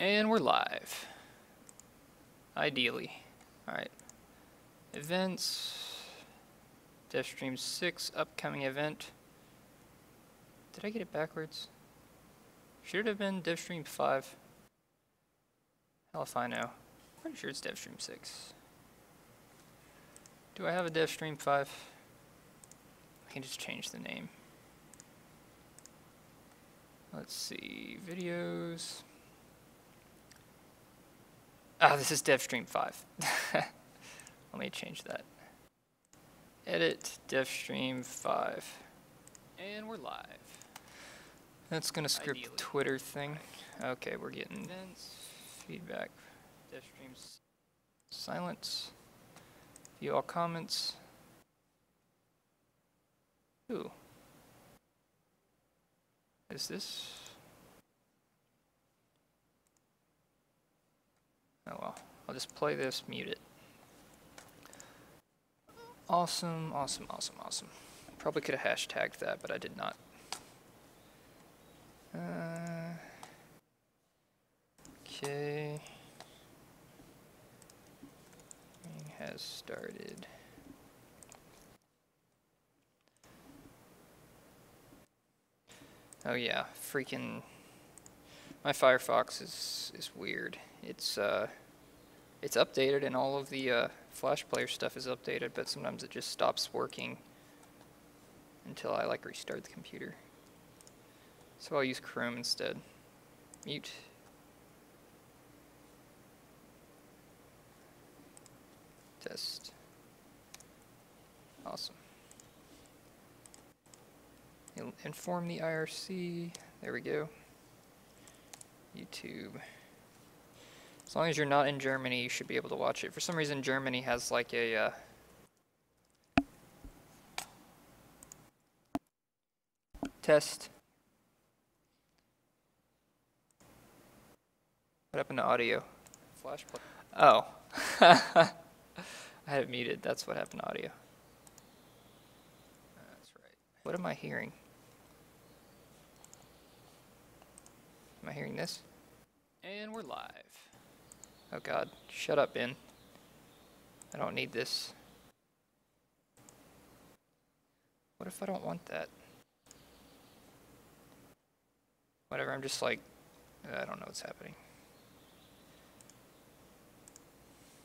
And we're live. Ideally. Alright. Events. DevStream 6, upcoming event. Did I get it backwards? Should it have been DevStream 5? Hell if I know. Pretty sure it's DevStream 6. Do I have a DevStream 5? I can just change the name. Let's see. Videos. Ah, this is DevStream 5. Let me change that. Edit DevStream 5. And we're live. That's gonna script Ideally. Twitter thing. Okay, we're getting feedback. DevStream silence. View all comments. Ooh. Is this? Oh well. I'll just play this, mute it. Awesome, awesome, awesome, awesome. Probably could have hashtagged that, but I did not. Okay. Meeting has started. Oh yeah, freaking my Firefox is weird. It's updated and all of the Flash Player stuff is updated, but sometimes it just stops working until I like restart the computer. So I'll use Chrome instead. Mute. Test. Awesome. Inform the IRC. There we go. YouTube. As long as you're not in Germany, you should be able to watch it. For some reason, Germany has like a test. What happened to audio? Flash play. Oh. I had it muted. That's what happened to audio. That's right. What am I hearing? Am I hearing this? And we're live. Oh god. Shut up, Ben. I don't need this. What if I don't want that? Whatever, I'm just like, I don't know what's happening.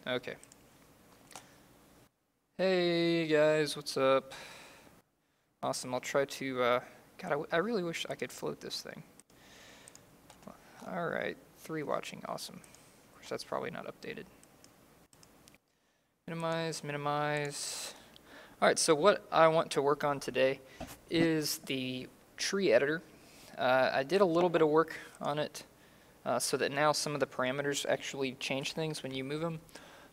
Okay. Hey guys, what's up? Awesome, I'll try to, God, I really wish I could float this thing. Alright, 3 watching, awesome. Of course, that's probably not updated. Minimize, minimize. Alright, so what I want to work on today is the tree editor. I did a little bit of work on it so that now some of the parameters actually change things when you move them.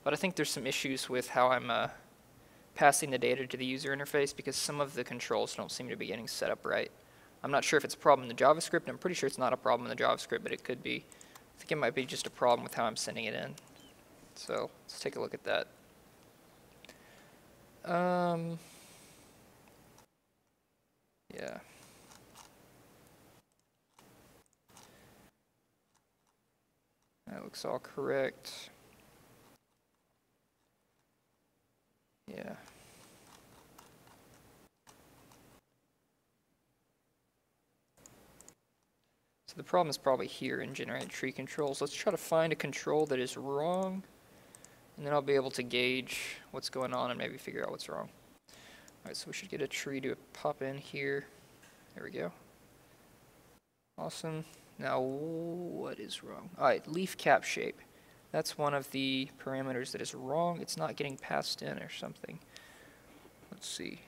But I think there's some issues with how I'm passing the data to the user interface because some of the controls don't seem to be getting set up right. I'm not sure if it's a problem in the JavaScript. I'm pretty sure it's not a problem in the JavaScript, but it could be. I think it might be just a problem with how I'm sending it in. So let's take a look at that. Yeah. That looks all correct. Yeah. So the problem is probably here in generate tree controls. Let's try to find a control that is wrong, and then I'll be able to gauge what's going on and maybe figure out what's wrong. Alright, so we should get a tree to pop in here. There we go. Awesome. Now, what is wrong? Alright, leaf cap shape. That's one of the parameters that is wrong. It's not getting passed in or something. Let's see.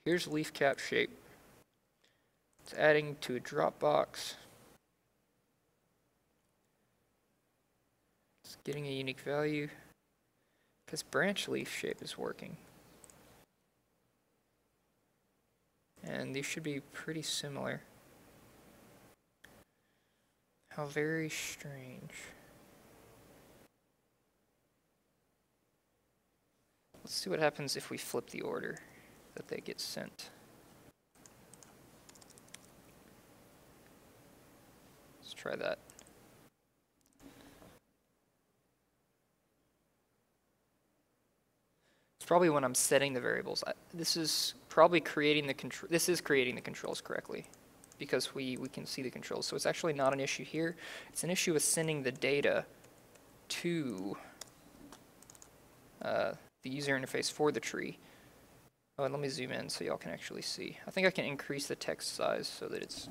Here's leaf cap shape. It's adding to a Dropbox. It's getting a unique value. Because branch leaf shape is working. And these should be pretty similar. How very strange. Let's see what happens if we flip the order that they get sent. Let's try that. probably when I'm setting the variables. This is probably creating the control. This is creating the controls correctly, because we can see the controls. So it's actually not an issue here. It's an issue with sending the data to the user interface for the tree. Oh, and let me zoom in so y'all can actually see. I think I can increase the text size so that it's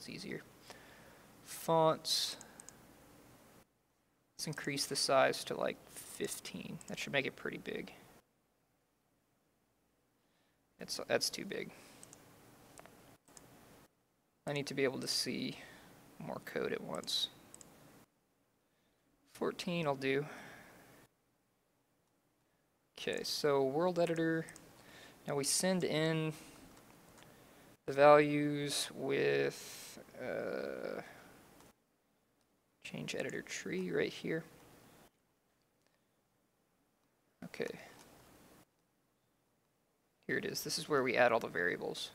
easier. Fonts. Let's increase the size to like 15. That should make it pretty big. That's too big. I need to be able to see more code at once. 14 I'll do. Okay, so world editor. Now we send in the values with change editor tree right here. Okay. Here it is. This is where we add all the variables.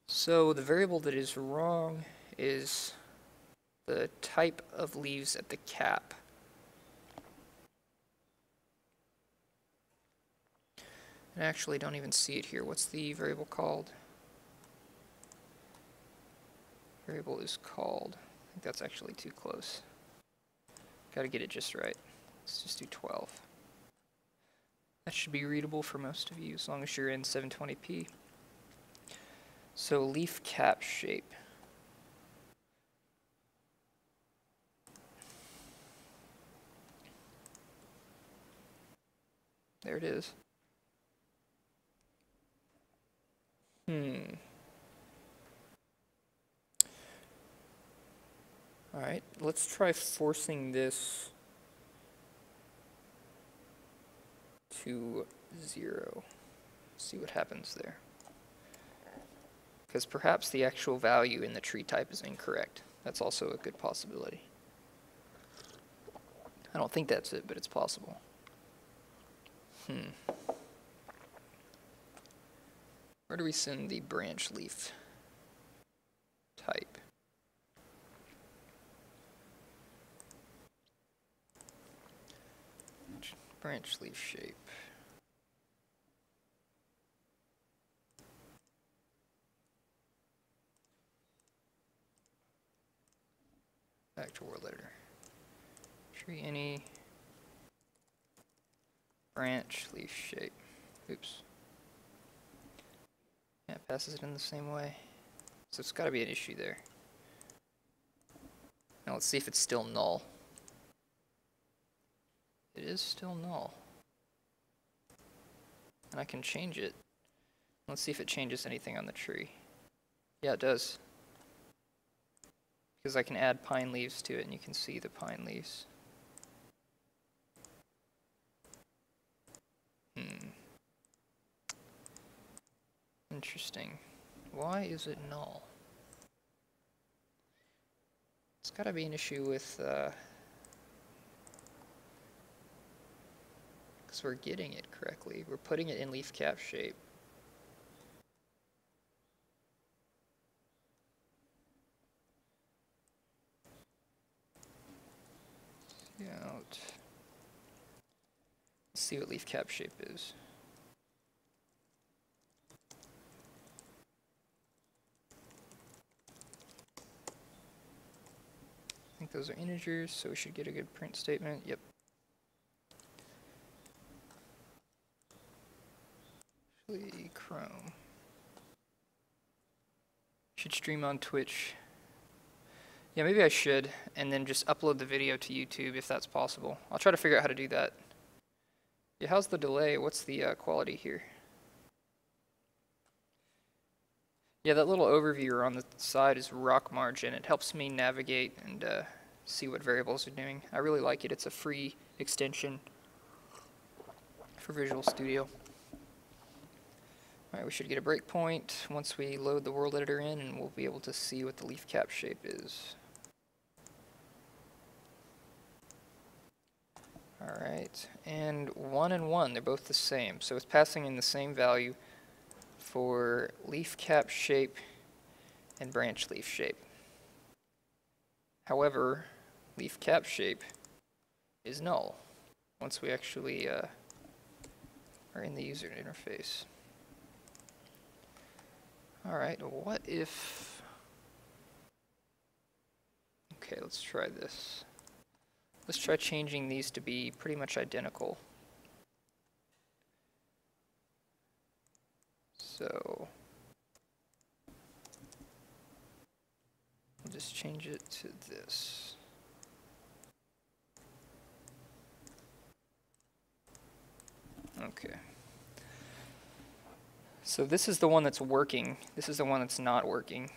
So the variable that is wrong is the type of leaves at the cap. I actually don't even see it here. What's the variable called? Variable is called. I think that's actually too close. Gotta get it just right. Let's just do 12. That should be readable for most of you as long as you're in 720p. So leaf cap shape. There it is. Alright, let's try forcing this to 0. See what happens there. Because perhaps the actual value in the tree type is incorrect. That's also a good possibility. I don't think that's it, but it's possible. Where do we send the branch leaf type? Branch leaf shape. Back to world editor. Tree any branch leaf shape. Oops. Yeah, it passes it in the same way. So it's got to be an issue there. Now let's see if it's still null. It is still null. And I can change it. Let's see if it changes anything on the tree. Yeah, it does. Because I can add pine leaves to it and you can see the pine leaves. Interesting. Why is it null? It's got to be an issue with because we're getting it correctly. We're putting it in leaf cap shape. Out. Let's see what leaf cap shape is. I think those are integers, so we should get a good print statement. Yep. Actually, Chrome. Should stream on Twitch. Yeah, maybe I should, and then just upload the video to YouTube if that's possible. I'll try to figure out how to do that. Yeah, how's the delay? What's the quality here? Yeah, that little overview on the side is rock margin. It helps me navigate and see what variables are doing. I really like it. It's a free extension for Visual Studio. Alright, we should get a breakpoint once we load the world editor in, and we'll be able to see what the leaf cap shape is. Alright, and 1 and 1, they're both the same. So it's passing in the same value for leaf cap shape and branch leaf shape. However, leaf cap shape is null. once we actually are in the user interface. Alright, what if... Okay, let's try this. Let's try changing these to be pretty much identical. So we'll just change it to this. Okay. So this is the one that's working. This is the one that's not working.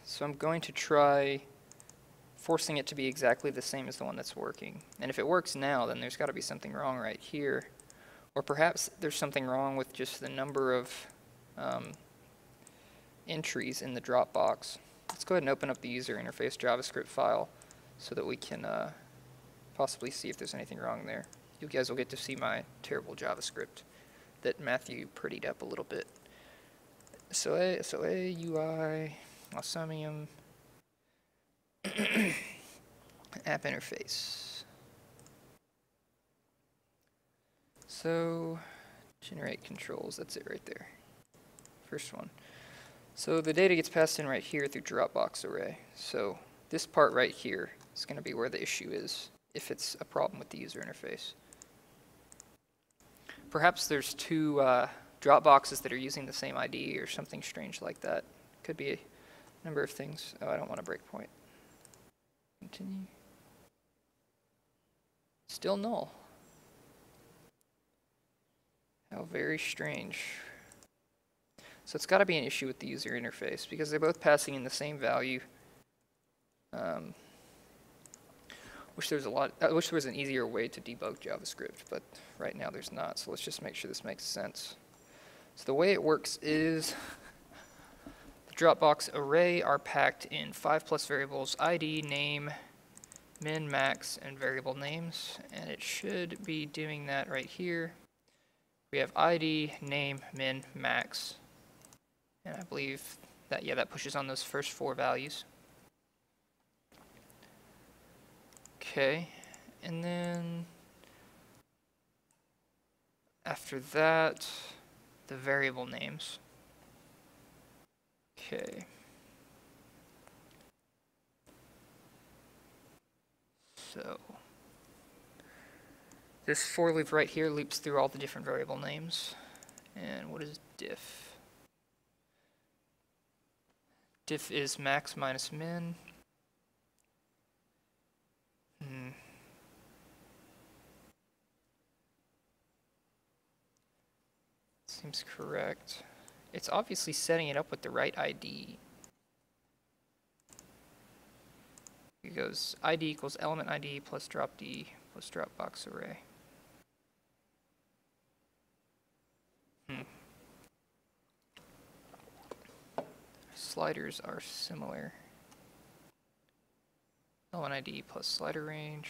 So I'm going to try forcing it to be exactly the same as the one that's working. And if it works now, then there's got to be something wrong right here. Or perhaps there's something wrong with just the number of entries in the Dropbox. Let's go ahead and open up the user interface JavaScript file so that we can possibly see if there's anything wrong there. You guys will get to see my terrible JavaScript that Matthew prettied up a little bit. SoA, UI, Osamium, app interface. So, generate controls, that's it right there. First one. So the data gets passed in right here through Dropbox array. So this part right here is going to be where the issue is, if it's a problem with the user interface. Perhaps there's two Dropboxes that are using the same ID or something strange like that. Could be a number of things. Oh, I don't want a breakpoint. Continue. Still null. How very strange. So it's got to be an issue with the user interface because they're both passing in the same value. Wish there was an easier way to debug JavaScript, but right now there's not. So let's just make sure this makes sense. So the way it works is the Dropbox array are packed in 5+ variables: ID, name, min, max, and variable names. And it should be doing that right here. We have ID, name, min, max. And I believe that, yeah, that pushes on those first 4 values. Okay, and then after that, the variable names. Okay. So this for loop right here loops through all the different variable names. And what is diff? Diff is max minus min. Seems correct. It's obviously setting it up with the right ID. It goes ID equals element ID plus drop D plus Dropbox array. Sliders are similar. Element ID plus slider range.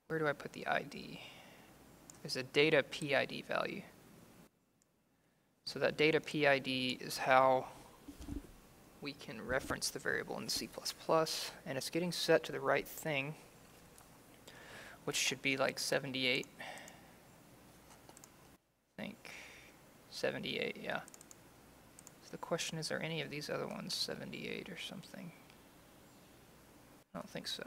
Where do I put the ID? There's a data PID value. So that data PID is how we can reference the variable in C++, and it's getting set to the right thing, which should be like 78. I think 78, yeah. So the question is, are any of these other ones 78 or something? I don't think so.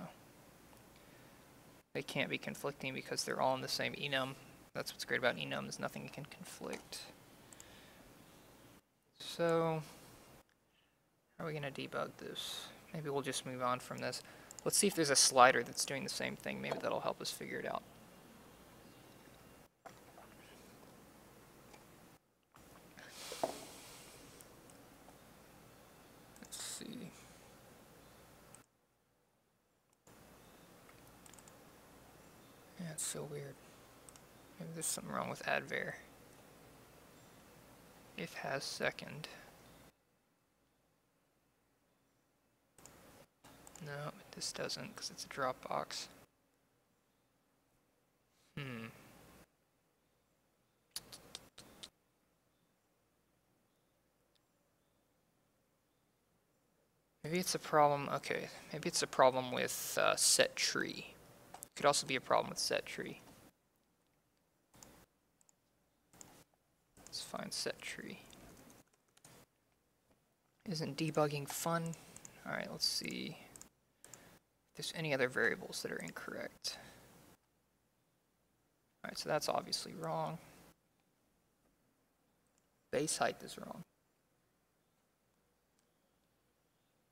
They can't be conflicting because they're all in the same enum. That's what's great about enum, is nothing can conflict. So, how are we going to debug this? Maybe we'll just move on from this. Let's see if there's a slider that's doing the same thing. Maybe that'll help us figure it out. Let's see. Yeah, it's so weird. Maybe there's something wrong with advar. If has second. No, this doesn't, because it's a Dropbox. Maybe it's a problem, okay, maybe it's a problem with set tree. Could also be a problem with set tree. Let's find set tree. Isn't debugging fun? Alright, let's see if there's any other variables that are incorrect. Alright, so that's obviously wrong. Base height is wrong.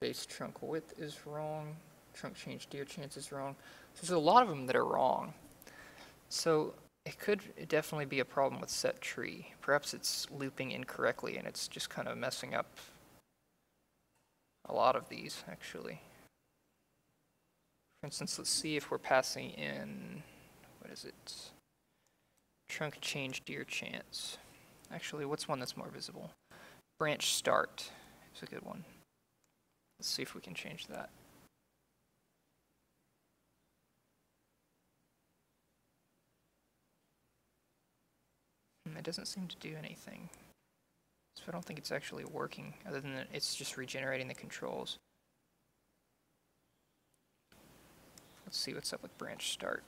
Base trunk width is wrong. Trunk change deer chance is wrong. So there's a lot of them that are wrong. So it could definitely be a problem with set tree. Perhaps it's looping incorrectly and it's just kind of messing up a lot of these, actually. For instance, let's see if we're passing in, what is it? Trunk change deer chance. Actually, what's one that's more visible? Branch start is a good one. Let's see if we can change that. It doesn't seem to do anything. So I don't think it's actually working, other than that it's just regenerating the controls. Let's see what's up with branch start.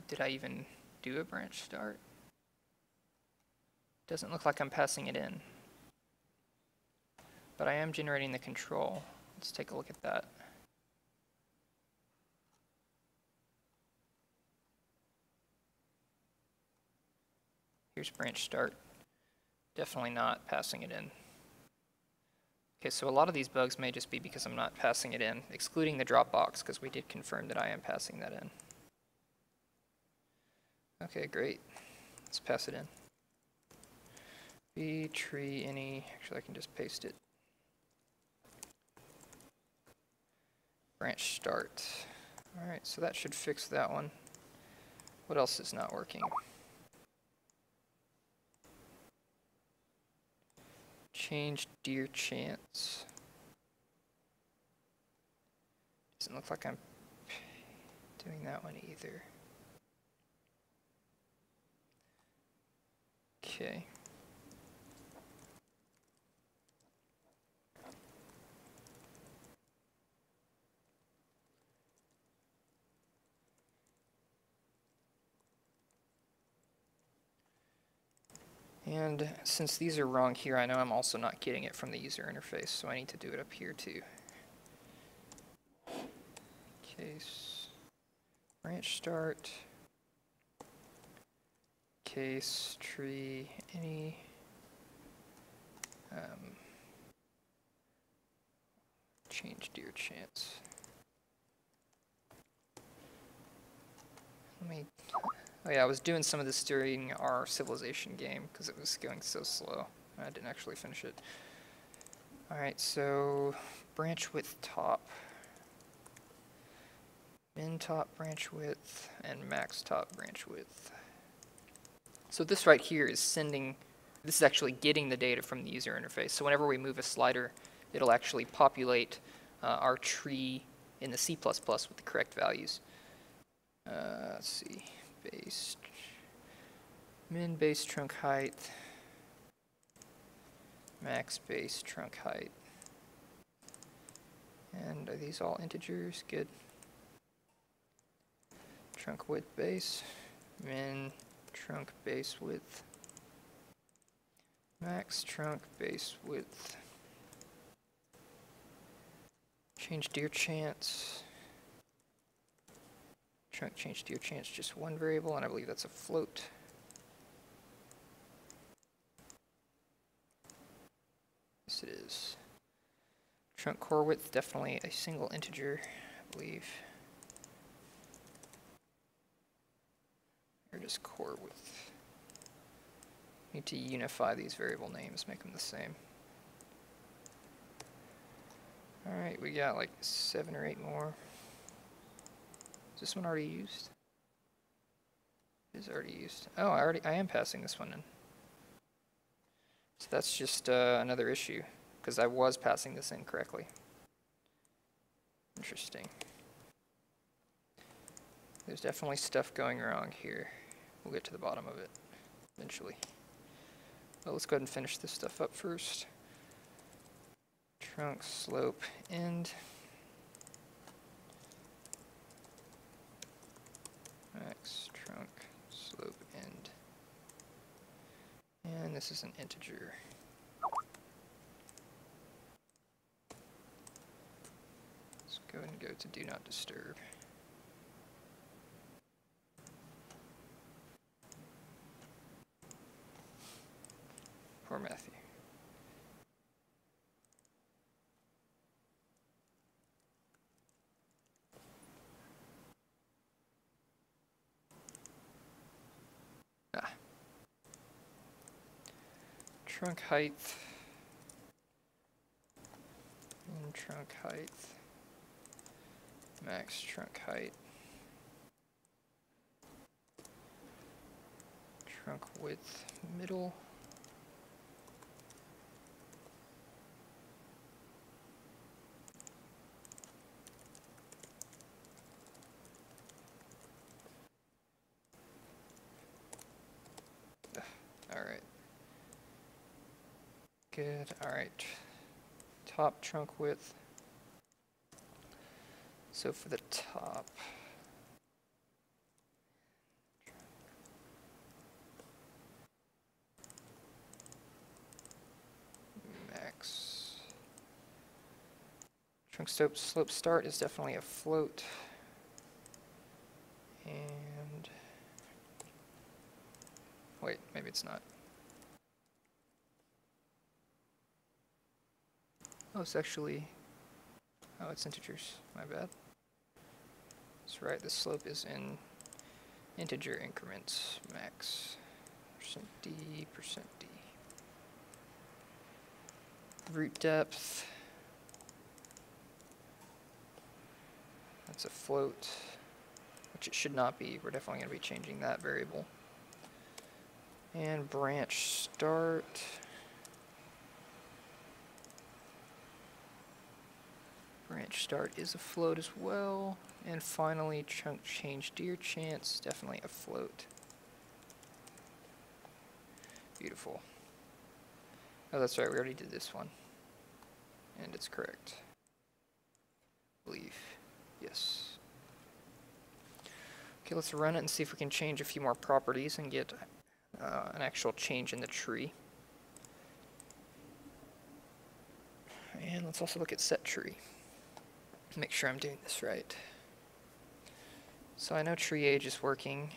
Did I even do a branch start? Doesn't look like I'm passing it in. But I am generating the control. Let's take a look at that. Here's branch start. Definitely not passing it in. Okay, so a lot of these bugs may just be because I'm not passing it in, excluding the drop box, because we did confirm that I am passing that in. Okay, great. Let's pass it in. B tree any, actually I can just paste it. Branch start. Alright, so that should fix that one. What else is not working? Change deer chance. Doesn't look like I'm doing that one either. Okay. And since these are wrong here, I know I'm also not getting it from the user interface, so I need to do it up here too. Case, branch start, case, tree, any, change deer chance. Oh yeah, I was doing some of this during our civilization game because it was going so slow. I didn't actually finish it. Alright, so branch width top. Min top branch width and max top branch width. So this right here is sending, this is actually getting the data from the user interface. So whenever we move a slider, it'll actually populate our tree in the C++ with the correct values. Let's see, base, min base trunk height, max base trunk height. And are these all integers? Good. Trunk width base, min trunk base width, max trunk base width. Change deer chance. Trunk change deer chance, just one variable, and I believe that's a float. Yes, it is. Trunk core width, definitely a single integer, I believe. Or just core width. Need to unify these variable names, make them the same. Alright, we got like 7 or 8 more. Is this one already used? It is already used. Oh, I am passing this one in. So that's just another issue, because I was passing this in correctly. Interesting. There's definitely stuff going wrong here. We'll get to the bottom of it eventually. But let's go ahead and finish this stuff up first. Trunk, slope, end. Max, trunk, slope, end. And this is an integer. Let's go ahead and go to do not disturb. Poor Matthew. Trunk height, and trunk height, max trunk height, trunk width, middle, alright. Good, alright. Top trunk width. So for the top, max. Trunk slope start is definitely a float. And wait, maybe it's not. Oh, it's actually, oh, it's integers, my bad. That's right, the slope is in integer increments, max, %d, %d. Root depth, that's a float, which it should not be. We're definitely going to be changing that variable. And branch start. Branch start is a float as well. And finally, chunk change deer chance, definitely a float. Beautiful. Oh, that's right, we already did this one. And it's correct. I believe. Yes. Okay, let's run it and see if we can change a few more properties and get an actual change in the tree. And let's also look at set tree. Make sure I'm doing this right. So I know tree age is working.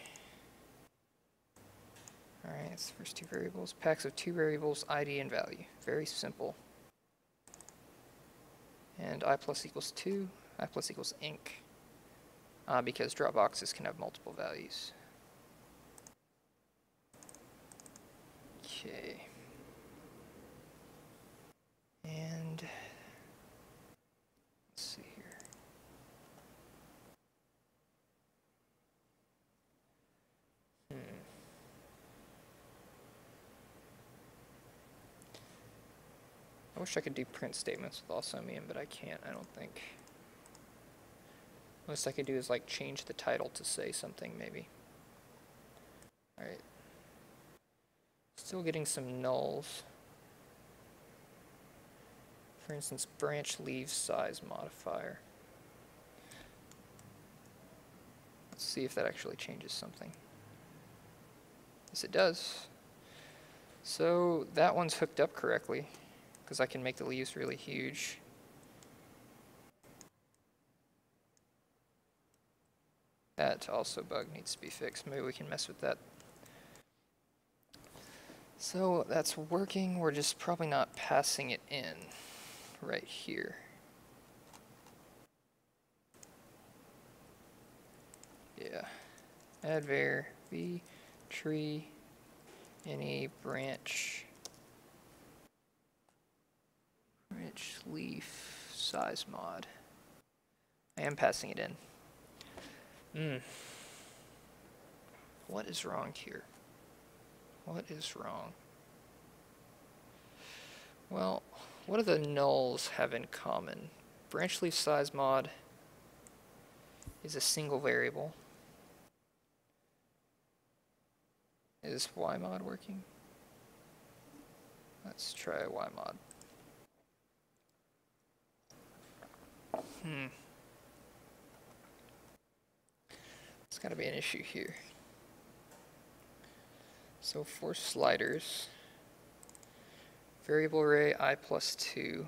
Alright, it's the first two variables. Packs of two variables, ID and value. Very simple. And I plus equals 2, I plus equals inc. Because drop boxes can have multiple values. Okay. And let's see here. I wish I could do print statements with also mean, but I can't, I don't think. Most I could do is like change the title to say something maybe. Alright. Still getting some nulls. For instance, branch leaves size modifier. Let's see if that actually changes something. Yes, it does. So that one's hooked up correctly, because I can make the leaves really huge. That also bug needs to be fixed. Maybe we can mess with that. So that's working. We're just probably not passing it in right here. Yeah. Add var v tree any branch leaf size mod. I am passing it in. What is wrong here? What is wrong? Well, what do the nulls have in common? Branch leaf size mod is a single variable. Is Ymod working? Let's try Ymod. It's got to be an issue here. So for sliders, variable array I plus 2.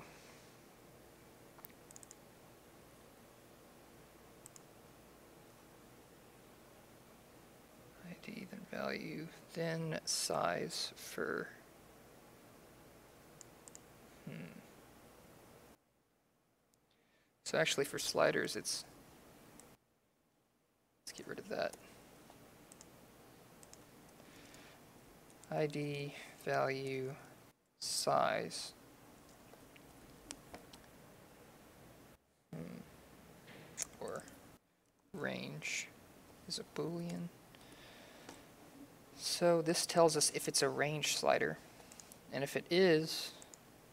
ID, then value, then size for... So actually for sliders, let's get rid of that. ID, value, size. Or range is a Boolean. So this tells us if it's a range slider. And if it is,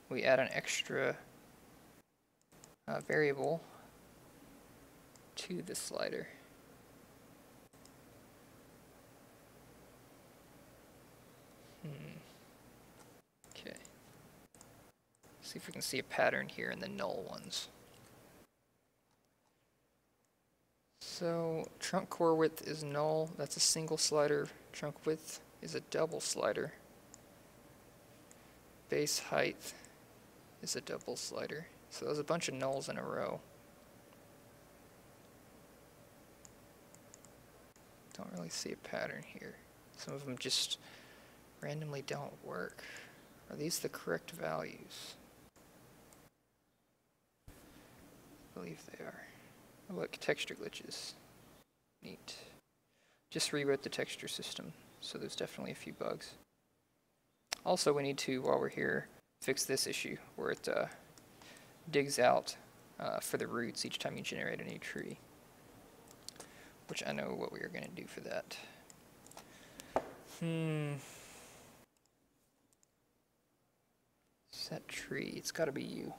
we add an extra variable to the slider. Okay. See if we can see a pattern here in the null ones. So trunk core width is null. That's a single slider. Trunk width is a double slider. Base height is a double slider. So there's a bunch of nulls in a row. Don't really see a pattern here. Some of them just randomly don't work. Are these the correct values? I believe they are. Oh, look, texture glitches. Neat. Just rewrote the texture system, so there's definitely a few bugs. Also, we need to, while we're here, fix this issue where it digs out for the roots each time you generate a new tree, which I know what we are going to do for that. Set tree, it's got to be you.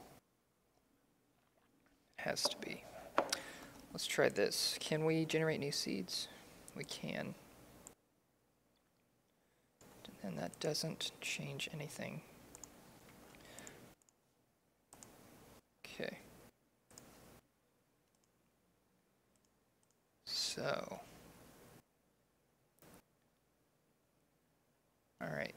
Has to be. Let's try this. Can we generate new seeds? We can. And that doesn't change anything. Okay. So. All right.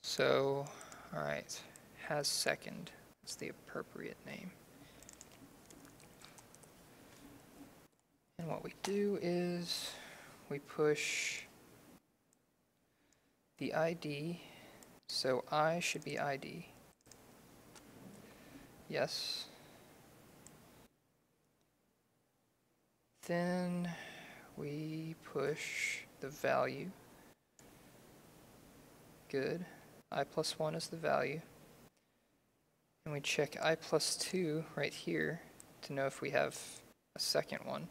So, all right, has second is the appropriate name. And what we do is we push the ID, so I should be ID. Yes. Then we push the value. Good. I plus 1 is the value. And we check I plus 2 right here to know if we have a second one.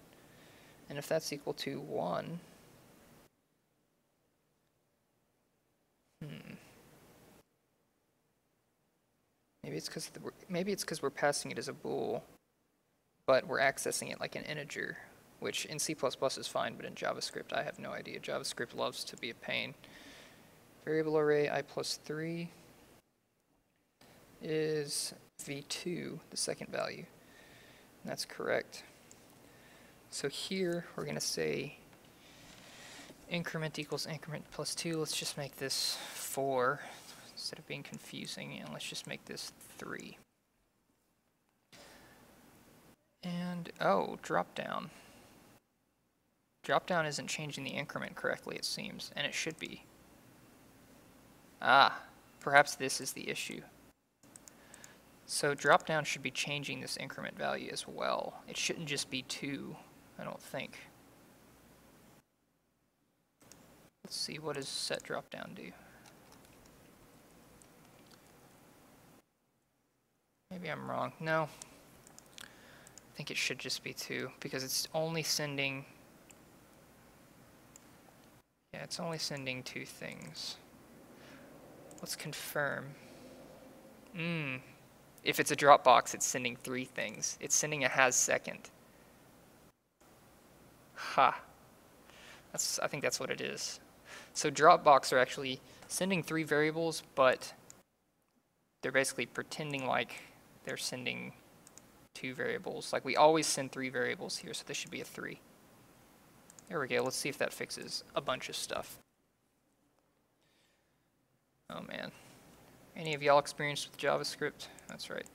And if that's equal to 1, maybe it's because we're passing it as a bool, but we're accessing it like an integer, which in C++ is fine, but in JavaScript I have no idea. JavaScript loves to be a pain. Variable array I plus 3 is v2, the second value. And that's correct. So here we're going to say increment equals increment plus 2. Let's just make this 4 instead of being confusing, and let's just make this 3. And oh, drop down. Drop down isn't changing the increment correctly, it seems, and it should be. Ah, perhaps this is the issue. So drop down should be changing this increment value as well. It shouldn't just be 2, I don't think. Let's see, what does set drop down do? Maybe I'm wrong. No. I think it should just be 2 because it's only sending... Yeah, it's only sending 2 things. Let's confirm. If it's a Dropbox, it's sending 3 things. It's sending a has second. Ha. I think that's what it is. So Dropbox are actually sending 3 variables, but they're basically pretending like they're sending 2 variables. Like we always send 3 variables here, so this should be a 3. There we go. Let's see if that fixes a bunch of stuff. Oh man. Any of y'all experienced with JavaScript? That's right.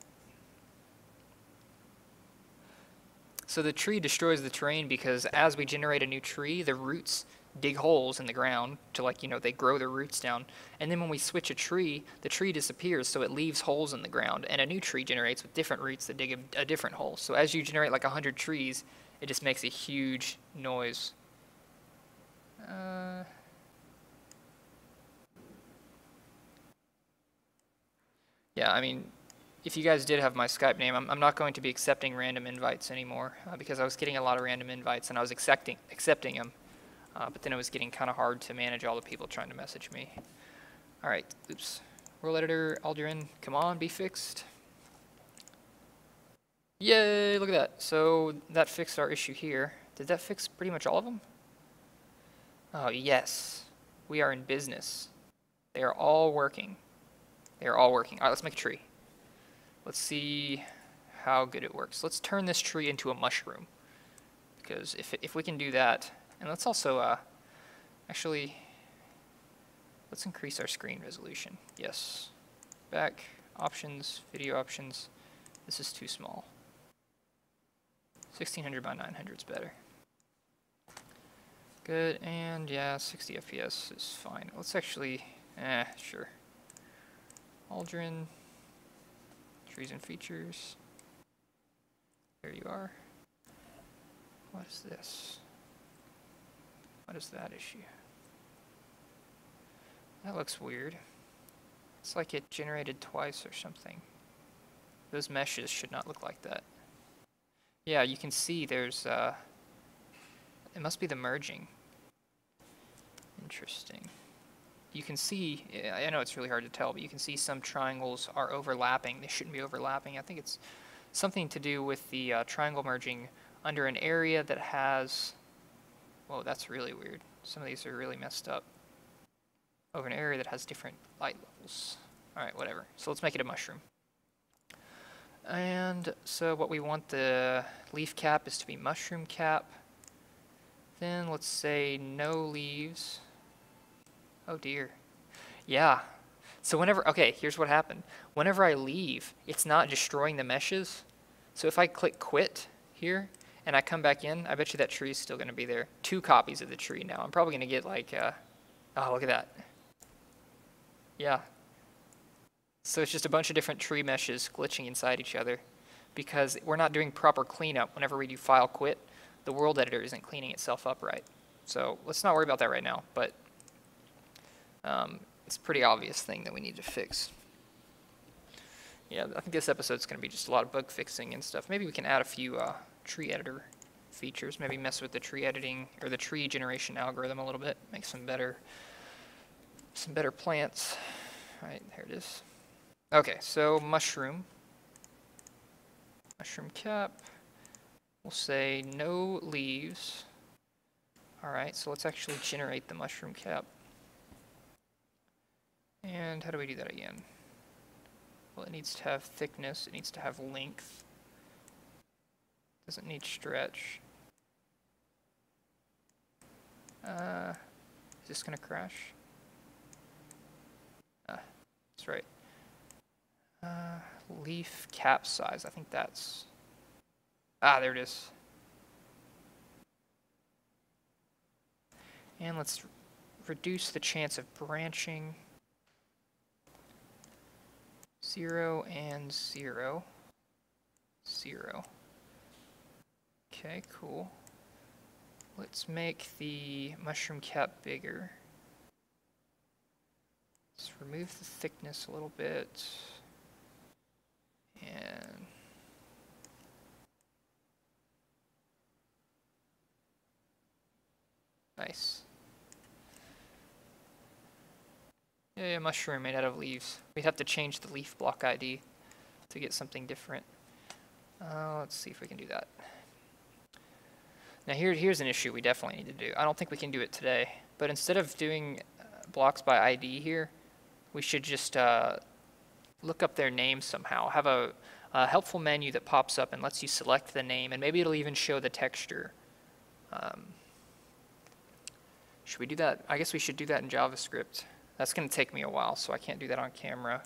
So the tree destroys the terrain because as we generate a new tree, the roots dig holes in the ground to, like, you know, they grow their roots down. And then when we switch a tree, the tree disappears, so it leaves holes in the ground. And a new tree generates with different roots that dig a different hole. So as you generate like 100 trees, it just makes a huge noise. Yeah, I mean, if you guys did have my Skype name, I'm not going to be accepting random invites anymore because I was getting a lot of random invites and I was accepting them. But then it was getting kind of hard to manage all the people trying to message me. All right, oops. World editor, Aldrin, come on, be fixed. Yay, look at that. So that fixed our issue here. Did that fix pretty much all of them? Oh, yes. We are in business. They are all working. They are all working. All right, let's make a tree. Let's see how good it works. Let's turn this tree into a mushroom. Because if we can do that, and let's also, actually, let's increase our screen resolution. Yes. Back, options, video options. This is too small. 1600 by 900 is better. Good, and yeah, 60 FPS is fine. Let's actually, sure. Aldrin, trees and features. There you are. What is this? What is that issue? That looks weird. It's like it generated twice or something. Those meshes should not look like that. Yeah, you can see there's, it must be the merging. Interesting. You can see, I know it's really hard to tell, but you can see some triangles are overlapping. They shouldn't be overlapping. I think it's something to do with the triangle merging under an area that has, whoa, that's really weird. Some of these are really messed up. Over an area that has different light levels. All right, whatever. So let's make it a mushroom. And so what we want the leaf cap is to be mushroom cap. Then let's say no leaves. Oh dear. Yeah. So whenever, okay, here's what happened. Whenever I leave, it's not destroying the meshes. So if I click quit here and I come back in, I bet you that tree is still going to be there. 2 copies of the tree now. I'm probably going to get like, oh, look at that. Yeah. So it's just a bunch of different tree meshes glitching inside each other because we're not doing proper cleanup. Whenever we do file quit, the world editor isn't cleaning itself up right. So let's not worry about that right now, but it's a pretty obvious thing that we need to fix. Yeah, I think this episode's going to be just a lot of bug fixing and stuff. Maybe we can add a few tree editor features, maybe mess with the tree editing or the tree generation algorithm a little bit, make some better plants. All right, there it is. Okay, so mushroom cap. We'll say no leaves. All right, so let's actually generate the mushroom cap. And how do we do that again? Well, it needs to have thickness, it needs to have length. Doesn't need stretch. Is this gonna crash? That's right. Leaf cap size, I think that's, there it is. And let's reduce the chance of branching. 0 and 0. 0. Okay, cool. Let's make the mushroom cap bigger. Let's remove the thickness a little bit. And nice. Yeah, mushroom made out of leaves. We'd have to change the leaf block ID to get something different. Let's see if we can do that. Now here's an issue we definitely need to do. I don't think we can do it today, but instead of doing blocks by ID here, we should just look up their name somehow. Have a helpful menu that pops up and lets you select the name, and maybe it'll even show the texture. Should we do that? I guess we should do that in JavaScript. That's going to take me a while, so I can't do that on camera.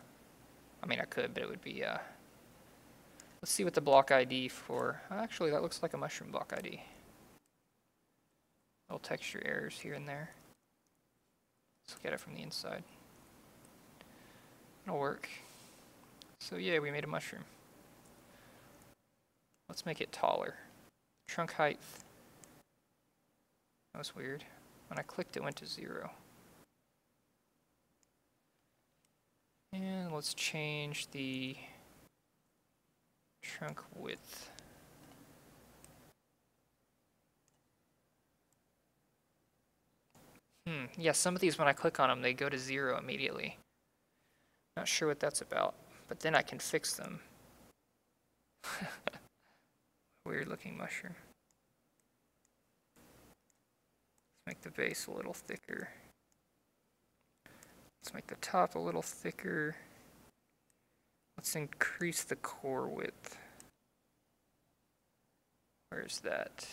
I mean, I could, but it would be... let's see what the block ID for... Actually, that looks like a mushroom block ID. Little texture errors here and there. Let's look at it from the inside. It'll work. So yeah, we made a mushroom. Let's make it taller. Trunk height. That was weird. When I clicked, it went to 0. And let's change the trunk width. Yeah, some of these, when I click on them, they go to 0 immediately. Not sure what that's about, but then I can fix them. Weird looking mushroom. Let's make the base a little thicker. Let's make the top a little thicker. Let's increase the core width. Where's that?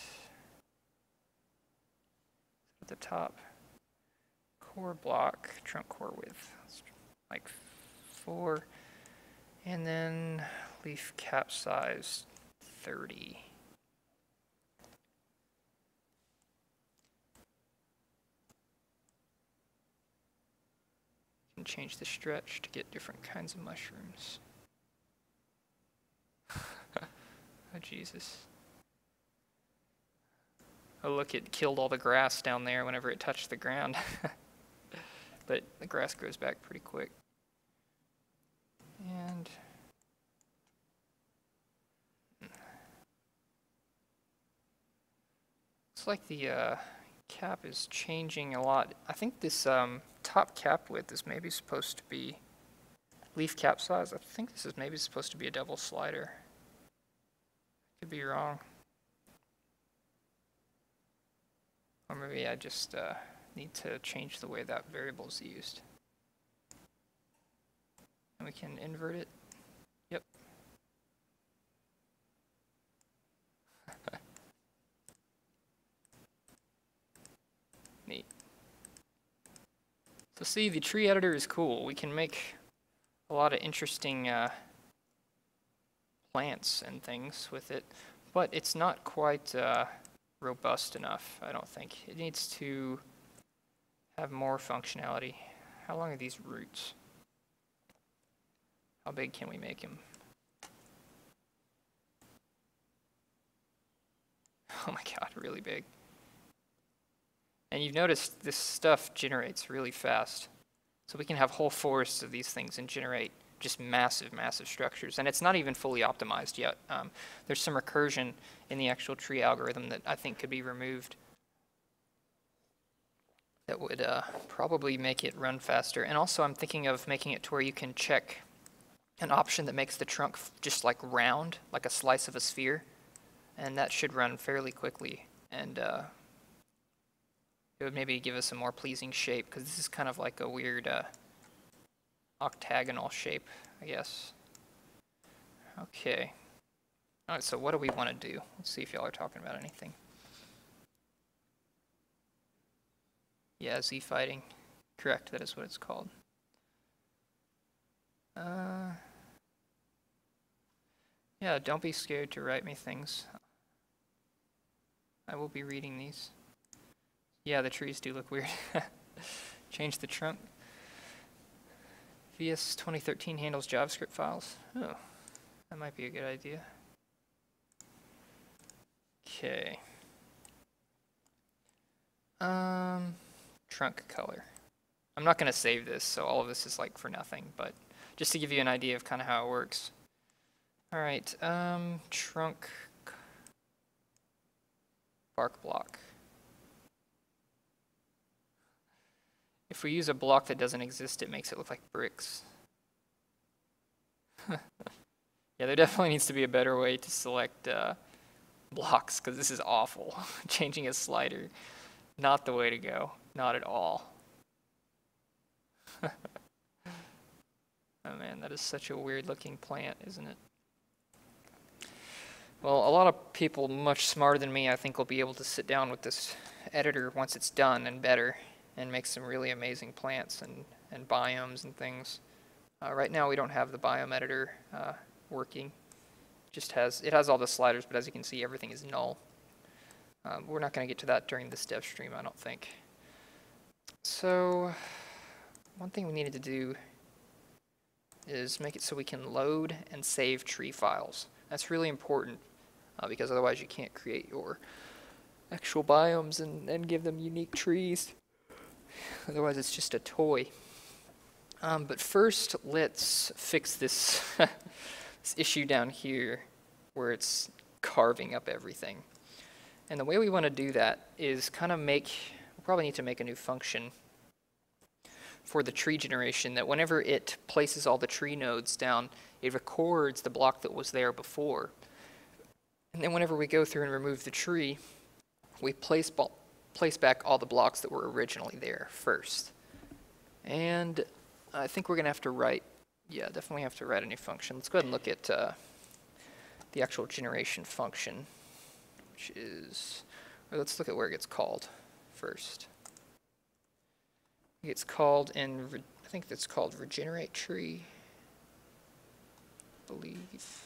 At the top. Core block, trunk core width. Like 4. And then leaf cap size 30. You can change the stretch to get different kinds of mushrooms. Oh, Jesus. Oh, look, it killed all the grass down there whenever it touched the ground. But the grass grows back pretty quick. And looks like the cap is changing a lot. I think this top cap width is maybe supposed to be leaf cap size. I think this is maybe supposed to be a double slider. Could be wrong. Or maybe I just need to change the way that variable is used. And we can invert it. Yep. Neat. So see, the tree editor is cool. We can make a lot of interesting plants and things with it, but it's not quite robust enough, I don't think. It needs to have more functionality. How long are these roots? How big can we make them? Oh my god, really big. And you've noticed this stuff generates really fast. So we can have whole forests of these things and generate just massive, massive structures. And it's not even fully optimized yet. There's some recursion in the actual tree algorithm that I think could be removed. That would probably make it run faster. And also I'm thinking of making it to where you can check an option that makes the trunk just like round, like a slice of a sphere. And that should run fairly quickly. And it would maybe give us a more pleasing shape, because this is kind of like a weird octagonal shape, I guess. Okay. All right, so what do we want to do? Let's see if y'all are talking about anything. Yeah, Z fighting. Correct, that is what it's called. Yeah, don't be scared to write me things. I will be reading these. Yeah, the trees do look weird. Change the trunk. VS 2013 handles JavaScript files. Oh, that might be a good idea. Okay. Trunk color. I'm not going to save this, so all of this is like for nothing, but just to give you an idea of kind of how it works. All right, trunk bark block. If we use a block that doesn't exist, it makes it look like bricks. Yeah, there definitely needs to be a better way to select blocks because this is awful. Changing a slider, not the way to go, not at all. Oh man, that is such a weird looking plant, isn't it? Well, a lot of people much smarter than me, I think, will be able to sit down with this editor once it's done and better and make some really amazing plants and biomes and things. Right now we don't have the biome editor working. It has all the sliders, but as you can see, everything is null. We're not going to get to that during this dev stream, I don't think. So one thing we needed to do is make it so we can load and save tree files. That's really important because otherwise you can't create your actual biomes and give them unique trees. Otherwise it's just a toy. But first let's fix this, this issue down here where it's carving up everything. And the way we want to do that is kind of we'll probably need to make a new function for the tree generation that whenever it places all the tree nodes down, it records the block that was there before. And then whenever we go through and remove the tree, we place back all the blocks that were originally there first. And I think we're going to have to definitely have to write a new function. Let's go ahead and look at the actual generation function, which is, or let's look at where it gets called first. It's called I think it's called regenerate tree, I believe.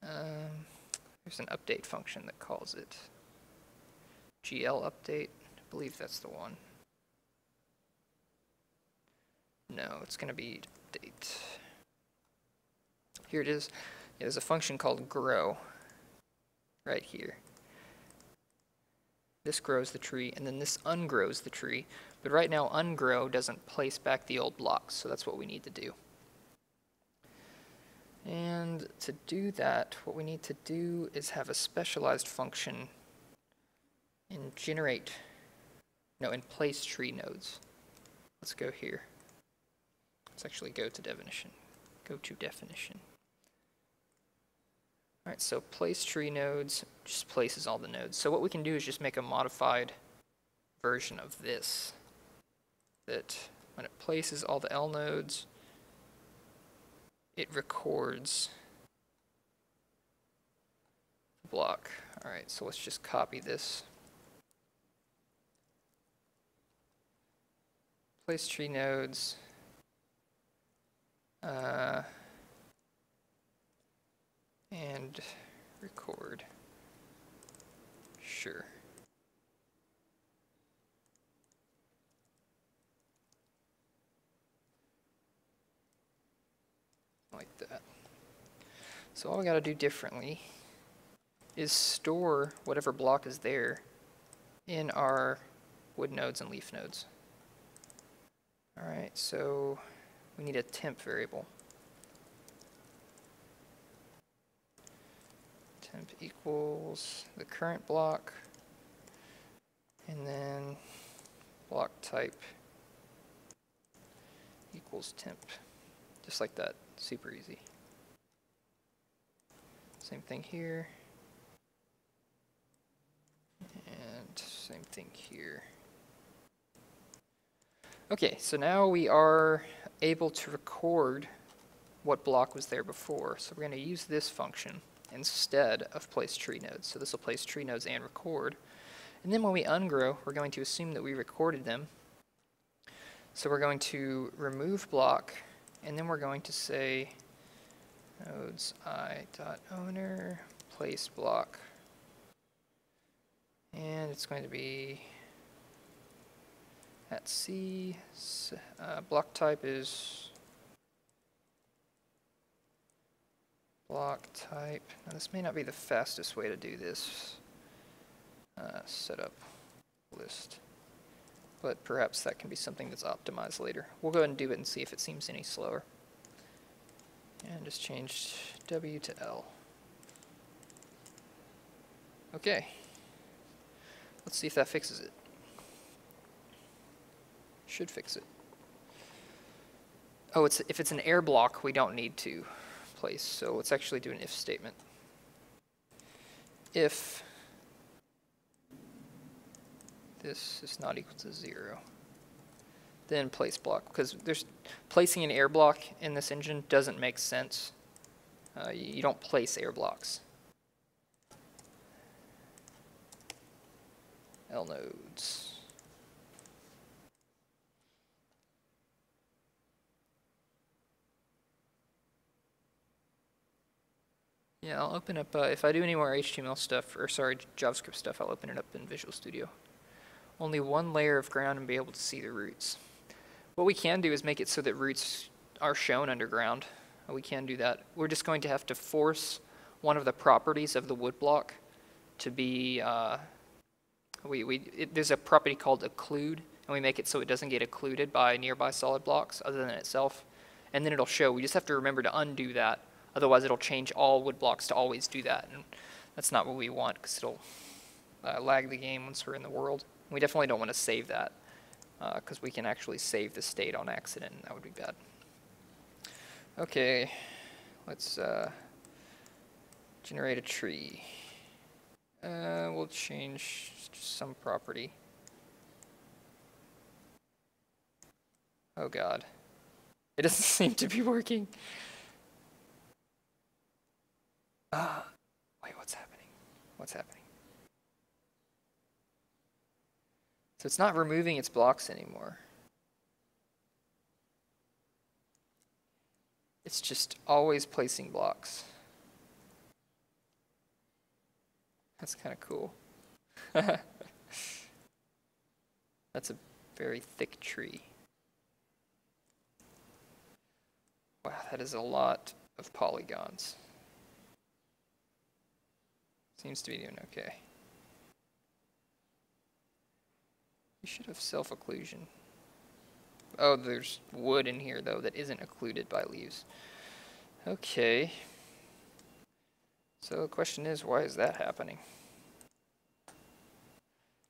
There's an update function that calls it GL update. I believe that's the one. No, it's going to be update. Here it is. Yeah, there's a function called grow right here. This grows the tree, and then this ungrows the tree. But right now, ungrow doesn't place back the old blocks, so that's what we need to do. And to do that, what we need to do is have a specialized function in place tree nodes. Let's go here. Let's actually go to definition. Go to definition. All right, so place tree nodes just places all the nodes. So what we can do is just make a modified version of this, that when it places all the L nodes, it records the block. All right, so let's just copy this. Place tree nodes. And record. Sure. Like that. So all we got to do differently is store whatever block is there in our wood nodes and leaf nodes. All right, so we need a temp variable. Temp equals the current block, and then block type equals temp. Just like that, super easy. Same thing here, and same thing here. Okay, so now we are able to record what block was there before. So we're going to use this function instead of place tree nodes. So this will place tree nodes and record. And then when we ungrow, we're going to assume that we recorded them. So we're going to remove block, and then we're going to say nodes I.owner place block. And it's going to be at C. Block type is block type. Now this may not be the fastest way to do this. Setup list. But perhaps that can be something that's optimized later. We'll go ahead and do it and see if it seems any slower. And just change W to L. Okay. Let's see if that fixes it. Should fix it. Oh, if it's an air block, we don't need to place. So let's actually do an if statement. if this is not equal to 0, then place block, because there's placing an air block in this engine doesn't make sense. You don't place air blocks. L nodes. Yeah, I'll open up, if I do any more HTML stuff, or sorry, JavaScript stuff, I'll open it up in Visual Studio. Only one layer of ground and be able to see the roots. What we can do is make it so that roots are shown underground. We can do that. We're just going to have to force one of the properties of the wood block to be, there's a property called occlude, and we make it so it doesn't get occluded by nearby solid blocks other than itself. And then it'll show. We just have to remember to undo that. Otherwise, it'll change all wood blocks to always do that. And that's not what we want, because it'll lag the game once we're in the world. We definitely don't want to save that, because we can actually save the state on accident, and that would be bad. Okay, let's generate a tree. We'll change some property. Oh God, it doesn't seem to be working. Wait, what's happening? What's happening? So it's not removing its blocks anymore. It's just always placing blocks. That's kind of cool. That's a very thick tree. Wow, that is a lot of polygons. Seems to be doing okay. You should have self-occlusion. Oh, there's wood in here, though, that isn't occluded by leaves. Okay. So the question is, why is that happening?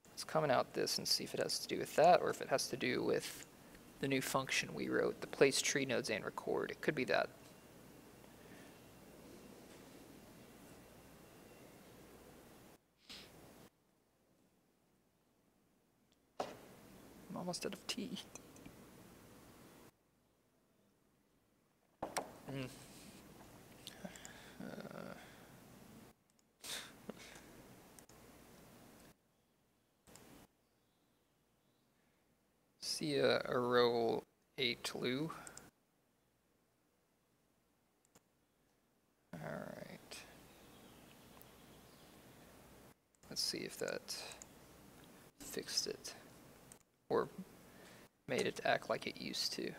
Let's comment out this and see if it has to do with that, or if it has to do with the new function we wrote, the place tree nodes and record. It could be that. I'm almost out of tea. See a row 8 lu. Alright. Let's see if that fixed it. Or made it act like it used to.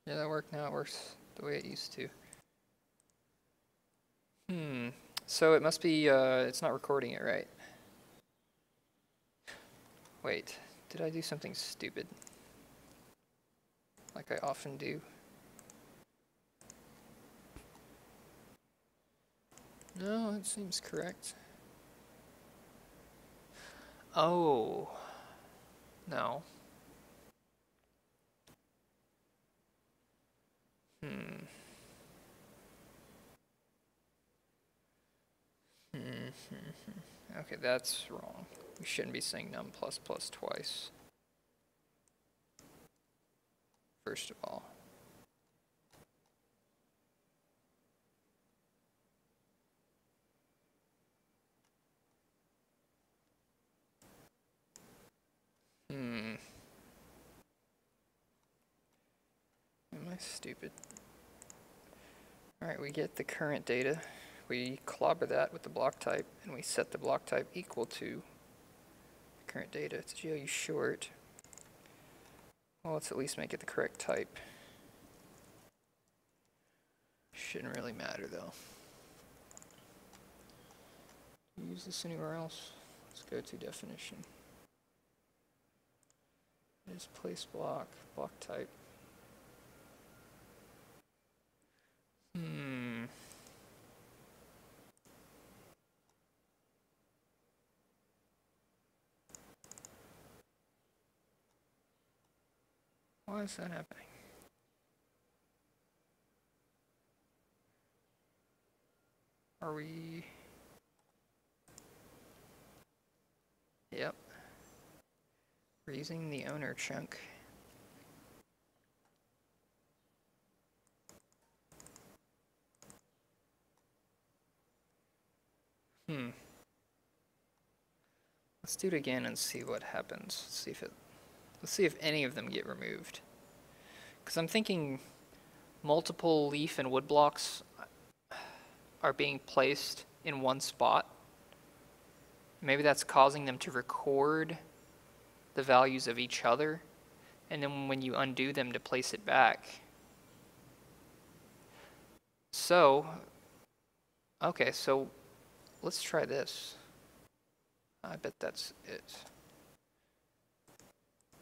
Yeah, that worked. Now it works the way it used to. So it must be, it's not recording it right. Wait, did I do something stupid? Like I often do. No, it seems correct. Oh. No. Okay, that's wrong. We shouldn't be saying num++ twice. First of all. Am I stupid? Alright, we get the current data. We clobber that with the block type, and we set the block type equal to the current data. It's GLU short. Well, let's at least make it the correct type. Shouldn't really matter, though. Use this anywhere else? Let's go to definition. Is place block, block type. Why is that happening? Are we... Yep. We're using the owner chunk. Let's do it again and see what happens. Let's see if any of them get removed. Because I'm thinking multiple leaf and wood blocks are being placed in one spot. Maybe that's causing them to record the values of each other, and then when you undo them to place it back. So, okay, so let's try this. I bet that's it.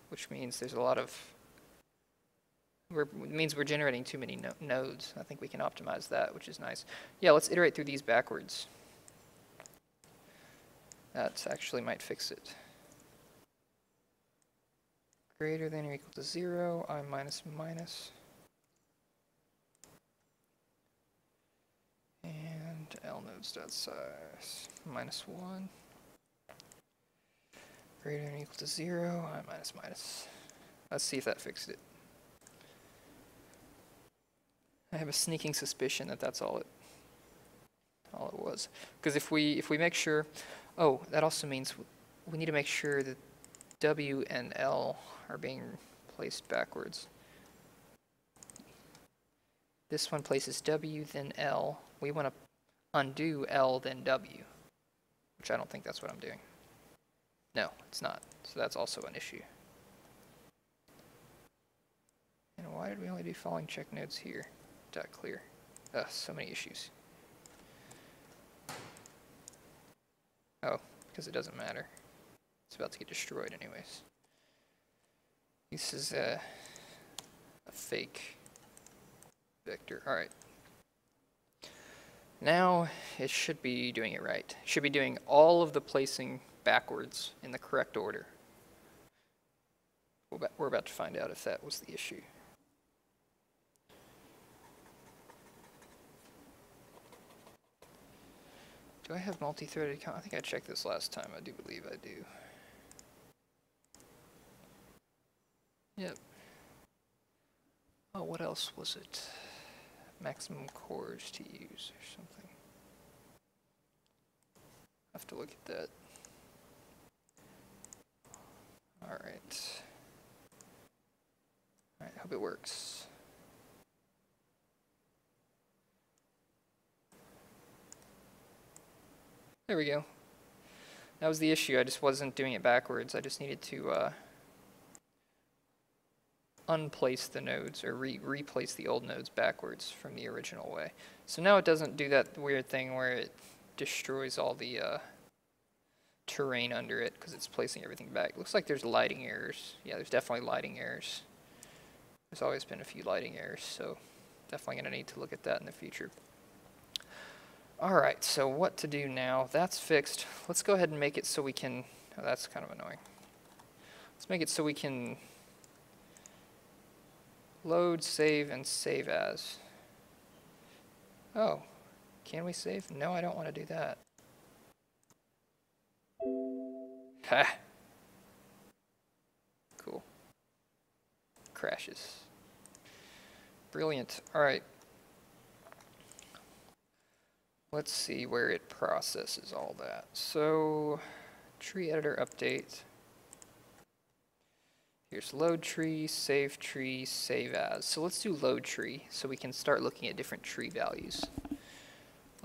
Which means there's a lot of... It means we're generating too many nodes. I think we can optimize that, which is nice. Yeah, let's iterate through these backwards. That actually might fix it. Greater than or equal to 0, I minus minus. And L nodes dot size minus 1. Greater than or equal to 0, I minus minus. Let's see if that fixed it. I have a sneaking suspicion that that's all it was. Because if we make sure, oh, that also means we need to make sure that W and L are being placed backwards. This one places W, then L. We want to undo L, then W, which I don't think that's what I'm doing. No, it's not. So that's also an issue. And why did we only do following check nodes here? Dot clear. Ugh, so many issues. Oh, because it doesn't matter. It's about to get destroyed anyways. This is a fake vector. Alright. Now it should be doing it right. It should be doing all of the placing backwards in the correct order. We're about to find out if that was the issue. Do I have multi-threaded count? I think I checked this last time. I do believe I do. Yep. Oh, what else was it? Maximum cores to use or something. I have to look at that. Alright. Alright, hope it works. There we go. That was the issue. I just wasn't doing it backwards. I just needed to unplace the nodes, or replace the old nodes backwards from the original way. So now it doesn't do that weird thing where it destroys all the terrain under it because it's placing everything back. Looks like there's lighting errors. Yeah, there's definitely lighting errors. There's always been a few lighting errors, so definitely going to need to look at that in the future. Alright, so what to do now? That's fixed. Let's go ahead and make it so we can... Oh, that's kind of annoying. Let's make it so we can load, save, and save as. Oh, can we save? No, I don't want to do that. Ha! Cool. Crashes. Brilliant. Alright. Let's see where it processes all that. So, tree editor update. Here's load tree, save as. So let's do load tree so we can start looking at different tree values.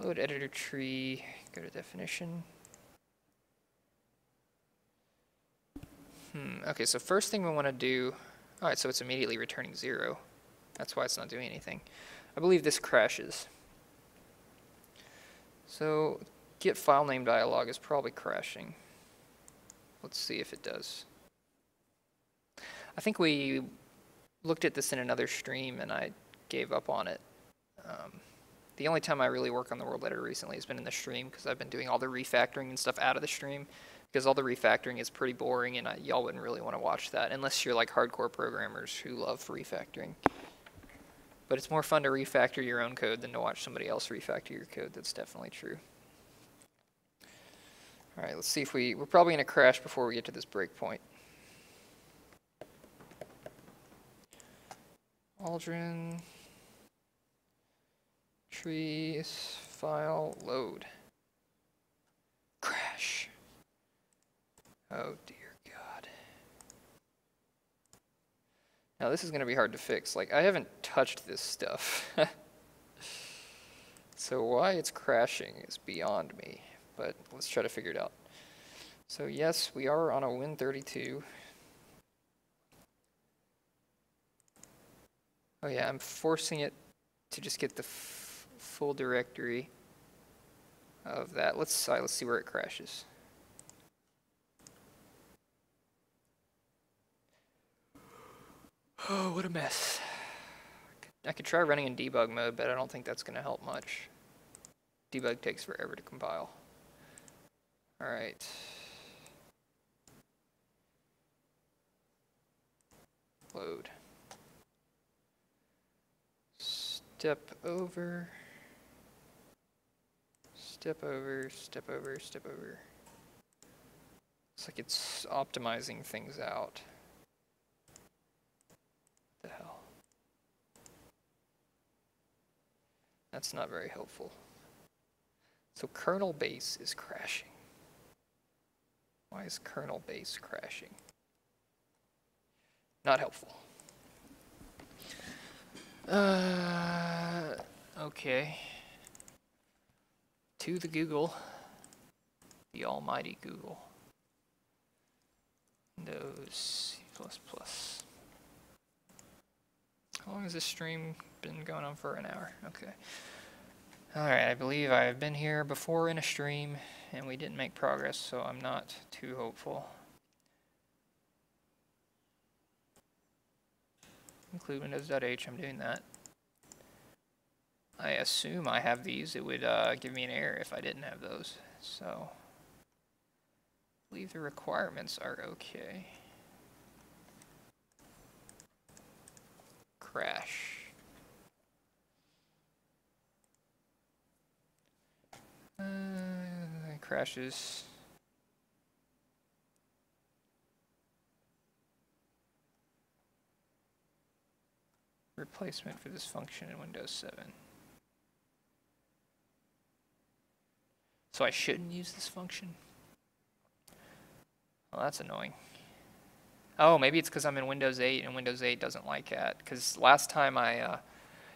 Load editor tree, go to definition. Okay, so first thing we want to do, alright, so it's immediately returning 0. That's why it's not doing anything. I believe this crashes. So, get file name dialog is probably crashing. Let's see if it does. I think we looked at this in another stream and I gave up on it. The only time I really work on the world editor recently has been in the stream because I've been doing all the refactoring and stuff out of the stream because all the refactoring is pretty boring, and y'all wouldn't really want to watch that unless you're like hardcore programmers who love refactoring. But it's more fun to refactor your own code than to watch somebody else refactor your code. That's definitely true. All right, let's see if we're probably going to crash before we get to this breakpoint. Aldrin, trees, file, load. Crash. Oh dear God. Now this is going to be hard to fix. Like, I haven't touched this stuff. So why it's crashing is beyond me, but let's try to figure it out. So yes, we are on a Win32. Oh yeah, I'm forcing it to just get the full directory of that. Let's see where it crashes. Oh, what a mess. I could try running in debug mode, but I don't think that's going to help much. Debug takes forever to compile. All right. Load. Step over. Step over, step over, step over. It's like it's optimizing things out. What the hell? That's not very helpful. So kernel base is crashing. Why is kernel base crashing? Not helpful. Okay. To the Google. The almighty Google. Windows C++. How long has this stream been going on for? An hour? Okay. Alright, I believe I have been here before in a stream, and we didn't make progress, so I'm not too hopeful. Include windows.h, I'm doing that. I assume I have these. It would give me an error if I didn't have those. So, I believe the requirements are okay. Crash. It crashes. Replacement for this function in Windows 7. So I shouldn't use this function? Well, that's annoying. Oh, maybe it's because I'm in Windows 8 and Windows 8 doesn't like that. Because last time I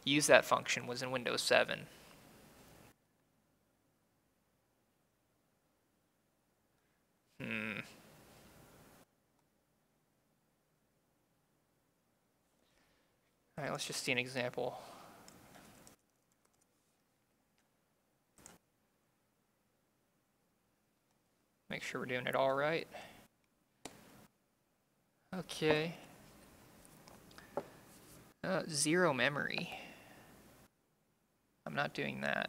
used that function was in Windows 7. Alright, let's just see an example. Make sure we're doing it all right. Okay. Zero memory. I'm not doing that.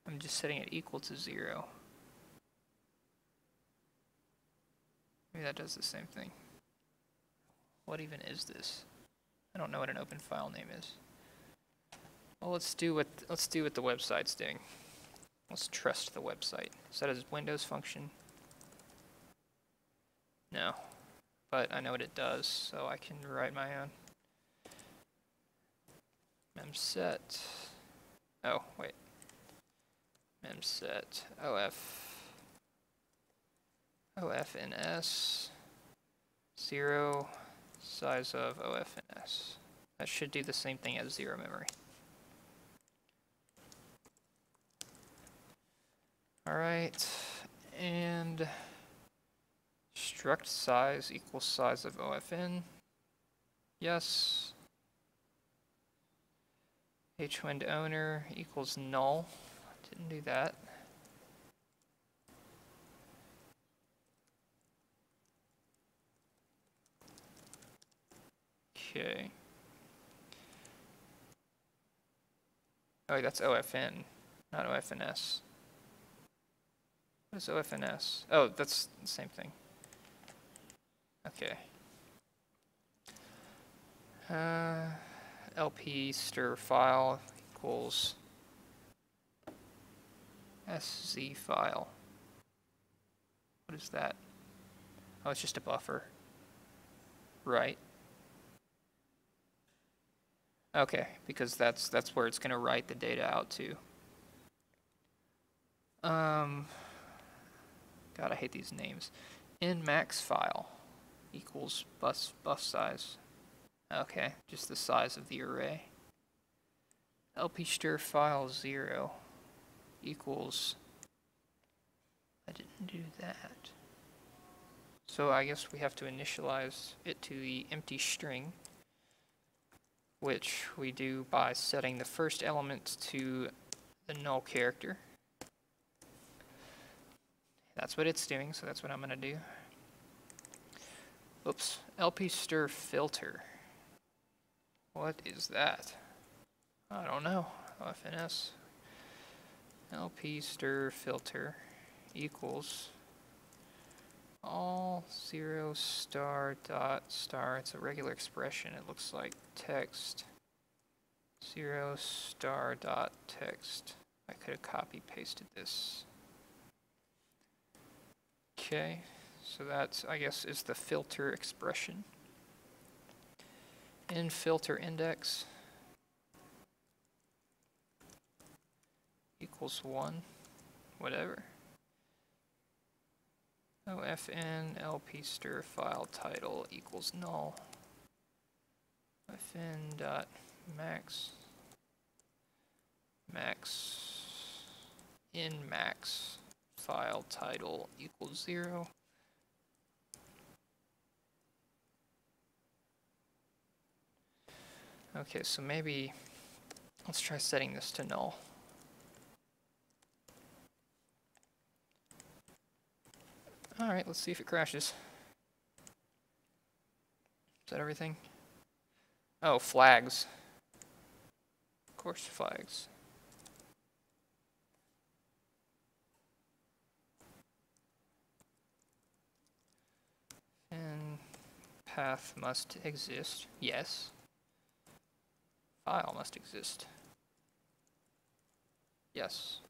I'm just setting it equal to 0. Maybe that does the same thing. What even is this? I don't know what an open file name is. Well, let's do what the website's doing. Let's trust the website. Is that a Windows function? No, but I know what it does, so I can write my own. Memset. Oh, wait. Memset OFNS 0 size of OFNS. That should do the same thing as 0 memory. Alright, and struct size equals size of OFN. Yes. hwind owner equals null. Didn't do that. Okay. Oh, that's OFN, not OFNS. What is OFNS? Oh, that's the same thing. Okay. LP stir file equals SZ file. What is that? Oh, it's just a buffer. Right. Okay, because that's where it's going to write the data out to. God, I hate these names. Nmax file equals bus size. Okay, just the size of the array. LP stir file 0 equals, I didn't do that. So I guess we have to initialize it to the empty string, which we do by setting the first element to the null character. That's what it's doing, so that's what I'm going to do. Oops, LP stir filter. What is that? I don't know. OFNS. LP stir filter equals all 0 star dot star. It's a regular expression. It looks like text 0 star dot text. I could have copy pasted this. Okay, so that, I guess, is the filter expression. In filter index equals 1, whatever. OFN LP stir file title equals null. OFN dot max in max file title equals 0. Okay, so maybe let's try setting this to null. All right, let's see if it crashes. Is that everything? Oh, flags. Of course, flags. And path must exist. Yes. File must exist. Yes.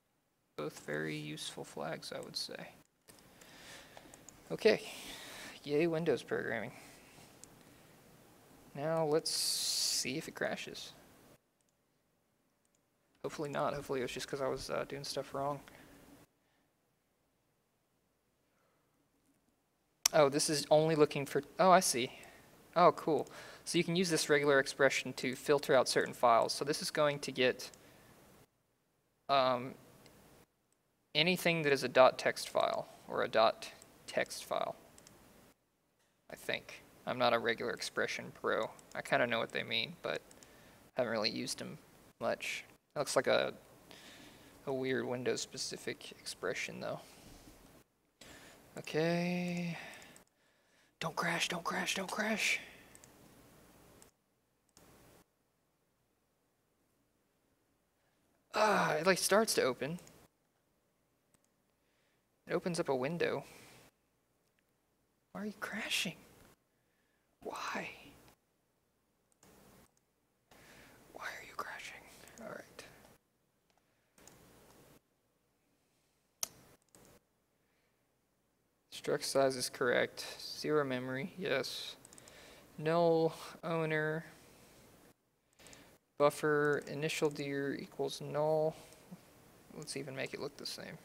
Both very useful flags, I would say. Okay. Yay, Windows programming. Now let's see if it crashes. Hopefully not. Hopefully it was just because I was doing stuff wrong. Oh, this is only looking for... Oh, I see. Oh, cool. So you can use this regular expression to filter out certain files. So this is going to get anything that is a .text file or a .text file, I think. I'm not a regular expression pro. I kind of know what they mean, but haven't really used them much. It looks like a weird Windows-specific expression, though. Okay. Don't crash, don't crash, don't crash. It like starts to open. It opens up a window. Why are you crashing? Why? Why are you crashing? All right. Struct size is correct. 0 memory, yes. Null owner. Buffer initial dir equals null. Let's even make it look the same.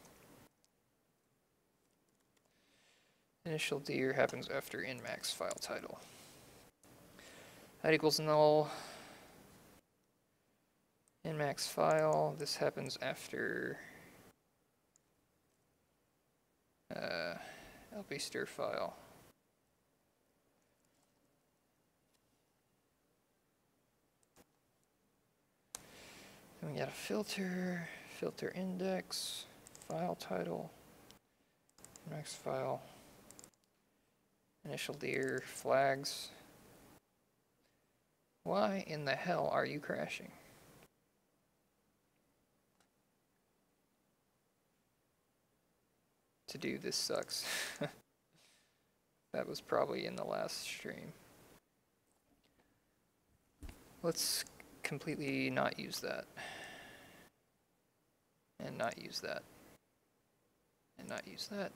Initial dir happens after inmax file title. That equals null. Inmax file, this happens after LP stir file. Then we got a filter, filter index, file title, inmax file, initial dir, flags. Why in the hell are you crashing? to do this sucks. That was probably in the last stream. Let's completely not use that. And not use that. And not use that.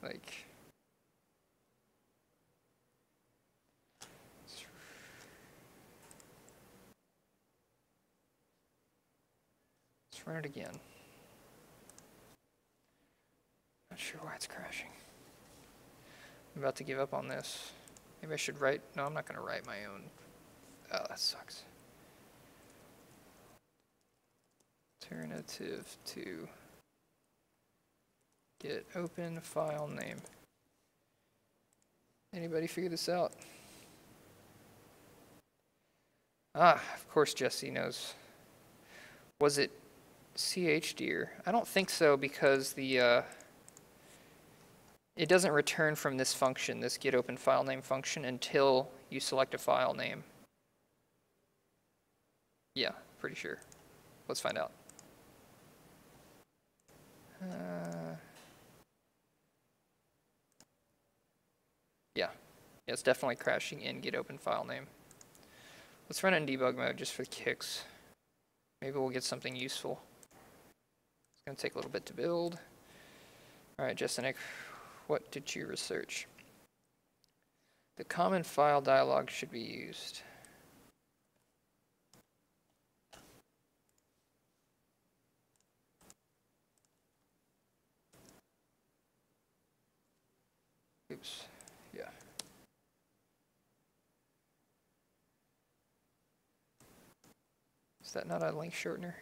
Like... Let's run it again. Not sure why it's crashing. I'm about to give up on this. Maybe I should write... No, I'm not going to write my own. Oh, that sucks. Alternative to get open file name. Anybody figure this out? Ah, of course Jesse knows. Was it chdir? I don't think so, because the it doesn't return from this function, this get open file name function, until you select a file name. Yeah, pretty sure. Let's find out. Yeah, it's definitely crashing in get open file name. Let's run it in debug mode just for the kicks. Maybe we'll get something useful. It's going to take a little bit to build. All right, Justin, what did you research? The common file dialog should be used. Oops, yeah. Is that not a link shortener?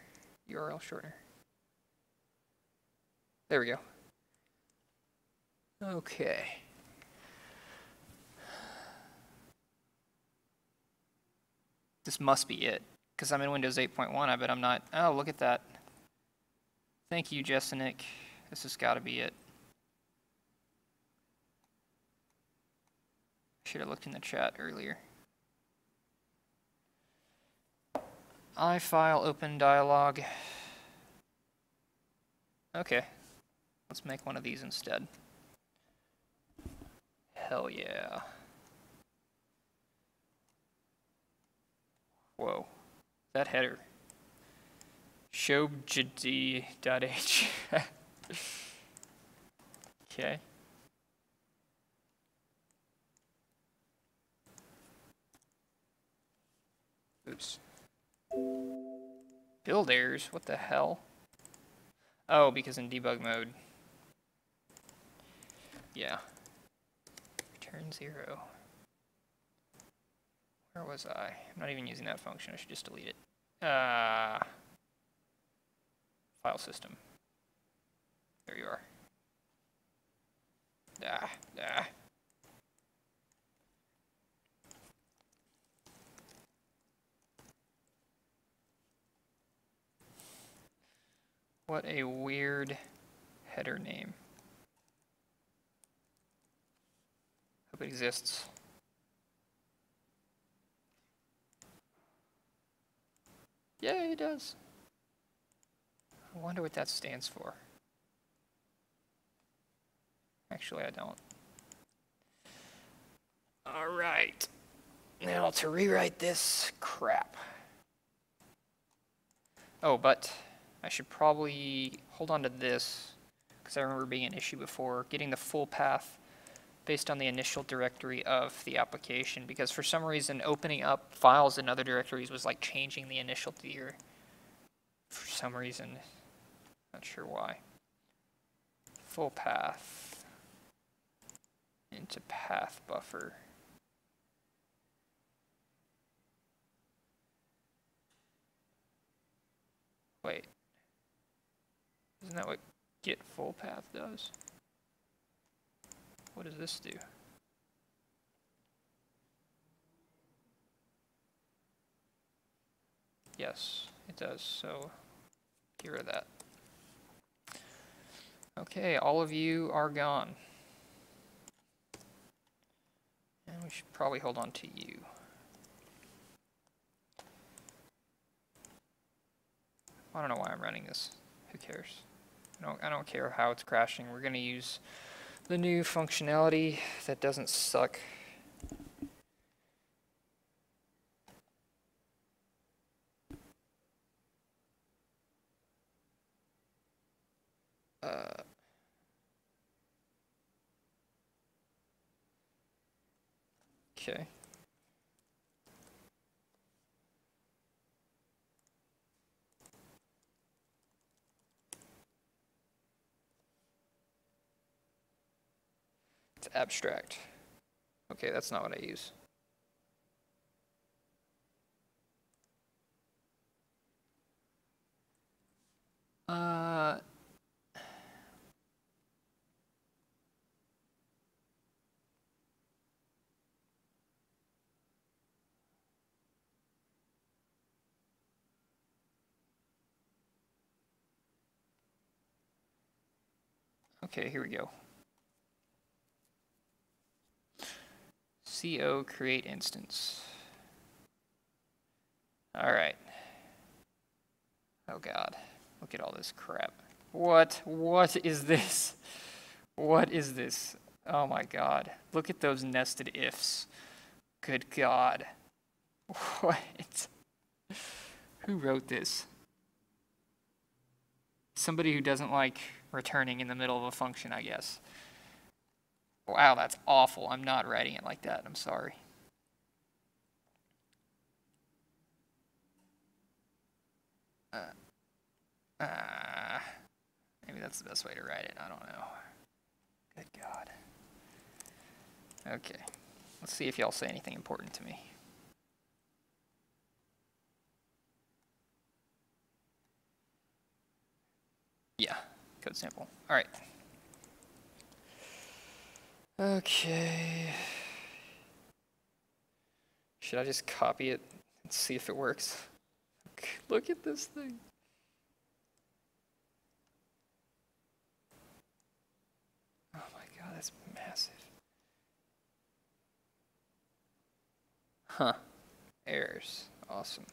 URL shortener? There we go. Okay. This must be it, because I'm in Windows 8.1. I bet I'm not. Oh, look at that. Thank you, Jessenick. This has got to be it. Should have looked in the chat earlier. iFile open dialog. Okay, let's make one of these instead. Hell yeah. Whoa, that header. Showjd.h. Okay. Oops. Build errors? What the hell? Oh, because in debug mode. Yeah. Return 0. Where was I? I'm not even using that function. I should just delete it. File system. There you are. Ah. What a weird header name. Hope it exists. Yeah, it does. I wonder what that stands for. Actually, I don't. All right. Now to rewrite this crap. Oh, but I should probably hold on to this, because I remember being an issue before, getting the full path based on the initial directory of the application, because for some reason opening up files in other directories was like changing the initial tier. For some reason, not sure why. Full path into path buffer. Wait. Isn't that what get full path does? What does this do? Yes, it does. So get rid of that. Okay, all of you are gone. And we should probably hold on to you. I don't know why I'm running this. Who cares? I don't care how it's crashing. We're gonna use the new functionality that doesn't suck. Okay. It's abstract. Okay, that's not what I use. Okay, here we go. SoA create instance. All right. Oh God, look at all this crap. What is this? What is this? Oh my God, look at those nested ifs. Good God. What? Who wrote this? Somebody who doesn't like returning in the middle of a function, I guess. Wow, that's awful. I'm not writing it like that. I'm sorry. Maybe that's the best way to write it. I don't know. Good God. Okay. Let's see if y'all say anything important to me. Yeah, code sample. All right. Okay. Should I just copy it and see if it works? Look at this thing. Oh my God, that's massive. Huh. Errors. Awesome.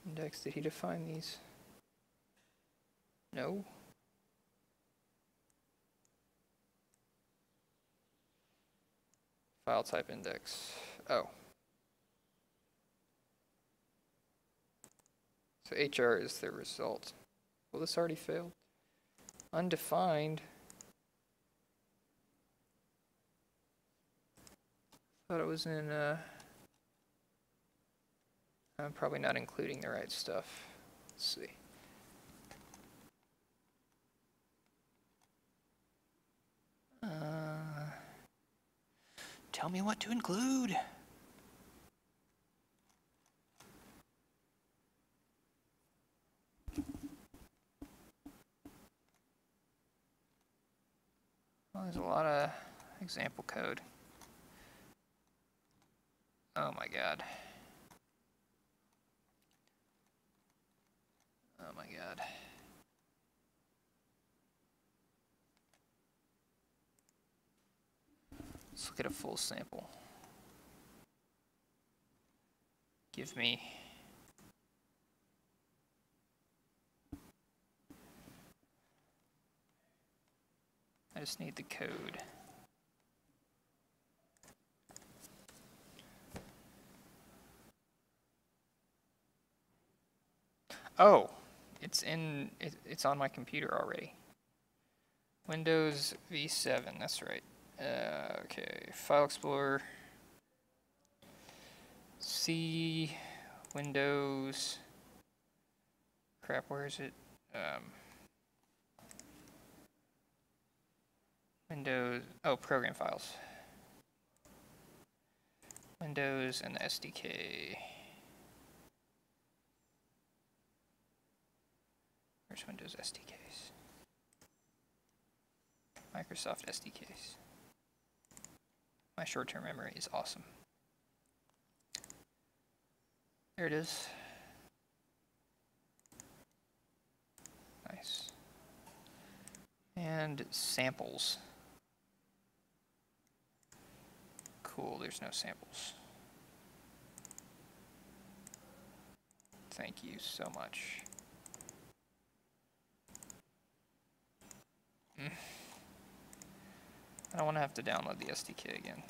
Index, did he define these? No. File type index. Oh. So HR is the result. Well, this already failed. Undefined. Thought it was in, I'm probably not including the right stuff. Let's see. Tell me what to include. Well, there's a lot of example code. Oh my God. Oh my God. Let's look at a full sample. Give me. I just need the code. Oh, it's on my computer already. Windows V7, that's right. Okay, File Explorer. C, Windows. Crap, where is it? Windows, oh, program files. Windows and the SDK. Where's Windows SDKs? Microsoft SDKs. My short-term memory is awesome. There it is. Nice. And samples. Cool, there's no samples. Thank you so much. I don't want to have to download the SDK again.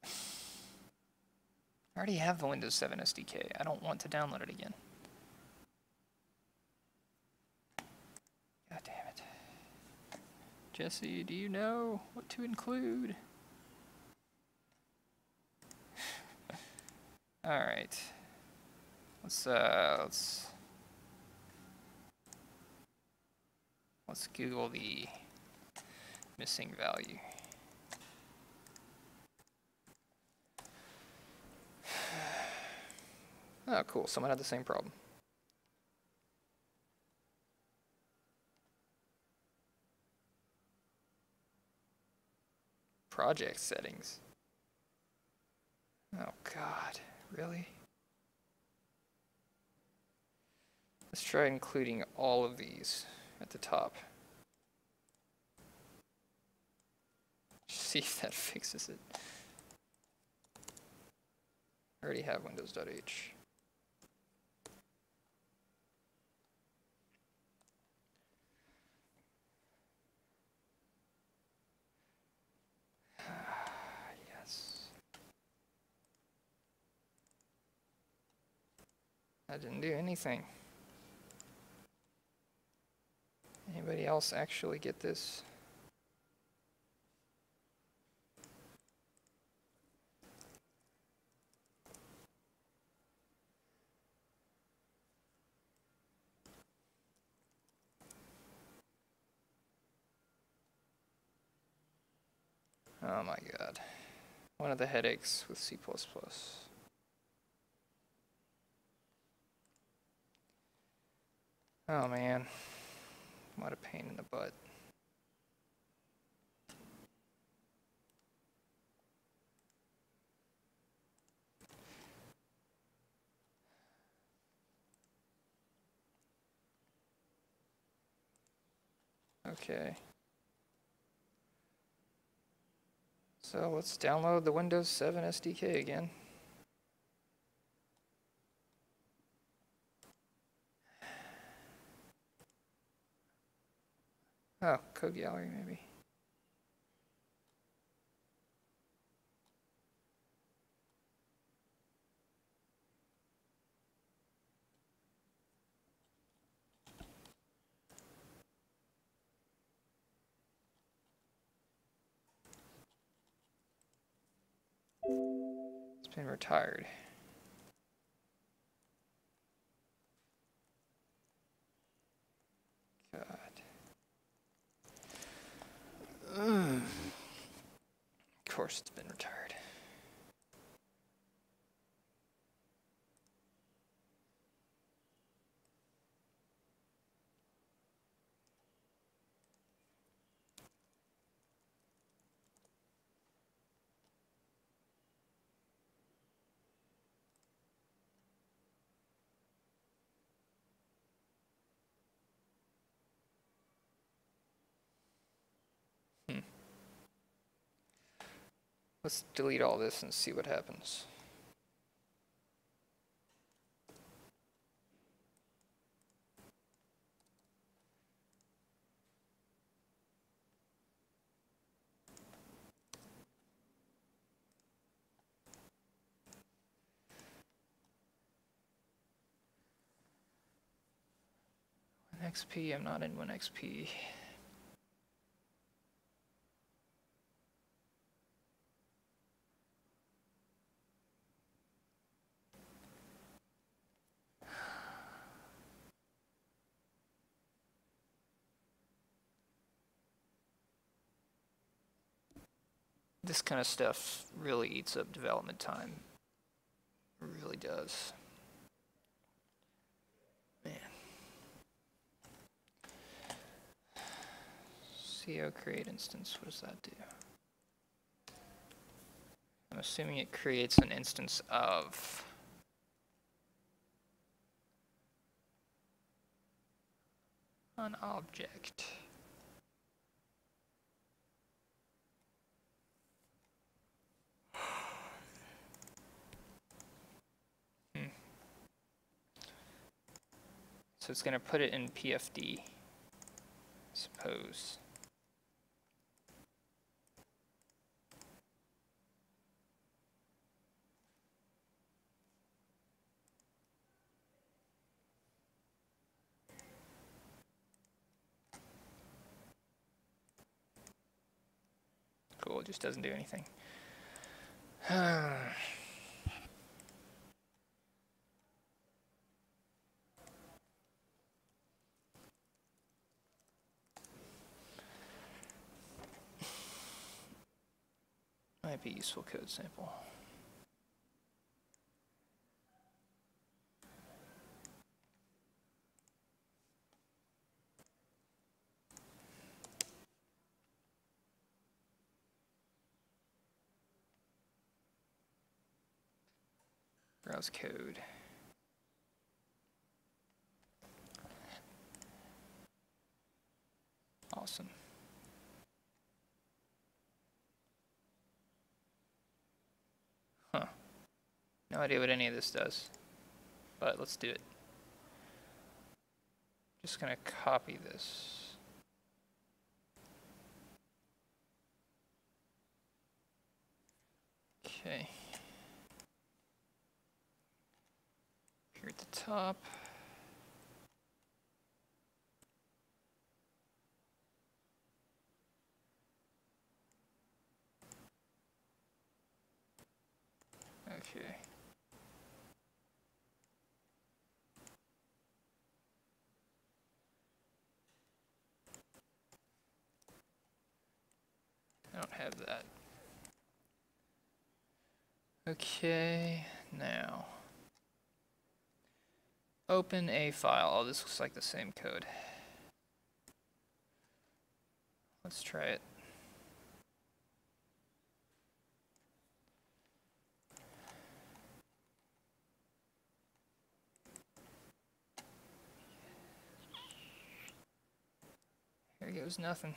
I already have the Windows 7 SDK. I don't want to download it again. God damn it. Jesse, do you know what to include? All right. Let's Google the missing value. Oh, cool. Someone had the same problem. Project settings. Oh, God. Really? Let's try including all of these at the top. See if that fixes it. I already have Windows.h. Yes. That didn't do anything. Anybody else actually get this? Oh my God. One of the headaches with C++. Oh man. What a pain in the butt. Okay. So let's download the Windows 7 SDK again. Oh, code gallery maybe. It's been retired. God. Of course it's been retired. Let's delete all this and see what happens. WinXP, I'm not in WinXP. This kind of stuff really eats up development time. It really does. Man. SoA create instance, what does that do? I'm assuming it creates an instance of an object. So it's going to put it in PFD, I suppose. Cool, it just doesn't do anything. Might be useful code sample. Browse code. Awesome. Huh. No idea what any of this does, but let's do it. Just gonna copy this. Okay. Here at the top. Okay. I don't have that. Okay, now open a file. Oh, this looks like the same code. Let's try it. Here goes nothing.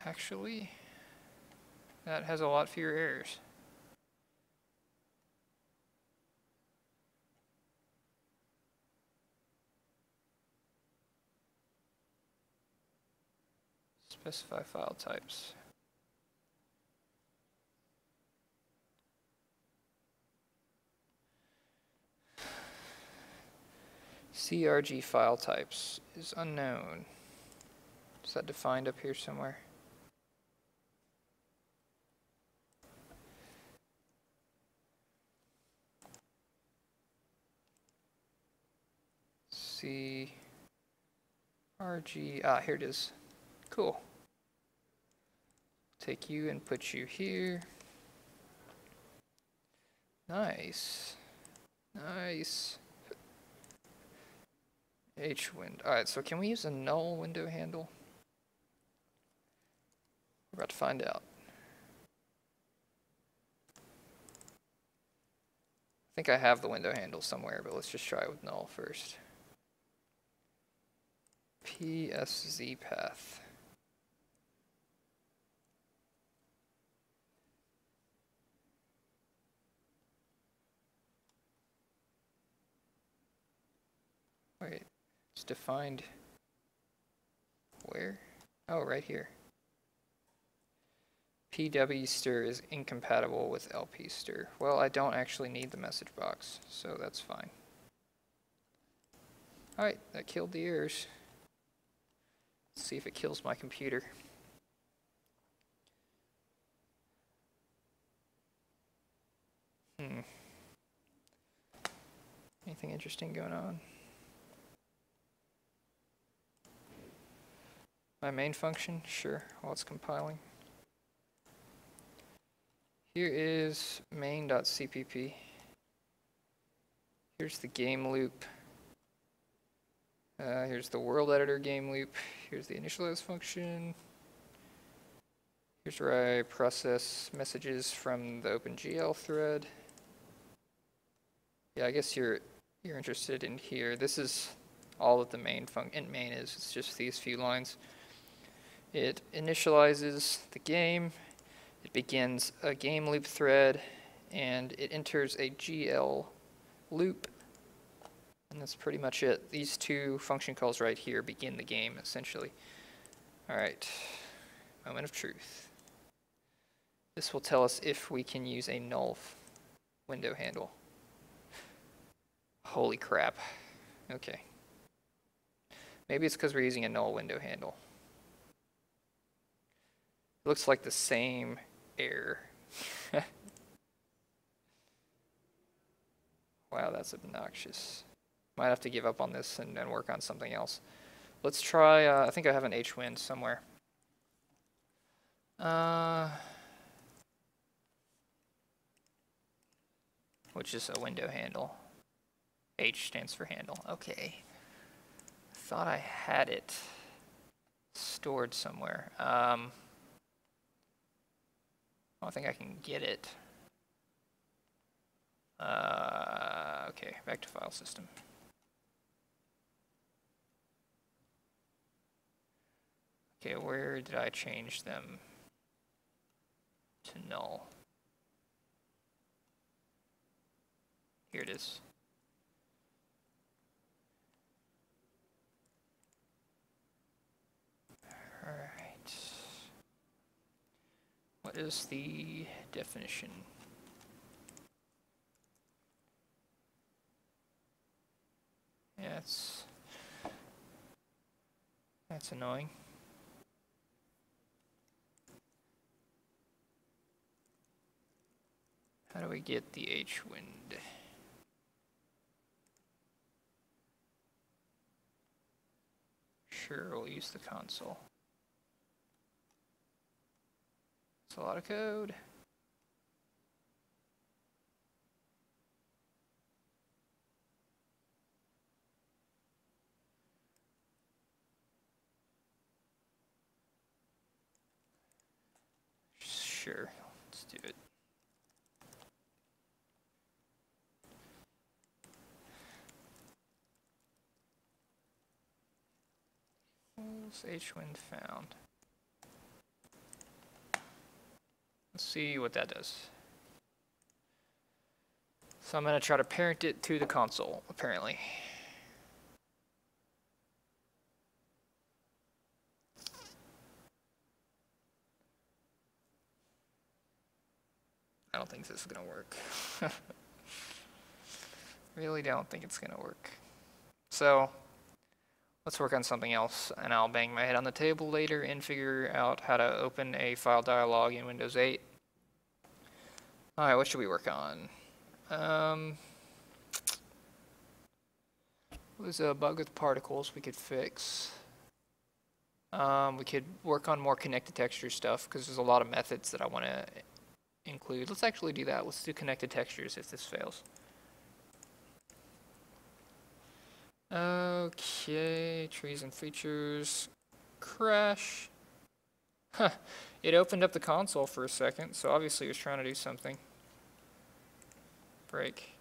Actually, that has a lot fewer errors. Specify file types. CRG file types is unknown. Is that defined up here somewhere? CRG, here it is. Cool. Take you and put you here. Nice. Nice. H-wind. Alright, so can we use a null window handle? We're about to find out. I think I have the window handle somewhere, but let's just try it with null first. PSZ path. Wait, it's defined where? Oh, right here. PW stir is incompatible with LP stir. Well, I don't actually need the message box, so that's fine. Alright, that killed the errors. Let's see if it kills my computer. Anything interesting going on? My main function? Sure, while it's compiling. Here is main.cpp. Here's the game loop. Here's the world editor game loop. Here's the initialize function. Here's where I process messages from the OpenGL thread. Yeah, I guess you're interested in here. This is all that the main is. It's just these few lines. It initializes the game, it begins a game loop thread, and it enters a GL loop, and that's pretty much it. These two function calls right here begin the game, essentially. All right, moment of truth. This will tell us if we can use a null window handle. Holy crap. Okay. Maybe it's because we're using a null window handle. It looks like the same error. Wow, that's obnoxious. Might have to give up on this and work on something else. Let's try, I think I have an hwind somewhere. Which is a window handle. H stands for handle. Okay. Thought I had it stored somewhere. I don't think I can get it. Okay, back to file system. Okay, where did I change them to null? Here it is. All right. What is the definition? Yeah, that's annoying. How do we get the hwind? Sure, we'll use the console. It's a lot of code. Sure, let's do it. hwind found. Let's see what that does. So I'm going to try to parent it to the console, apparently. I don't think this is going to work. Really don't think it's going to work. So let's work on something else, and I'll bang my head on the table later and figure out how to open a file dialog in Windows 8. Alright, what should we work on? There's a bug with particles we could fix. We could work on more connected texture stuff, because there's a lot of methods that I want to include. Let's actually do that. Let's do connected textures if this fails. Okay, trees and features. Crash. Huh. It opened up the console for a second, so obviously it was trying to do something. Break.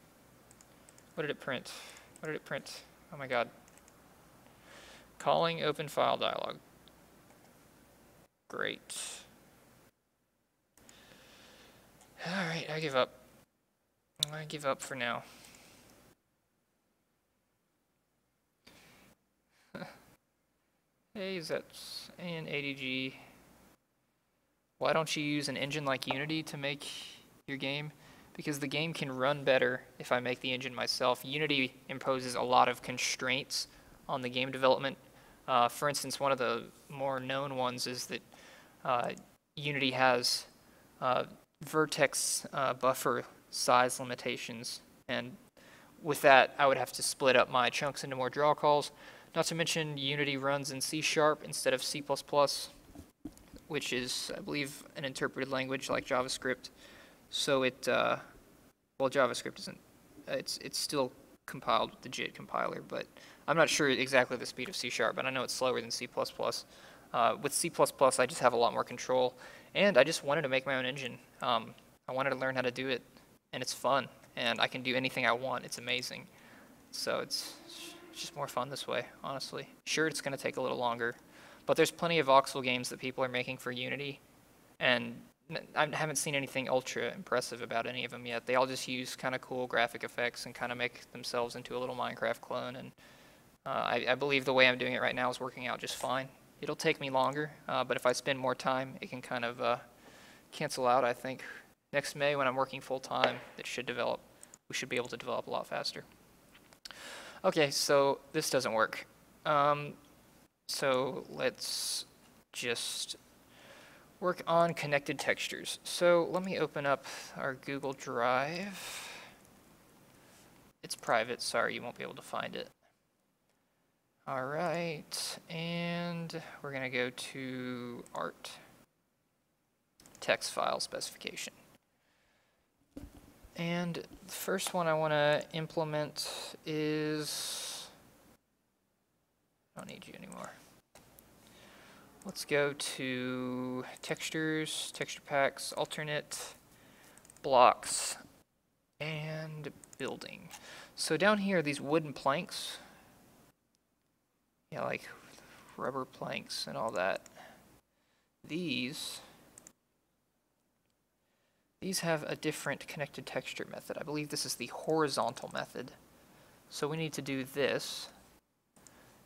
What did it print? What did it print? Oh my god. Calling open file dialog. Great. Alright, I give up. I give up for now. Hey, that's an ADG. Why don't you use an engine like Unity to make your game? Because the game can run better if I make the engine myself. Unity imposes a lot of constraints on the game development. For instance, one of the more known ones is that Unity has vertex buffer size limitations, and with that I would have to split up my chunks into more draw calls. Not to mention Unity runs in C# instead of C++, which is, I believe, an interpreted language like JavaScript. So it, well, JavaScript isn't, it's still compiled with the JIT compiler, but I'm not sure exactly the speed of C#, but I know it's slower than C++. With C++, I just have a lot more control, and I just wanted to make my own engine. I wanted to learn how to do it, and it's fun, and I can do anything I want. It's amazing. So it's just more fun this way, honestly. Sure, it's going to take a little longer, but there's plenty of voxel games that people are making for Unity, and I haven't seen anything ultra impressive about any of them yet. They all just use kind of cool graphic effects and kind of make themselves into a little Minecraft clone. And I believe the way I'm doing it right now is working out just fine. It'll take me longer, but if I spend more time, it can kind of cancel out. I think next May when I'm working full time, it should develop. We should be able to develop a lot faster. Okay, so this doesn't work. So let's just work on connected textures. So let me open up our Google Drive. It's private, sorry, you won't be able to find it. All right, and we're gonna go to Art, text file specification. And the first one I wanna implement is, I don't need you anymore. Let's go to textures, texture packs, alternate, blocks, and building. So down here, these wooden planks, yeah, like rubber planks and all that. These have a different connected texture method. I believe this is the horizontal method. So we need to do this.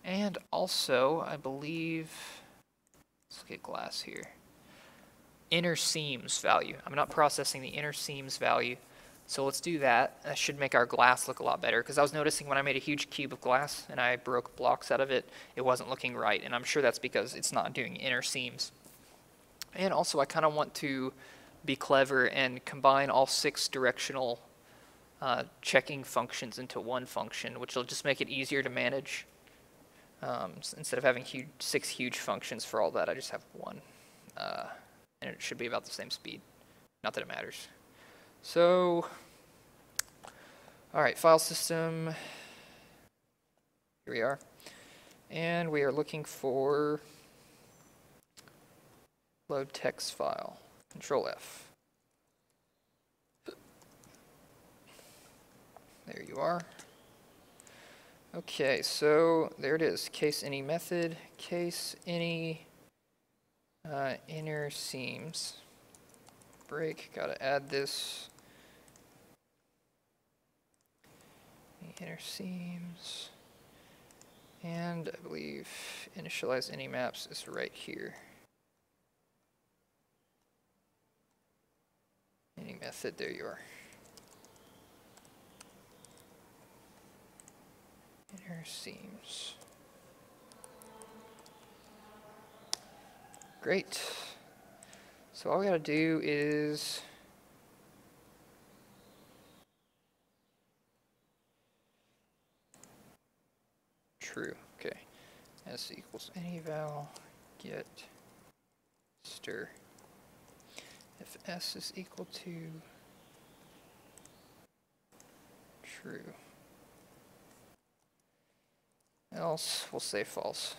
And also, I believe, let's look at glass here. Inner seams value. I'm not processing the inner seams value. So let's do that. That should make our glass look a lot better, because I was noticing when I made a huge cube of glass and I broke blocks out of it, it wasn't looking right. And I'm sure that's because it's not doing inner seams. And also I kind of want to be clever and combine all 6 directional checking functions into one function, which will just make it easier to manage. Instead of having 6 huge functions for all that, I just have one. And it should be about the same speed. Not that it matters. So, all right, file system. Here we are. And we are looking for load text file. Control F. There you are. Okay, so there it is. Case any method, case any inner seams. Break, gotta add this. Inner seams. And I believe initialize any maps is right here. Any method, there you are. Inner seams. Great. So all we gotta do is true. Okay. S equals any val get stir. If S is equal to true, else we'll say false.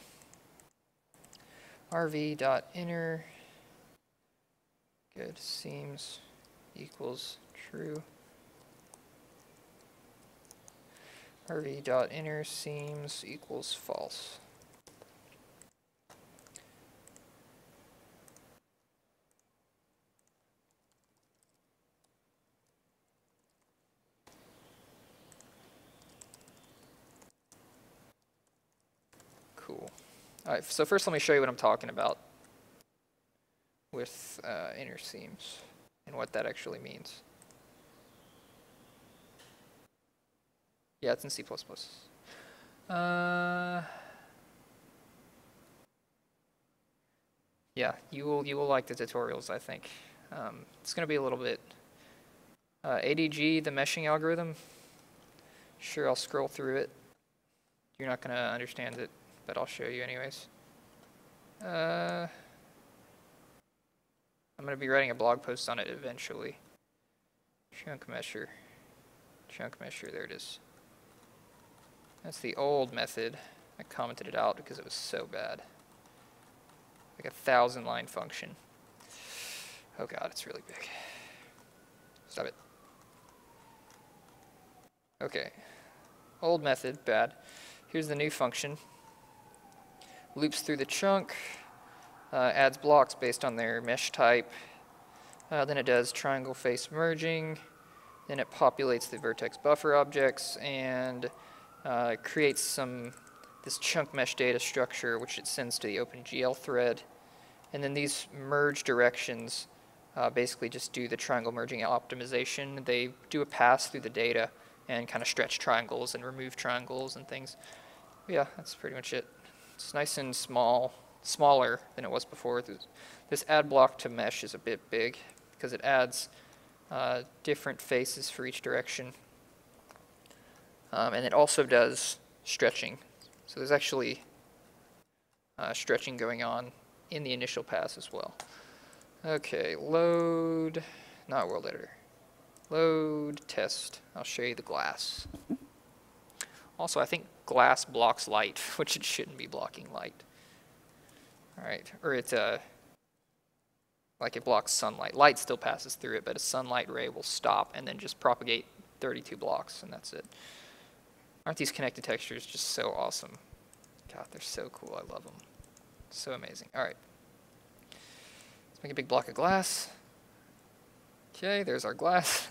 rv.inner get seams equals true. rv.inner seams equals false. Cool. All right, so first let me show you what I'm talking about with inner seams and what that actually means. Yeah, it's in C++. Yeah, you will like the tutorials, I think. It's going to be a little bit ADG, the meshing algorithm. Sure, I'll scroll through it. You're not going to understand it, but I'll show you anyways. I'm going to be writing a blog post on it eventually. Chunk mesher, there it is. That's the old method. I commented it out because it was so bad. Like a 1,000-line function. Oh god, it's really big. Stop it. Okay. Old method, bad. Here's the new function. Loops through the chunk, adds blocks based on their mesh type, Then it does triangle face merging. Then it populates the vertex buffer objects and creates this chunk mesh data structure, which it sends to the OpenGL thread. And then these merge directions basically just do the triangle merging optimization. They do a pass through the data and kind of stretch triangles and remove triangles and things. But yeah, that's pretty much it. It's nice and smaller than it was before. This add block to mesh is a bit big because it adds different faces for each direction. And it also does stretching. So there's actually stretching going on in the initial pass as well. Okay, load, not world editor. Load test. I'll show you the glass. Also, I think glass blocks light, which it shouldn't be blocking light. All right, or it's like it blocks sunlight. Light still passes through it, but a sunlight ray will stop and then just propagate 32 blocks, and that's it. Aren't these connected textures just so awesome? God, they're so cool. I love them. So amazing. All right. Let's make a big block of glass. Okay, there's our glass.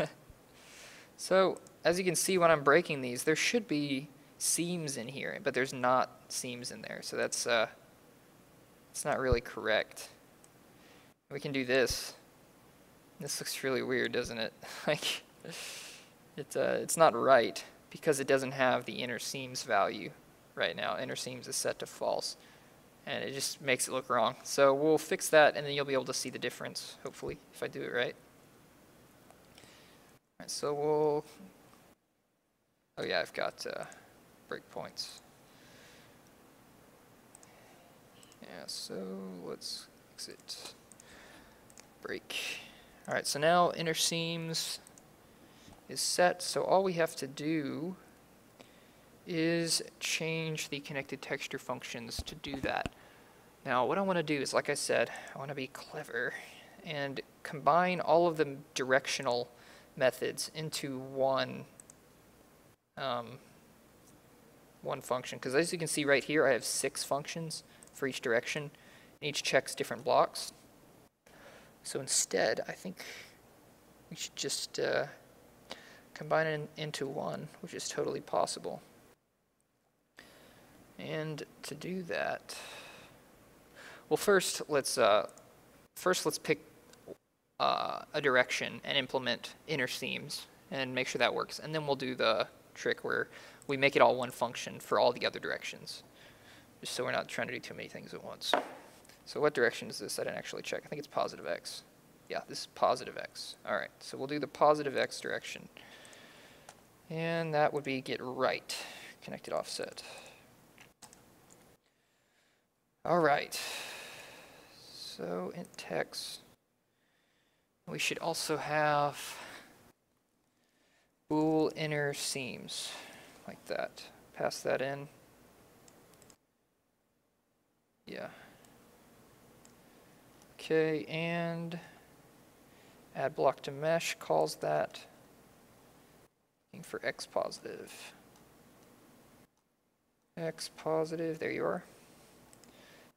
So, as you can see when I'm breaking these, there should be seams in here, but there's not seams in there. So that's it's not really correct. We can do this. This looks really weird, doesn't it? Like, it's not right because it doesn't have the inner seams value right now. Inner seams is set to false, and it just makes it look wrong. So we'll fix that, and then you'll be able to see the difference, hopefully, if I do it right. All right, so we'll. Oh yeah, I've got breakpoints. Yeah, so let's exit. Break. All right, so now inner seams is set, so all we have to do is change the connected texture functions to do that. Now, what I want to do is, like I said, I want to be clever and combine all of the directional methods into one function, because as you can see right here, I have 6 functions for each direction, and each checks different blocks. So instead, I think we should just combine it into one, which is totally possible. And to do that, well, first let's pick a direction and implement inner seams and make sure that works, and then we'll do the trick where we make it all one function for all the other directions, just so we're not trying to do too many things at once. So what direction is this? I didn't actually check. I think it's positive x. Yeah, this is positive x. All right, so we'll do the positive x direction. And that would be get right, connected offset. All right, so int text. We should also have bool inner seams, like that. Pass that in. Yeah. Okay, and add block to mesh calls that. Looking for x positive. X positive, there you are.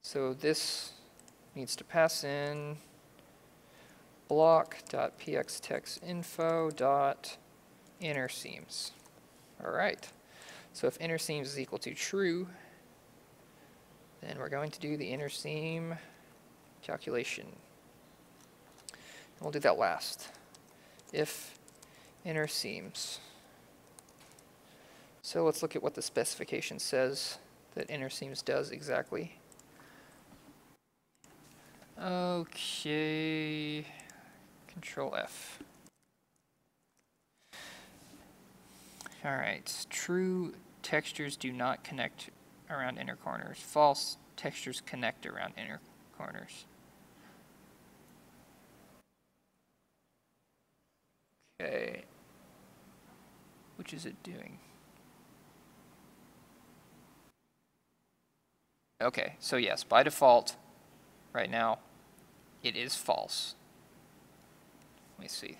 So this needs to pass in block.pxtextinfo.inner seams. All right. So if inner seams is equal to true, then we're going to do the inner seam calculation. And we'll do that last. If inner seams. So let's look at what the specification says that inner seams does exactly. Okay, Control F. All right, true textures do not connect around inner corners. False textures connect around inner corners. Okay, which is it doing? Okay, so yes, by default, right now, it is false. Let me see.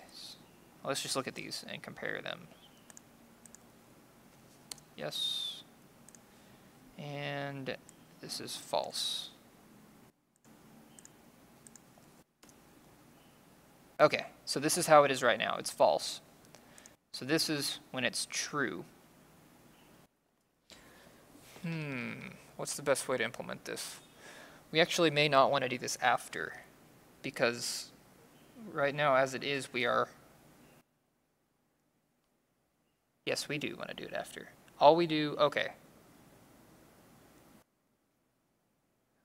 Let's just look at these and compare them. Yes. And this is false. Okay, so this is how it is right now. It's false. So this is when it's true. What's the best way to implement this? We actually may not want to do this after, because right now as it is, we are... Yes, we do want to do it after. All we do... Okay.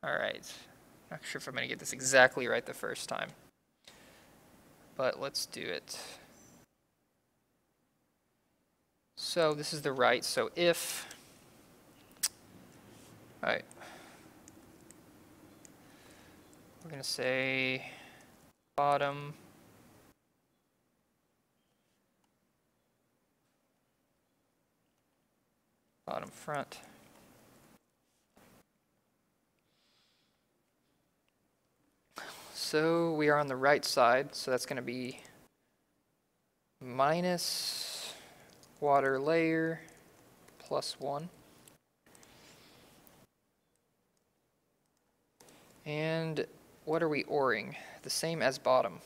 Alright. Not sure if I'm going to get this exactly right the first time. But let's do it. So this is the right, so if... Alright. We're going to say bottom front. So we are on the right side, so that's going to be minus water layer plus 1. And what are we oring? The same as bottom.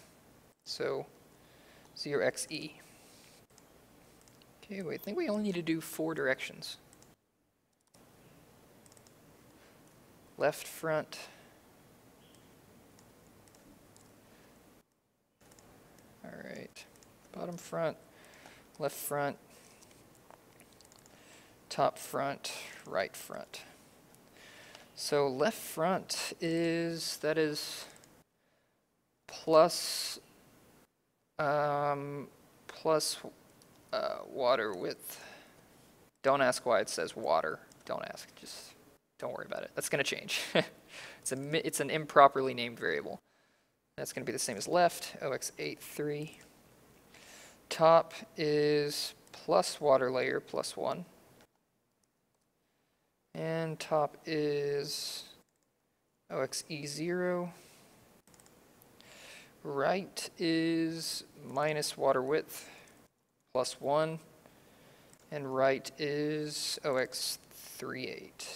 So 0xe. Okay, wait, I think we only need to do 4 directions. Left front. Alright. Bottom front, left front, top front, right front. So left front is, that is plus water width. Don't ask why it says water. Don't ask. Just don't worry about it. That's going to change. It's an improperly named variable. That's going to be the same as left, OX83. Top is plus water layer plus 1. And top is OXE0. Right is minus water width plus 1. And right is OX38.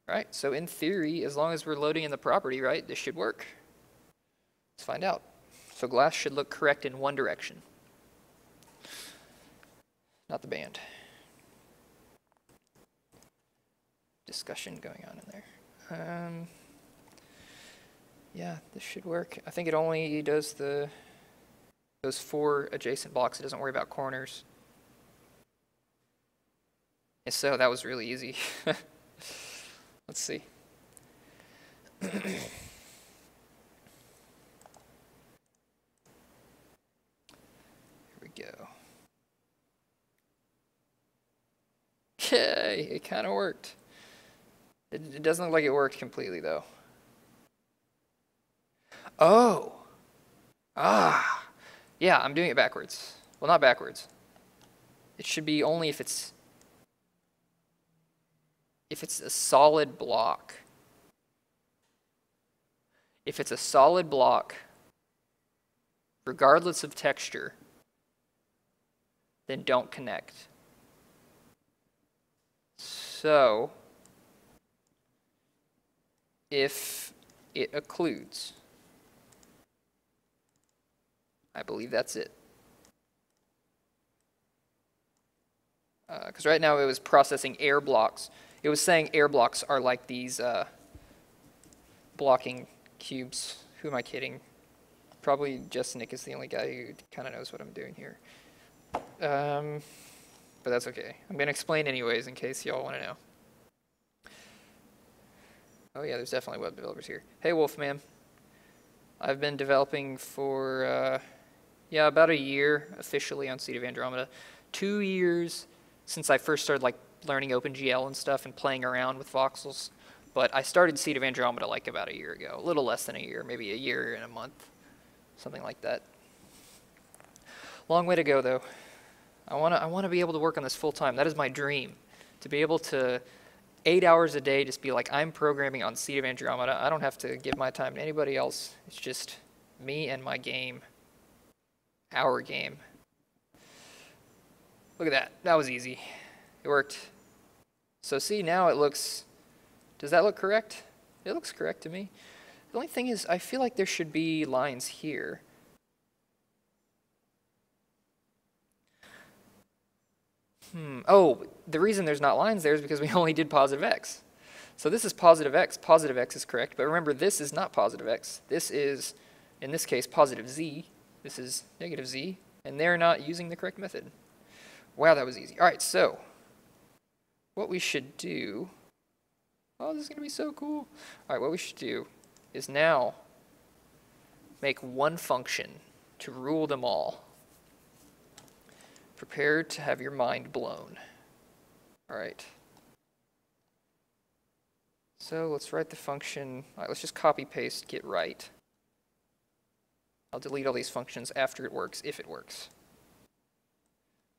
Right, so in theory, as long as we're loading in the property, right, this should work. Let's find out. So glass should look correct in one direction. Not the band. Discussion going on in there. Yeah, this should work. I think it only does those 4 adjacent blocks. It doesn't worry about corners. And so that was really easy. Let's see. Here we go. Yay, it kind of worked. It doesn't look like it worked completely, though. Oh. Ah. Yeah, I'm doing it backwards. Well, not backwards. It should be only if it's a solid block. If it's a solid block, regardless of texture, then don't connect. So, if it occludes, I believe that's it. Because right now it was processing air blocks. It was saying air blocks are like these blocking cubes. Who am I kidding? Probably just Nick is the only guy who kind of knows what I'm doing here. But that's okay. I'm going to explain anyways in case y'all want to know. Oh yeah, there's definitely web developers here. Hey Wolfman. I've been developing for, yeah, about a year officially on Seed of Andromeda. 2 years since I first started like learning OpenGL and stuff and playing around with voxels. But I started Seed of Andromeda like about a year ago. A little less than a year, maybe a year and a month. Something like that. Long way to go though. I want to be able to work on this full time. That is my dream. To be able to 8 hours a day just be like, I'm programming on Seed of Andromeda. I don't have to give my time to anybody else. It's just me and my game. Our game. Look at that. That was easy. It worked. So see, now it looks... Does that look correct? It looks correct to me. The only thing is, I feel like there should be lines here. Oh, the reason there's not lines there is because we only did positive x. So this is positive x is correct, but remember this is not positive x. This is, in this case, positive z. This is negative z, and they're not using the correct method. Wow, that was easy. All right, so what we should do, oh, this is going to be so cool. All right, what we should do is now make one function to rule them all. Prepare to have your mind blown. All right. So let's write the function. All right, let's just copy paste get right. I'll delete all these functions after it works, if it works.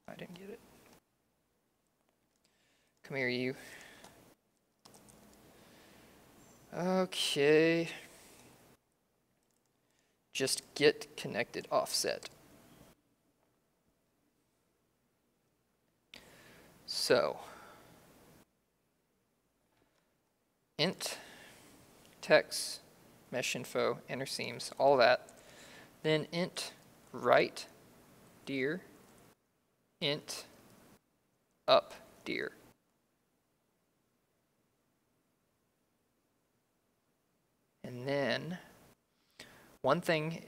I didn't get it. Come here, you. Okay. Just get connected offset. So, int, text, mesh info, inner seams, all that. Then int right dir, int up dir. And then one thing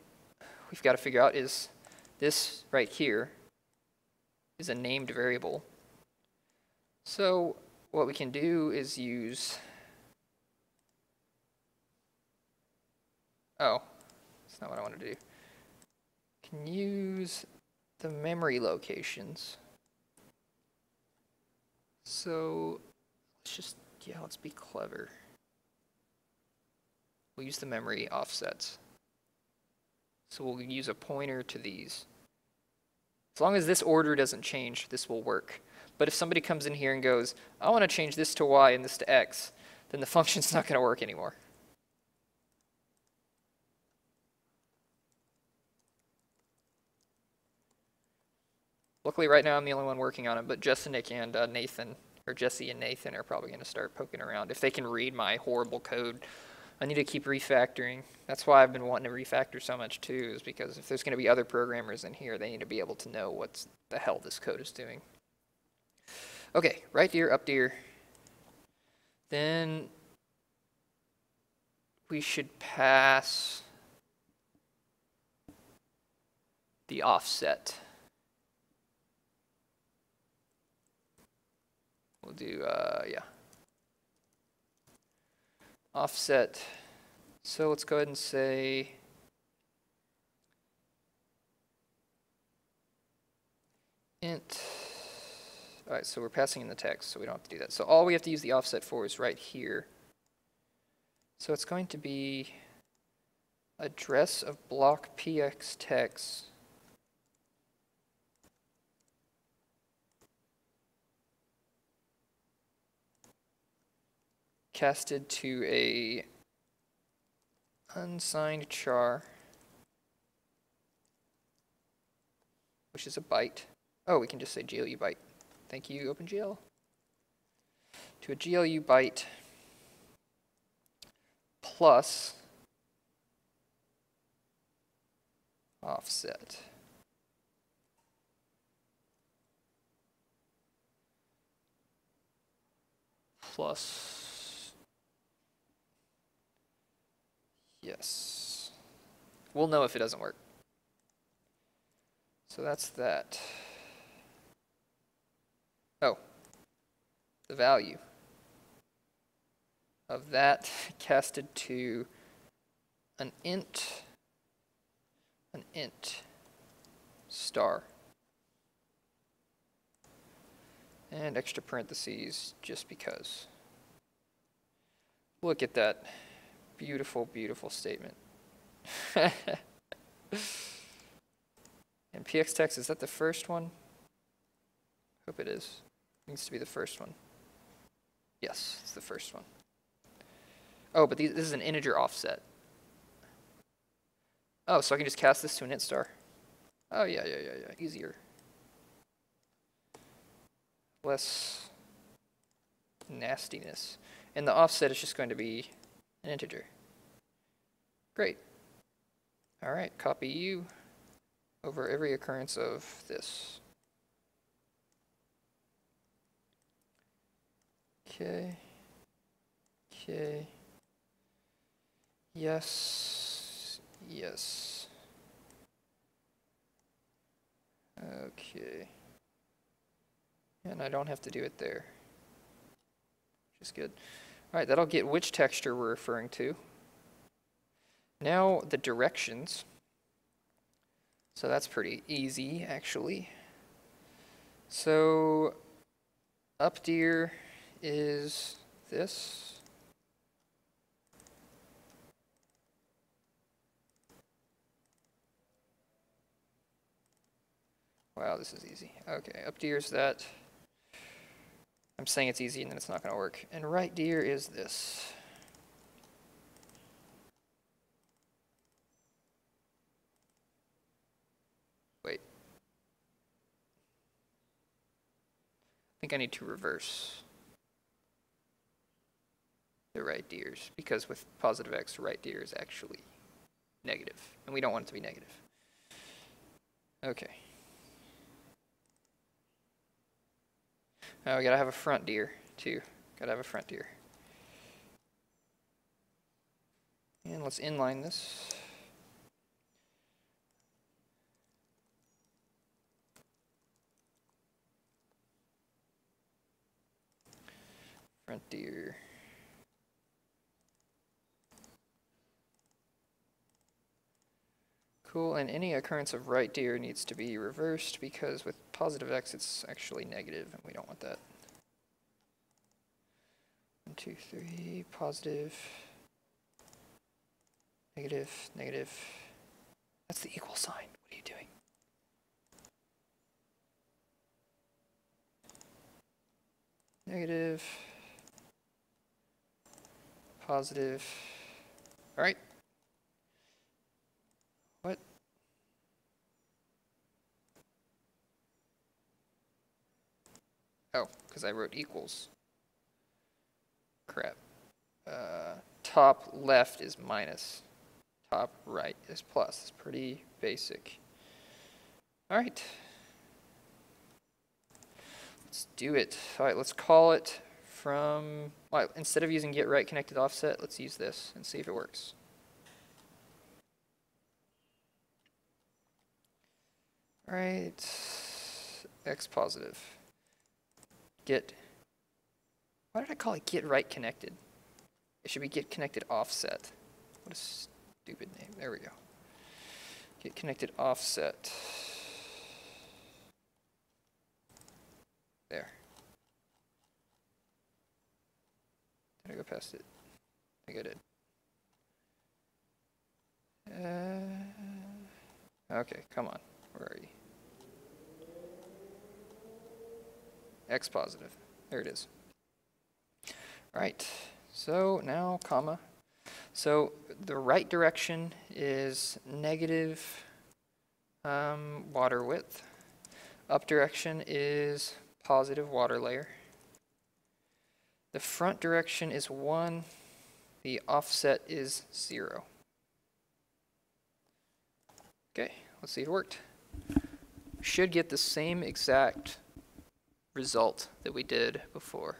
we've got to figure out is this right here is a named variable. So what we can do is use, oh, that's not what I want to do. Can use the memory locations. So let's just, yeah, let's be clever. We'll use the memory offsets. So we'll use a pointer to these. As long as this order doesn't change, this will work. But if somebody comes in here and goes, I want to change this to y and this to x, then the function's not going to work anymore. Luckily right now I'm the only one working on it, but Nick and Nathan, or Jesse and Nathan are probably going to start poking around. If they can read my horrible code, I need to keep refactoring. That's why I've been wanting to refactor so much too, is because if there's going to be other programmers in here, they need to be able to know what the hell this code is doing. Okay, right dir, up dir. Then we should pass the offset. We'll do, yeah. Offset. So let's go ahead and say int. All right, so we're passing in the text, so we don't have to do that. So all we have to use the offset for is right here. So it's going to be address of block px text casted to a unsigned char, which is a byte. Oh, we can just say GLU byte. Thank you, OpenGL. To a GLU byte plus offset. Plus, yes. We'll know if it doesn't work. So that's that. Oh, the value of that casted to an int star. And extra parentheses just because. Look at that beautiful, beautiful statement. And px text, is that the first one? Hope it is. It needs to be the first one. Yes, it's the first one. Oh, but this is an integer offset. Oh, so I can just cast this to an int star. Oh, yeah, easier. Less nastiness. And the offset is just going to be an integer. Great. All right, copy you over every occurrence of this. Okay. Okay. Yes. Yes. Okay. And I don't have to do it there, which is good. All right, that'll get which texture we're referring to. Now the directions. So that's pretty easy, actually. So up deer is this. Wow, this is easy. Okay, up deer is that. I'm saying it's easy and then it's not going to work. And right deer is this. Wait. I think I need to reverse the right deers, because with positive x, right deer is actually negative, and we don't want it to be negative. Okay. Now we gotta have a front deer, too. Gotta have a front deer. And let's inline this. Front deer. Cool, and any occurrence of right deer needs to be reversed, because with positive x it's actually negative, and we don't want that. 1, 2, 3, positive, negative, negative. That's the equal sign. What are you doing? Negative, positive. All right. What? Oh, because I wrote equals. Crap. Top left is minus. Top right is plus. It's pretty basic. All right. Let's do it. All right, let's call it from, well, instead of using get right connected offset, let's use this and see if it works. All right, x positive. Get, why did I call it get right connected? It should be get connected offset. What a stupid name. There we go. Get connected offset. There. Did I go past it? I think I did. Okay, come on. Where are you? X positive. There it is. All right. So now, comma. So the right direction is negative water width. Up direction is positive water layer. The front direction is 1. The offset is 0. Okay, let's see if it worked. We should get the same exact result that we did before.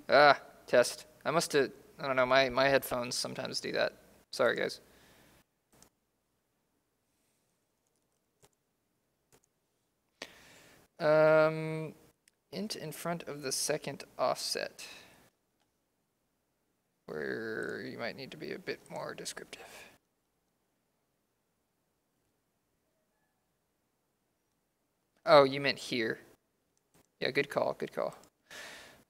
Ah, test. I must have, I don't know, my headphones sometimes do that. Sorry, guys. Int in front of the second offset, where you might need to be a bit more descriptive. Oh, you meant here. Yeah, good call, good call.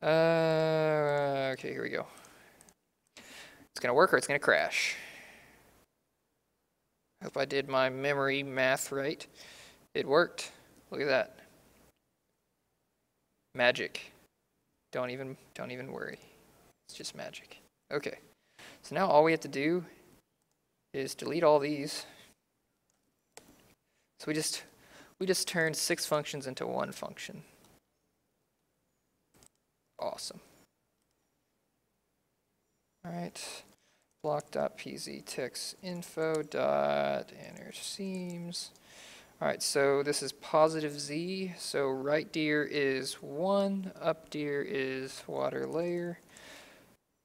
Okay, here we go. It's gonna work or it's gonna crash. Hope I did my memory math right. It worked. Look at that. Magic. Don't even worry. It's just magic. Okay. So now all we have to do is delete all these. So we just turned 6 functions into 1 function. Awesome. All right. Block.pz text info dot inner seams. All right, so this is positive z. So right dir is 1, up dir is water layer,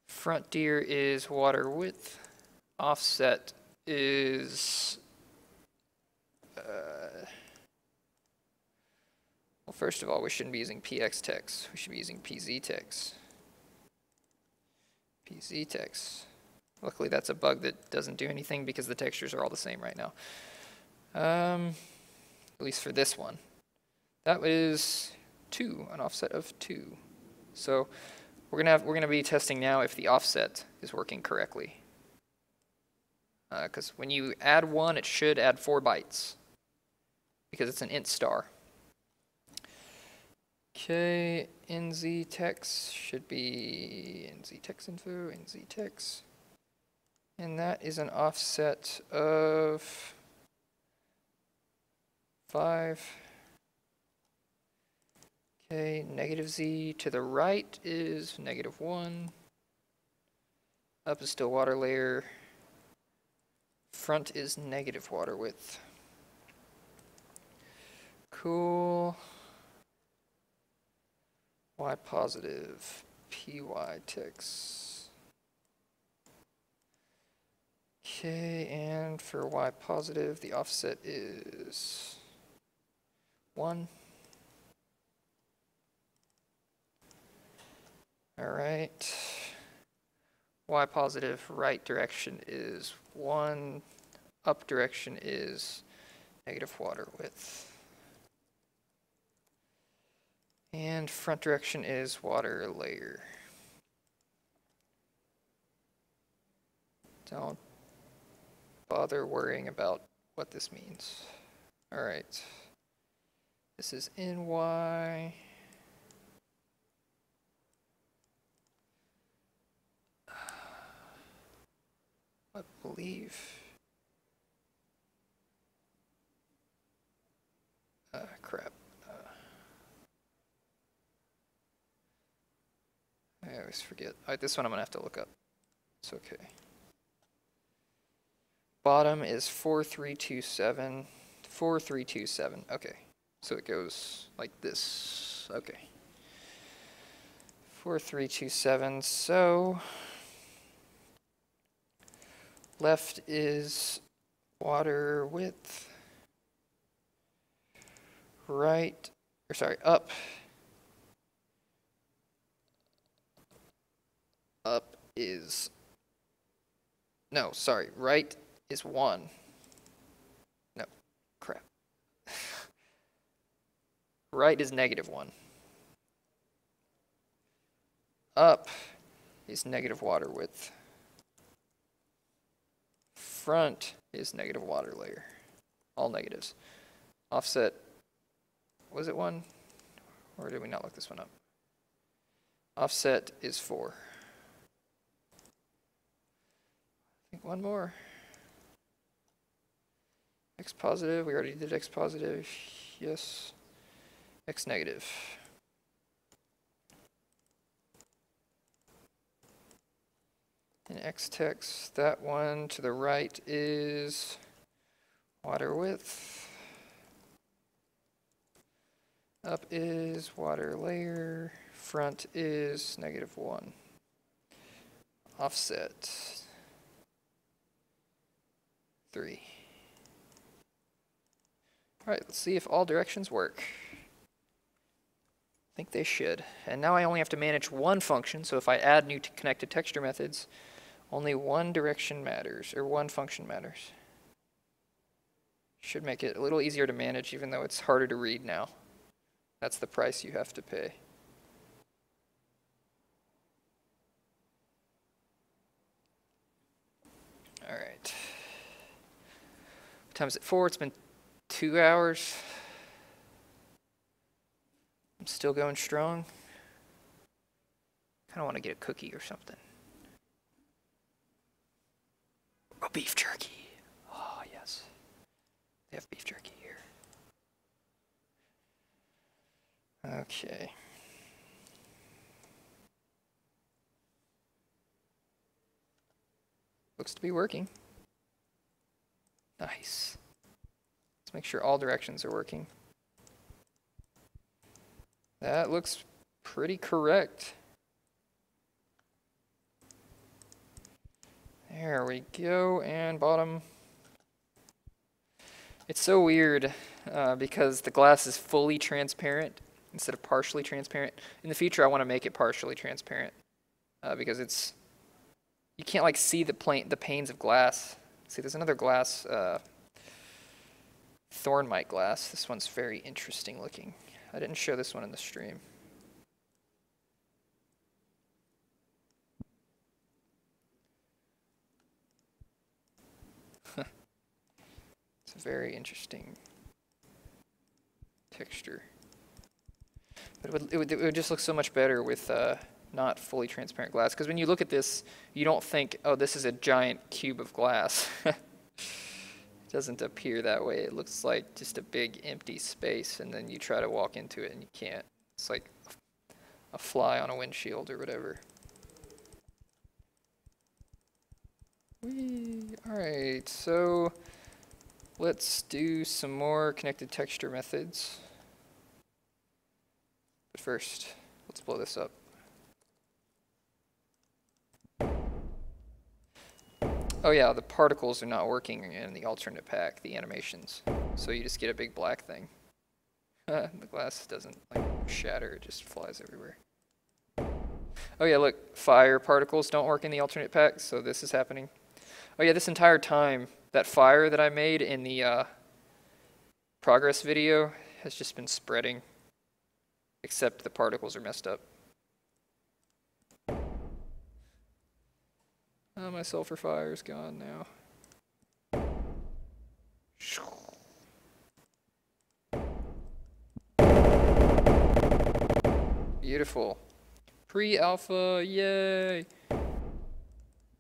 front dir is water width, offset is well, first of all, we shouldn't be using px text. We should be using pz text. Pz text. Luckily, that's a bug that doesn't do anything because the textures are all the same right now. At least for this one. That is 2, an offset of 2. So we're gonna be testing now if the offset is working correctly. Because when you add 1, it should add 4 bytes because it's an int star. Okay, nz text should be nz text info, nz text. And that is an offset of 5. Okay, negative z to the right is -1. Up is still water layer. Front is negative water width. Cool. Y positive, py text. Okay, and for y positive, the offset is 1. All right. Y positive, right direction is 1. Up direction is negative water width. And front direction is water layer. Don't bother worrying about what this means. All right. This is NY. I believe. Crap. I always forget. All right, this one I'm gonna have to look up. It's okay. Bottom is 4327. 4327. Okay. So it goes like this. Okay. 4327. So left is water width. Right, or sorry, up. Up is, no, sorry, right is 1. No, crap. Right is -1. Up is negative water width. Front is negative water layer. All negatives. Offset, was it 1? Or did we not look this one up? Offset is 4. I think one more. X positive, we already did X positive. Yes. X negative. And X text, that one to the right is water width. Up is water layer. front is -1. Offset 3. Alright, let's see if all directions work. I think they should. And now I only have to manage one function, so if I add new connected texture methods, only one direction matters, or one function matters. Should make it a little easier to manage, even though it's harder to read now. That's the price you have to pay. Alright. What time is it for? It's been 2 hours. I'm still going strong. Kind of want to get a cookie or something. Oh, beef jerky. Oh, yes. They have beef jerky here. Okay. Looks to be working. Nice. Let's make sure all directions are working. That looks pretty correct. There we go, and bottom. It's so weird because the glass is fully transparent instead of partially transparent. In the future, I want to make it partially transparent because it's, you can't like see the panes of glass. See, there's another glass, thornmite glass. This one's very interesting looking. I didn't show this one in the stream. It's a very interesting texture. But it would just look so much better with not fully transparent glass. Because when you look at this, you don't think, oh, this is a giant cube of glass. It doesn't appear that way. It looks like just a big empty space, and then you try to walk into it and you can't. It's like a fly on a windshield or whatever. Alright, so let's do some more connected texture methods. But first, let's blow this up. Oh yeah, the particles are not working in the alternate pack, the animations. So you just get a big black thing. The glass doesn't like shatter, it just flies everywhere. Oh yeah, look, fire particles don't work in the alternate pack, so this is happening. Oh yeah, this entire time, that fire that I made in the progress video has just been spreading, except the particles are messed up. Oh, my sulfur fire is gone now. Beautiful. Pre-alpha, yay!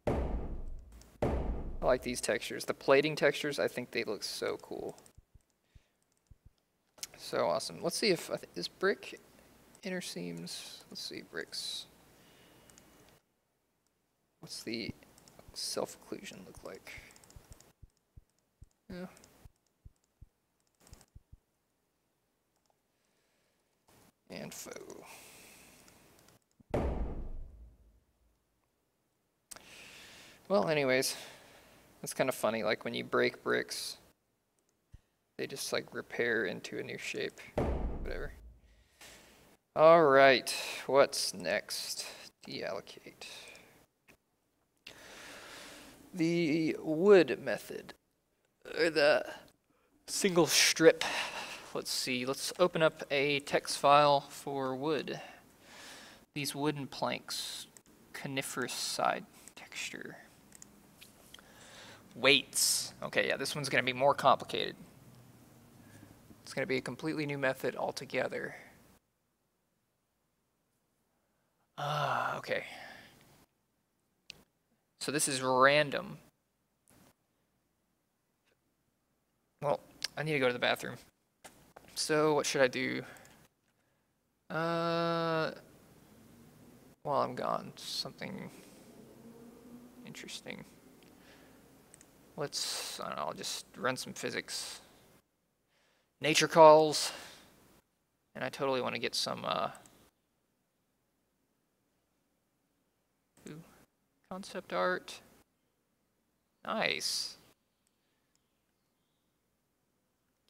I like these textures. The plating textures, I think they look so cool. So awesome. Let's see if, is brick inner seams? Let's see, bricks. What's the self-occlusion look like? Yeah. And faux. Well, anyways, it's kind of funny, like when you break bricks, they just like repair into a new shape, whatever. All right, what's next? Deallocate. The wood method, or the single strip. Let's see, let's open up a text file for wood. These wooden planks, coniferous side texture. Weights. Okay, yeah, this one's going to be more complicated. It's going to be a completely new method altogether. Okay. So this is random. Well, I need to go to the bathroom. So what should I do? While I'm gone, something interesting. Let's, I don't know, I'll just run some physics. Nature calls. And I totally want to get some Concept art. Nice.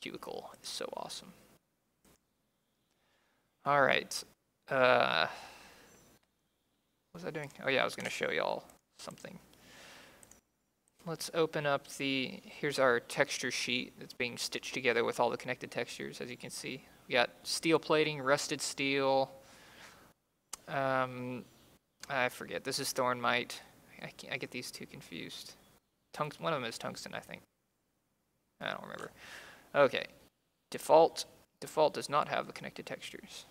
Cubicle is so awesome. All right. What was I doing? Oh yeah, I was going to show y'all something. Let's open up here's our texture sheet that's being stitched together with all the connected textures, as you can see. We got steel plating, rusted steel. I forget. This is thornmite. I get these two confused. One of them is tungsten, I think. I don't remember. Okay. Default does not have the connected textures.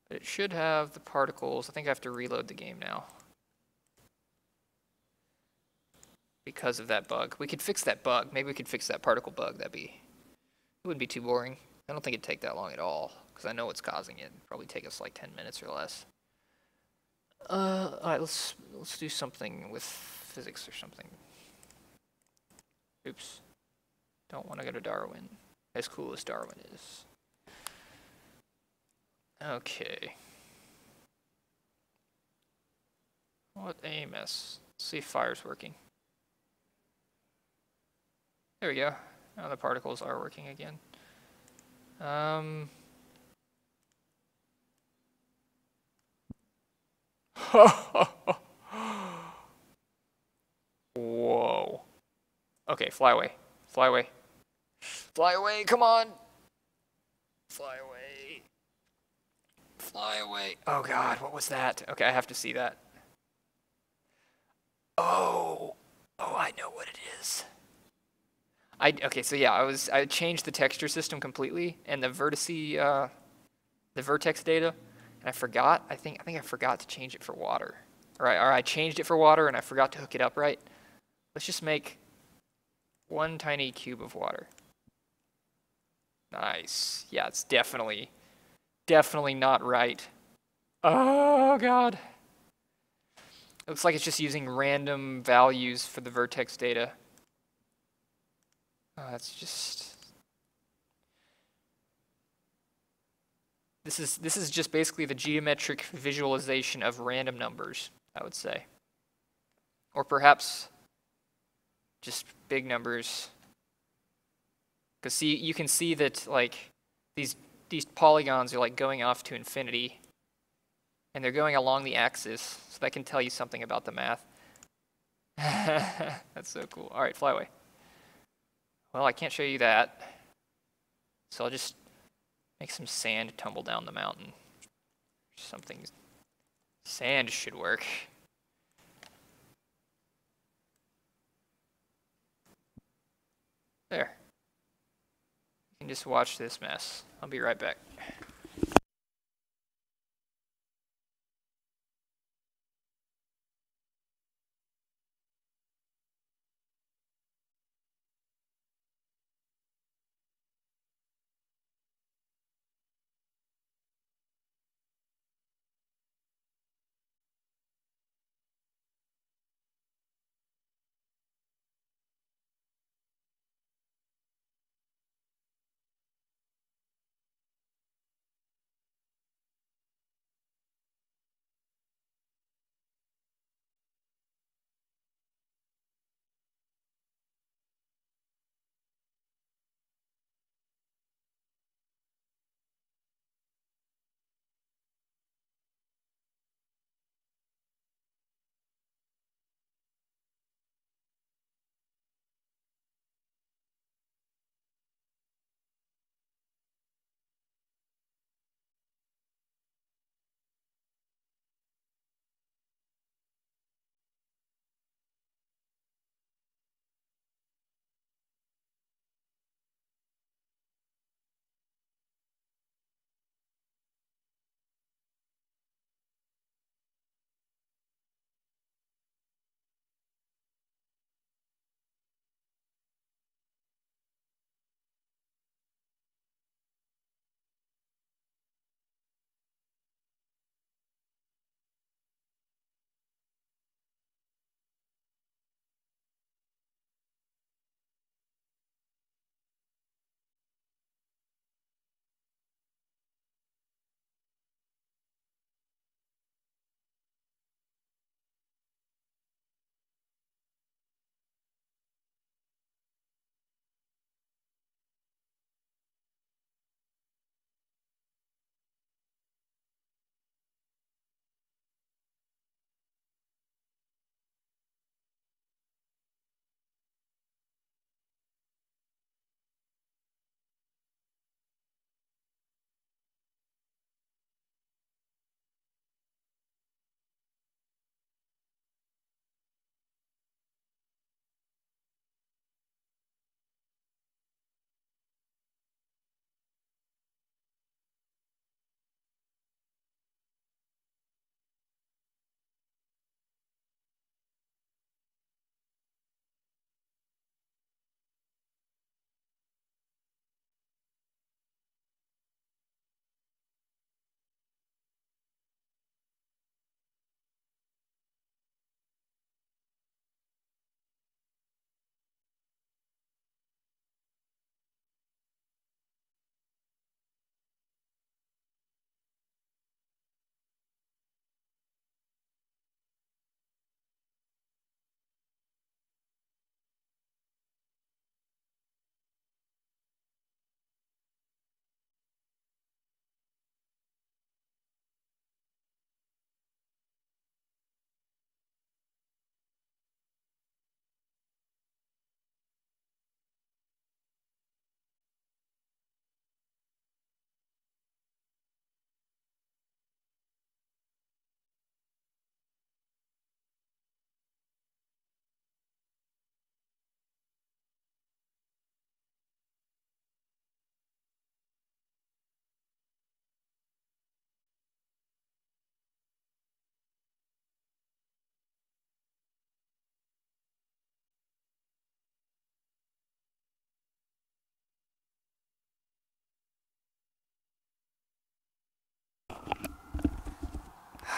But it should have the particles. I think I have to reload the game now. Because of that bug. We could fix that bug. Maybe we could fix that particle bug. It wouldn't be too boring. I don't think it'd take that long at all, because I know what's causing it. It'd probably take us like 10 minutes or less. Alright, let's do something with physics or something. Oops. Don't want to go to Darwin. As cool as Darwin is. Okay. What a mess. Let's see if fire's working. There we go. Now the particles are working again. Whoa. Okay, fly away. Fly away. Fly away, come on. Fly away. Fly away. Oh god, what was that? Okay, I have to see that. Oh, I know what it is. Okay, so yeah, I changed the texture system completely and the vertex data, and I forgot. I think I forgot to change it for water. Or I changed it for water and I forgot to hook it up right. Let's just make one tiny cube of water. Nice. Yeah, it's definitely not right. Oh god. It looks like it's just using random values for the vertex data. Oh, that's just... This is just basically the geometric visualization of random numbers, I would say. Or perhaps just big numbers. Because see, you can see that like these polygons are like going off to infinity. And they're going along the axis, so that can tell you something about the math. That's so cool. All right, fly away. Well, I can't show you that. So I'll just make some sand tumble down the mountain. Something. Sand should work. There. You can just watch this mess. I'll be right back.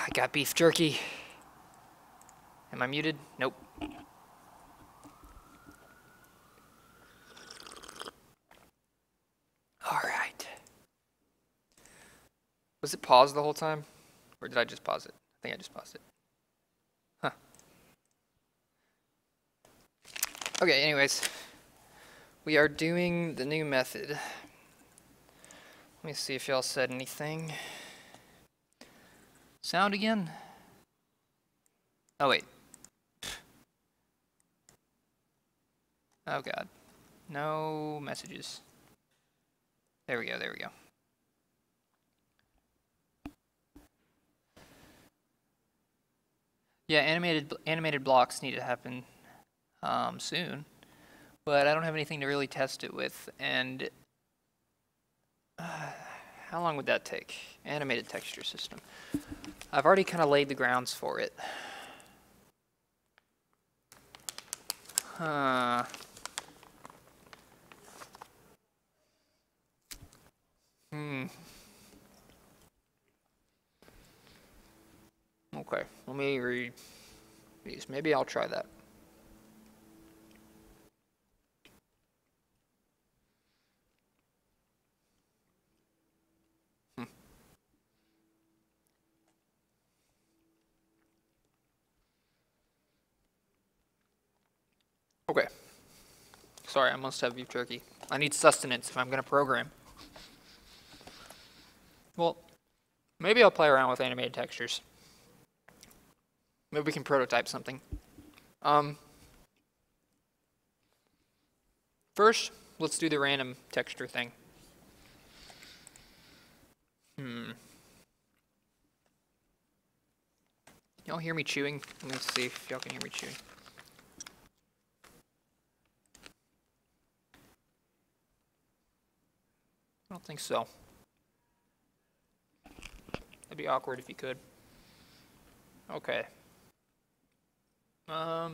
I got beef jerky. Am I muted? Nope. All right. Was it paused the whole time? Or did I just pause it? I think I just paused it. Huh. Okay, anyways. We are doing the new method. Let me see if y'all said anything. Sound again? Oh, wait. Oh, God. No messages. There we go, there we go. Yeah, animated blocks need to happen soon, but I don't have anything to really test it with, and how long would that take? Animated texture system. I've already kind of laid the grounds for it. Okay, let me read these. Maybe I'll try that. Okay. Sorry, I must have beef jerky. I need sustenance if I'm going to program. Well, maybe I'll play around with animated textures. Maybe we can prototype something. First, let's do the random texture thing. Y'all hear me chewing? Let me see if y'all can hear me chewing. I don't think so. That'd be awkward if you could. Okay. Where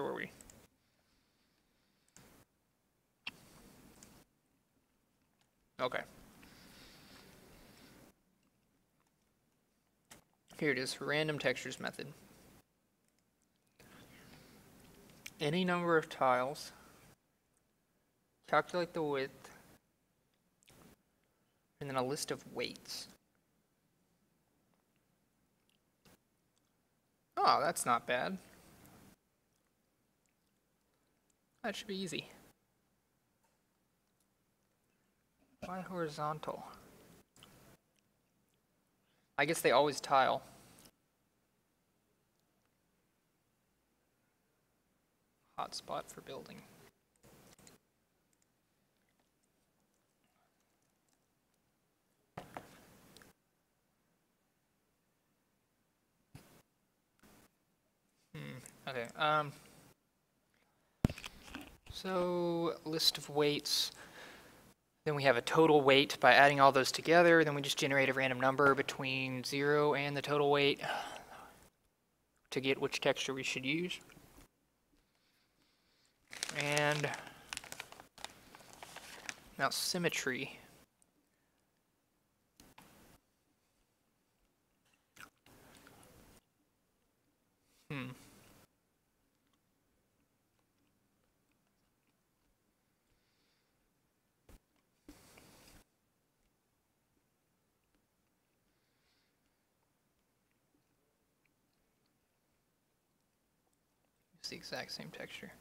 were we? Okay. Here it is, random textures method. Any number of tiles. Calculate the width. And then a list of weights. Oh, that's not bad. That should be easy. Why horizontal? I guess they always tile. Hotspot for building. Okay, so list of weights. Then we have a total weight by adding all those together. Then we just generate a random number between 0 and the total weight to get which texture we should use. And now symmetry. It's the exact same texture.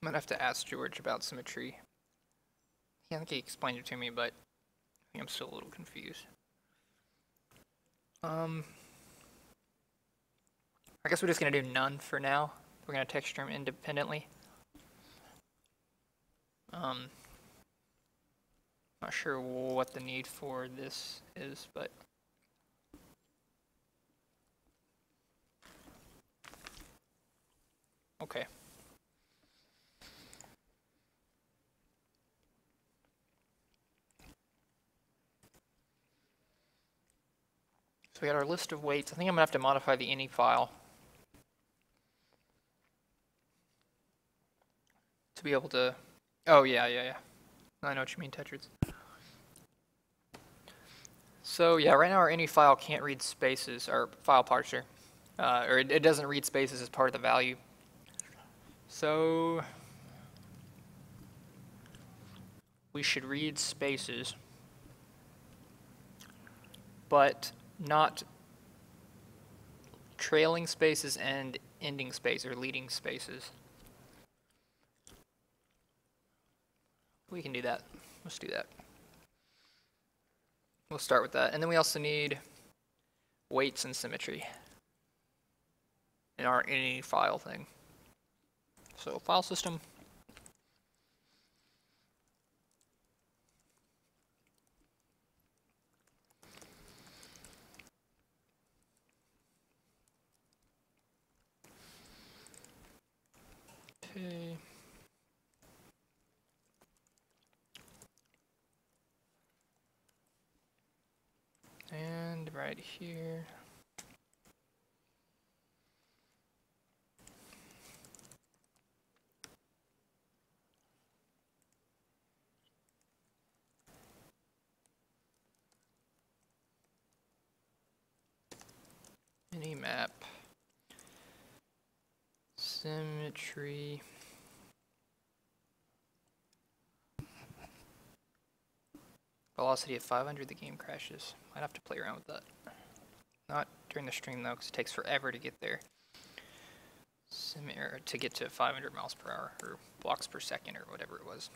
I'm gonna have to ask George about symmetry. I think he explained it to me, but I think I'm still a little confused. I guess we're just gonna do none for now. We're gonna texture them independently. Not sure what the need for this is, but okay. So we got our list of weights. I think I'm gonna have to modify the ini file to be able to. Oh yeah. I know what you mean, Tetris. So yeah, right now our any file can't read spaces, our file parser, or it doesn't read spaces as part of the value. So we should read spaces, but not trailing spaces and ending space or leading spaces. We can do that. Let's do that. We'll start with that. And then we also need weights and symmetry in our any file thing. So file system. Okay. And right here. Any map. Symmetry. Velocity at 500, the game crashes. Might have to play around with that. Not during the stream though, because it takes forever to get there. To get to 500 miles per hour, or blocks per second, or whatever it was.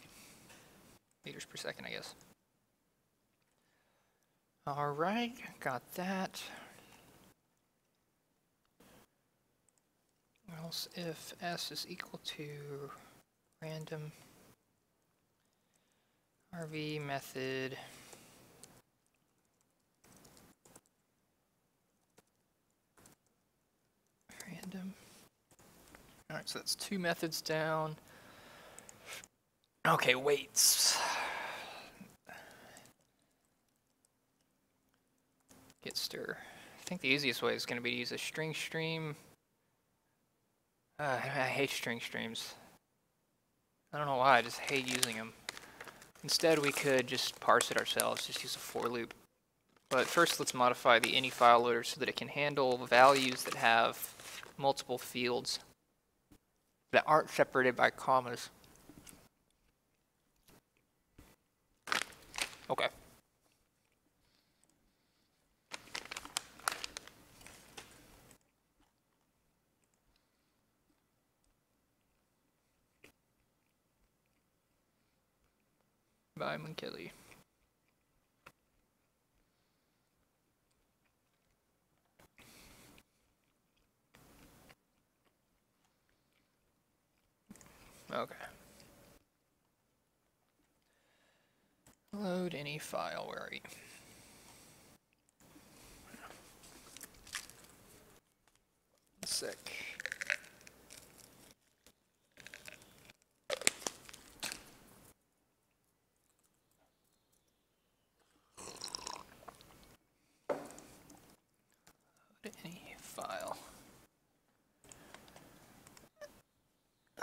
Meters per second, I guess. Alright, got that. Else if s is equal to random RV method random. Alright, so that's 2 methods down. Okay, weights. Get stir. I think the easiest way is going to be to use a string stream. I hate string streams. I don't know why, I just hate using them. Instead, we could just parse it ourselves, just use a for loop. But first, let's modify the any file loader so that it can handle values that have multiple fields that aren't separated by commas. Okay. Bye, Kelly. Okay. Load any file, where are you? Sick. Any file.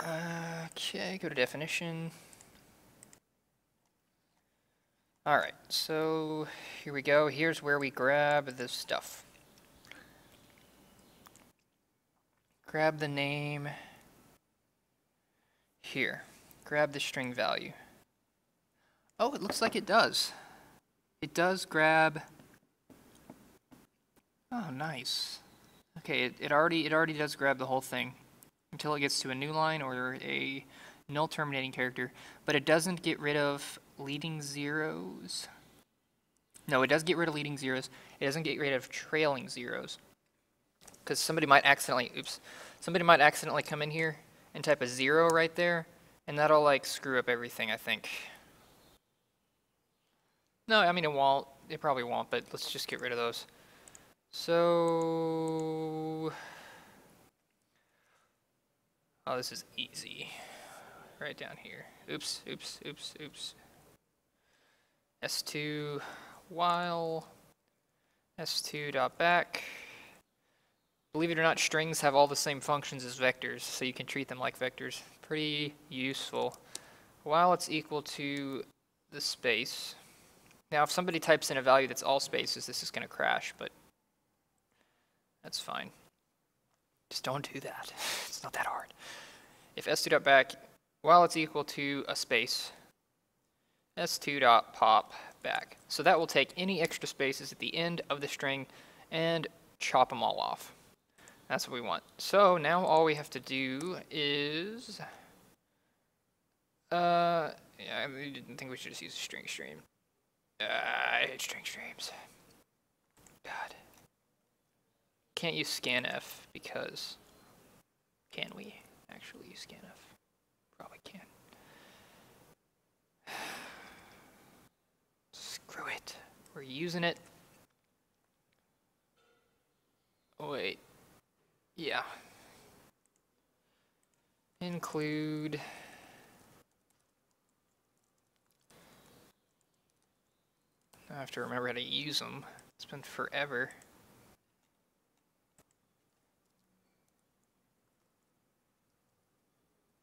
Okay, go to definition. Alright, so here we go. Here's where we grab the stuff. Grab the name here. Grab the string value. Oh, it looks like it does. It does grab. Oh, nice. Okay, it already does grab the whole thing until it gets to a new line or a null terminating character, but it doesn't get rid of leading zeros. No, it does get rid of leading zeros. It doesn't get rid of trailing zeros. Because somebody might accidentally come in here and type a 0 right there, and that'll like screw up everything, I think. No, I mean it won't. It probably won't, but let's just get rid of those. So, oh, this is easy. Right down here. Oops, oops, oops, oops. S2 while S2 dot back. Believe it or not, strings have all the same functions as vectors, so you can treat them like vectors. Pretty useful. While it's equal to the space. Now, if somebody types in a value that's all spaces, this is going to crash, but that's fine. Just don't do that. It's not that hard. If s2.back, while it's equal to a space, s2.pop back. So that will take any extra spaces at the end of the string and chop them all off. That's what we want. So now all we have to do is, yeah, I didn't think we should just use a string stream. I hate string streams. God. Can't use scanf because, can we actually use scanf? Probably can. Screw it. We're using it. Oh, wait. Yeah. Include. I have to remember how to use them. It's been forever.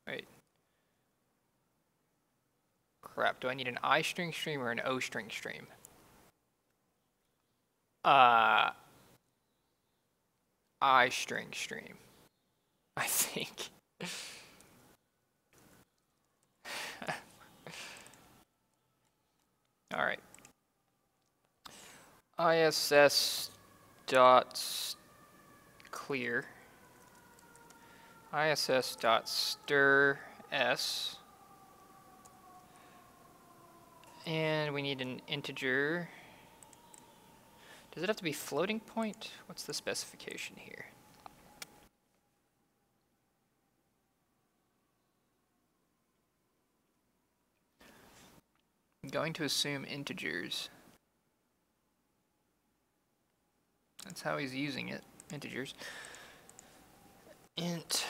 Wait. Crap, do I need an I string stream or an O string stream? I string stream, I think. All right. ISS dot clear. ISS dot stir s. And we need an integer. Does it have to be floating point? What's the specification here? I'm going to assume integers. That's how he's using it, integers. Int,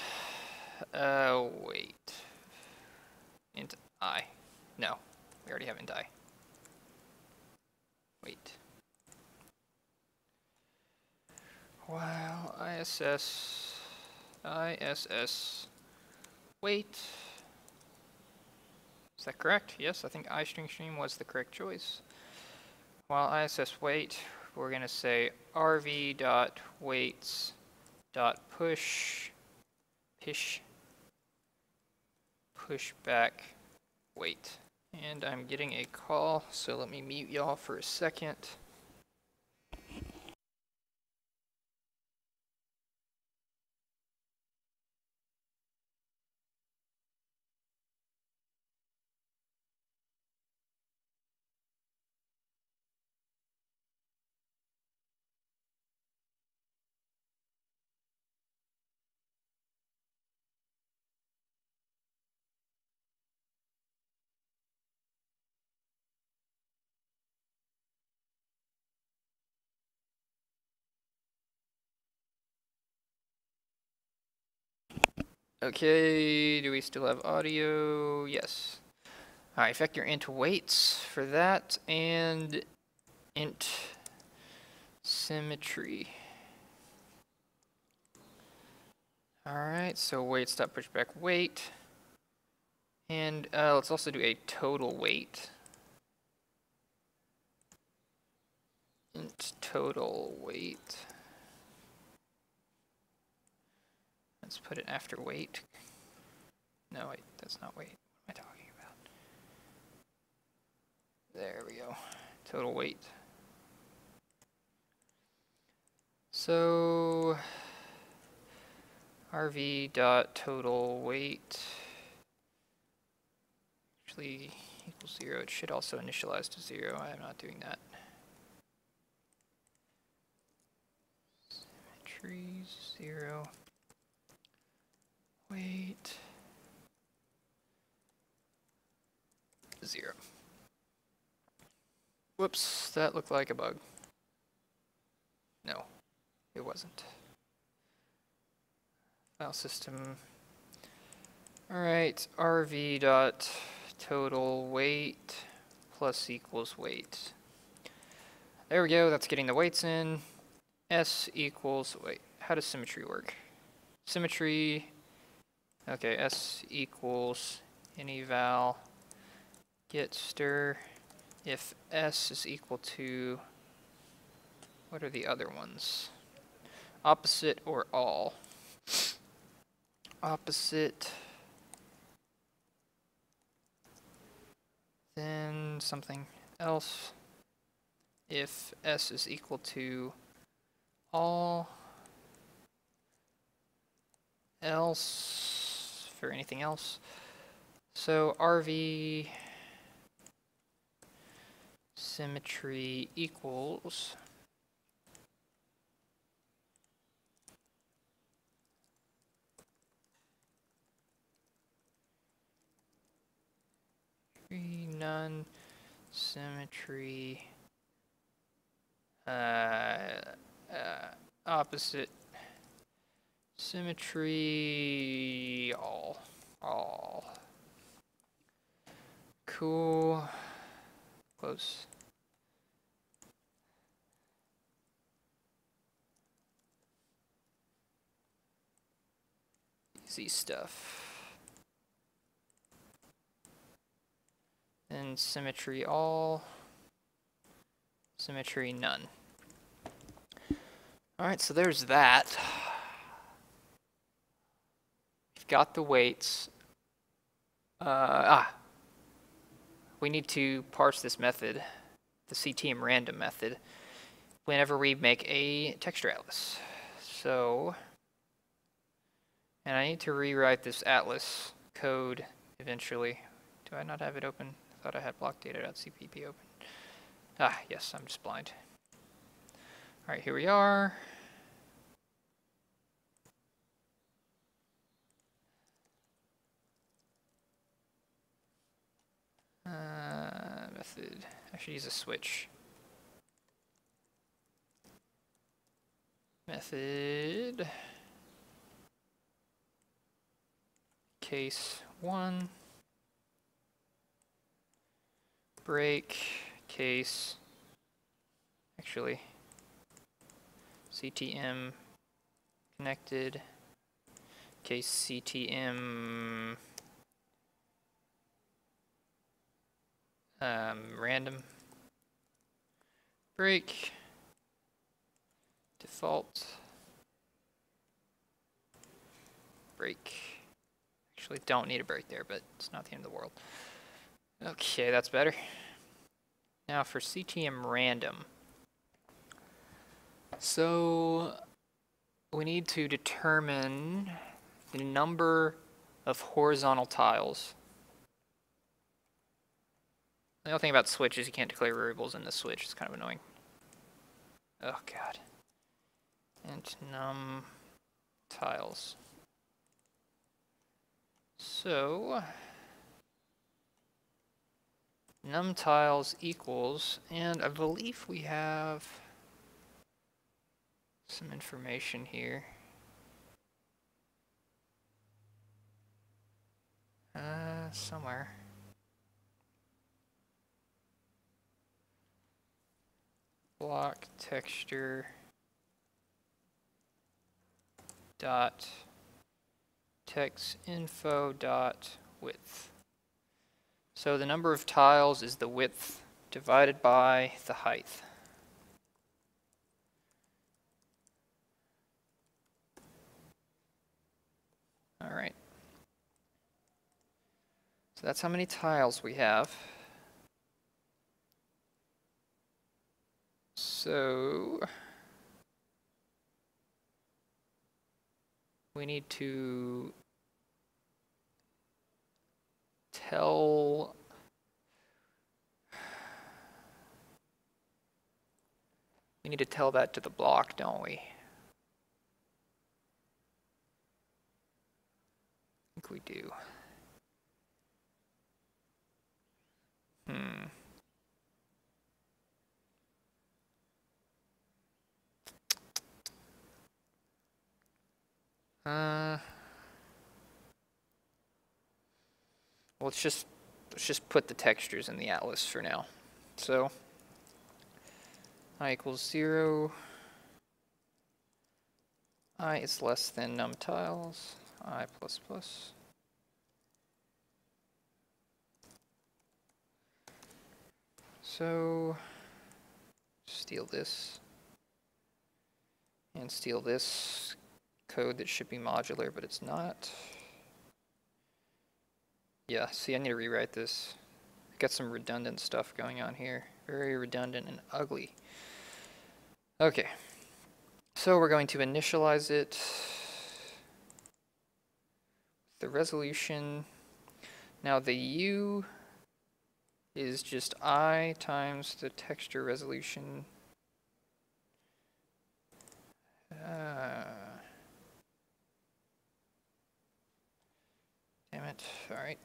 wait. Int I. No, we already have int I. Wait. While ISS, wait. Is that correct? Yes, I think I string stream was the correct choice. While ISS wait, we're going to say rv.waits.push back wait. And I'm getting a call, so let me mute y'all for a second. Okay, do we still have audio? Yes. Alright, vector int weights for that, and int symmetry. Alright, so weights.pushback weight. And let's also do a total weight. Int total weight. Let's put it after weight. No, wait, that's not weight. What am I talking about? There we go. Total weight. So rv dot total weight actually equals 0. It should also initialize to 0. I am not doing that. Symmetry 0. Wait. 0. Whoops, that looked like a bug. No, it wasn't. File system. Alright, rv dot total weight plus equals weight. There we go, that's getting the weights in. S equals, wait, how does symmetry work? Symmetry, okay, S equals any val get stir if s is equal to, what are the other ones? Opposite or all. Opposite, then something else if s is equal to all, else for anything else. So RV symmetry equals none symmetry opposite symmetry all. Cool. Close. Easy stuff. And symmetry all, symmetry none. Alright, so there's that. We've got the weights. We need to parse this method, the CTM random method, whenever we make a texture atlas. So, and I need to rewrite this atlas code eventually. Do I not have it open? I thought I had blockdata.cpp open. Ah, yes, I'm just blind. All right, here we are. Method. I should use a switch. Method. Case 1. Break. Case. Actually. CTM connected. Case CTM. Random. Break. Default. Break. Actually, don't need a break there, but it's not the end of the world. Okay, that's better. Now for CTM random. So we need to determine the number of horizontal tiles. The only thing about switch is you can't declare variables in the switch. It's kind of annoying. Oh god. And num tiles. So num tiles equals, and I believe we have some information here. Somewhere. Block texture dot text info dot width. So the number of tiles is the width divided by the height. All right. So that's how many tiles we have. So we need to tell that to the block, don't we? I think we do. Well, let's just put the textures in the atlas for now. So I equals 0. I is less than num tiles. I plus plus. So steal this and steal this code that should be modular, but it's not. Yeah, see, I need to rewrite this. Got some redundant stuff going on here. Very redundant and ugly. Okay, so we're going to initialize it. The resolution. Now the U is just I times the texture resolution. Damn it. All right.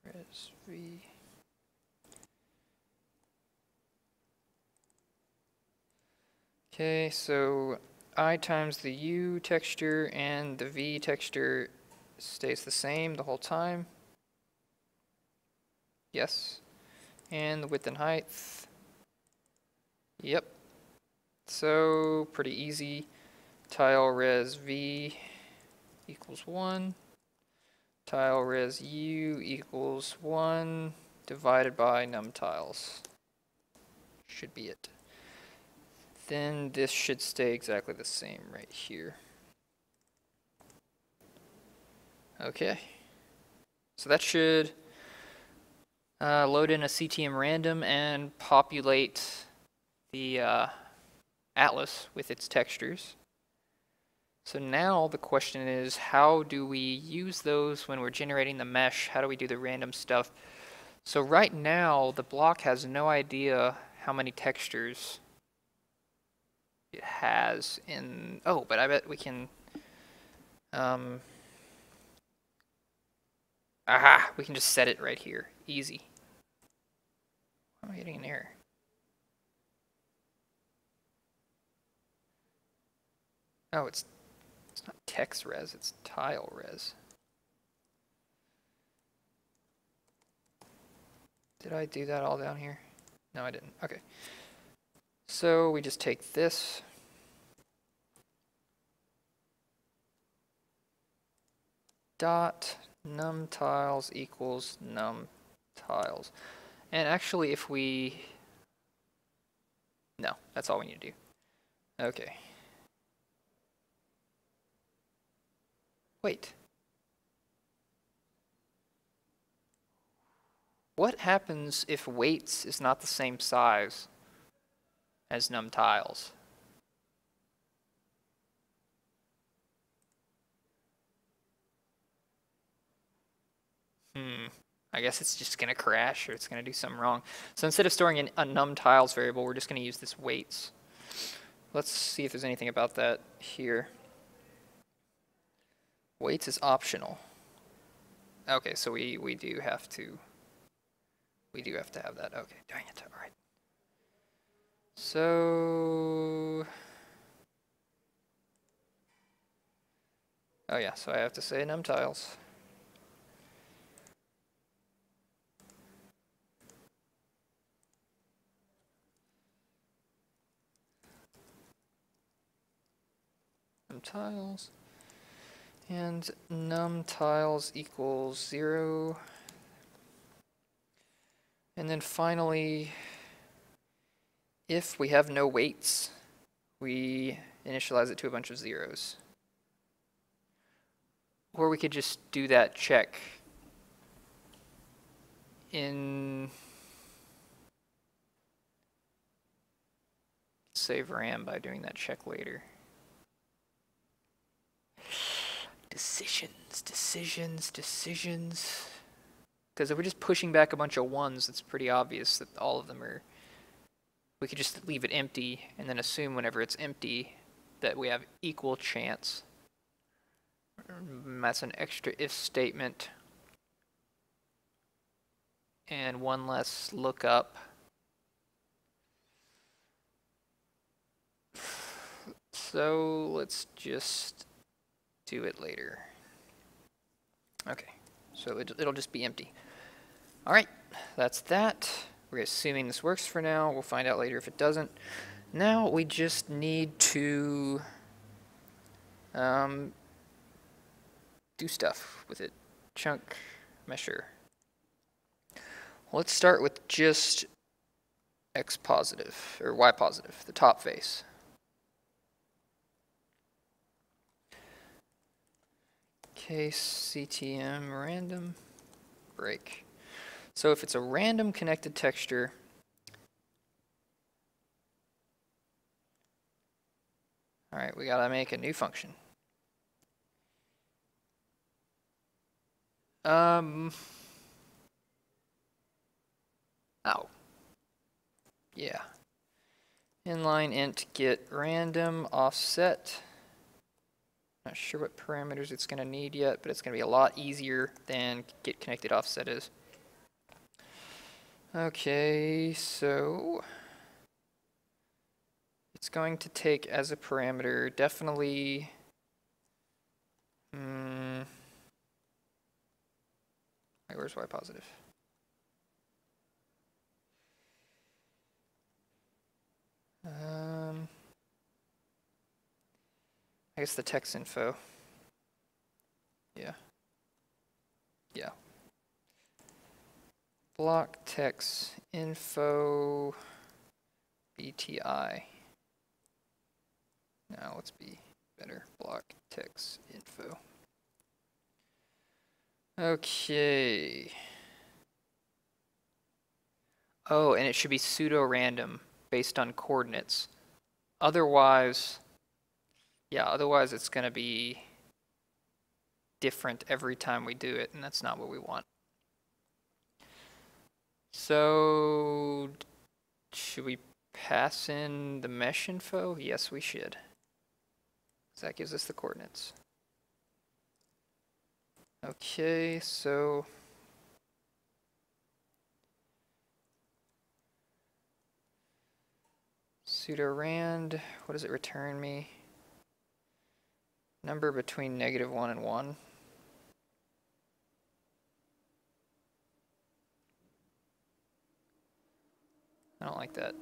Res V. Okay, so I times the U texture and the V texture stays the same the whole time. Yes. And the width and height. Yep. So pretty easy. Tile res V equals 1. Tile res U equals 1 divided by num tiles. Should be it. Then this should stay exactly the same right here. Okay. So that should load in a CTM random and populate the atlas with its textures. So now the question is, how do we use those when we're generating the mesh? How do we do the random stuff? So right now, the block has no idea how many textures it has in... Oh, but I bet we can... Aha! We can just set it right here. Easy. Why am I getting an error? Oh, it's not text res, it's tile res. Did I do that all down here? No, I didn't. Okay. So we just take this. Dot num tiles equals num tiles. And actually if we... No, that's all we need to do. Okay. Wait. What happens if weights is not the same size as num tiles? I guess it's just going to crash or it's going to do something wrong. So instead of storing a num tiles variable, we're just going to use this weights. Let's see if there's anything about that here. Weights is optional. Okay, so we do have to have that. Okay, dang it. All right. So oh yeah, so I have to say num tiles. Num tiles. And num tiles equals 0. And then finally, if we have no weights, we initialize it to a bunch of zeros. Or we could just do that check in save RAM by doing that check later. Decisions. Because if we're just pushing back a bunch of ones, it's pretty obvious that all of them are... We could just leave it empty and then assume whenever it's empty that we have equal chance. That's an extra if statement. And one less lookup. So let's just do it later. Okay, so it'll just be empty. All right, that's that. We're assuming this works for now. We'll find out later if it doesn't. Now we just need to do stuff with it. Chunk measure. Let's start with just X positive, or Y positive, the top face. Case CTM random break. So if it's a random connected texture, all right, we gotta make a new function. Oh. Yeah. Inline int get random offset. Not sure what parameters it's going to need yet, but it's going to be a lot easier than get connected offset is. Okay, so it's going to take as a parameter definitely wait, where's Y positive? I guess the text info. Yeah. Yeah. Block text info BTI. Now let's be better. Block text info. Okay. Oh, and it should be pseudo-random based on coordinates. Otherwise, yeah, otherwise it's going to be different every time we do it, and that's not what we want. So, should we pass in the mesh info? Yes, we should. So that gives us the coordinates. Okay, so pseudo-rand, what does it return me? Number between -1 and 1. I don't like that.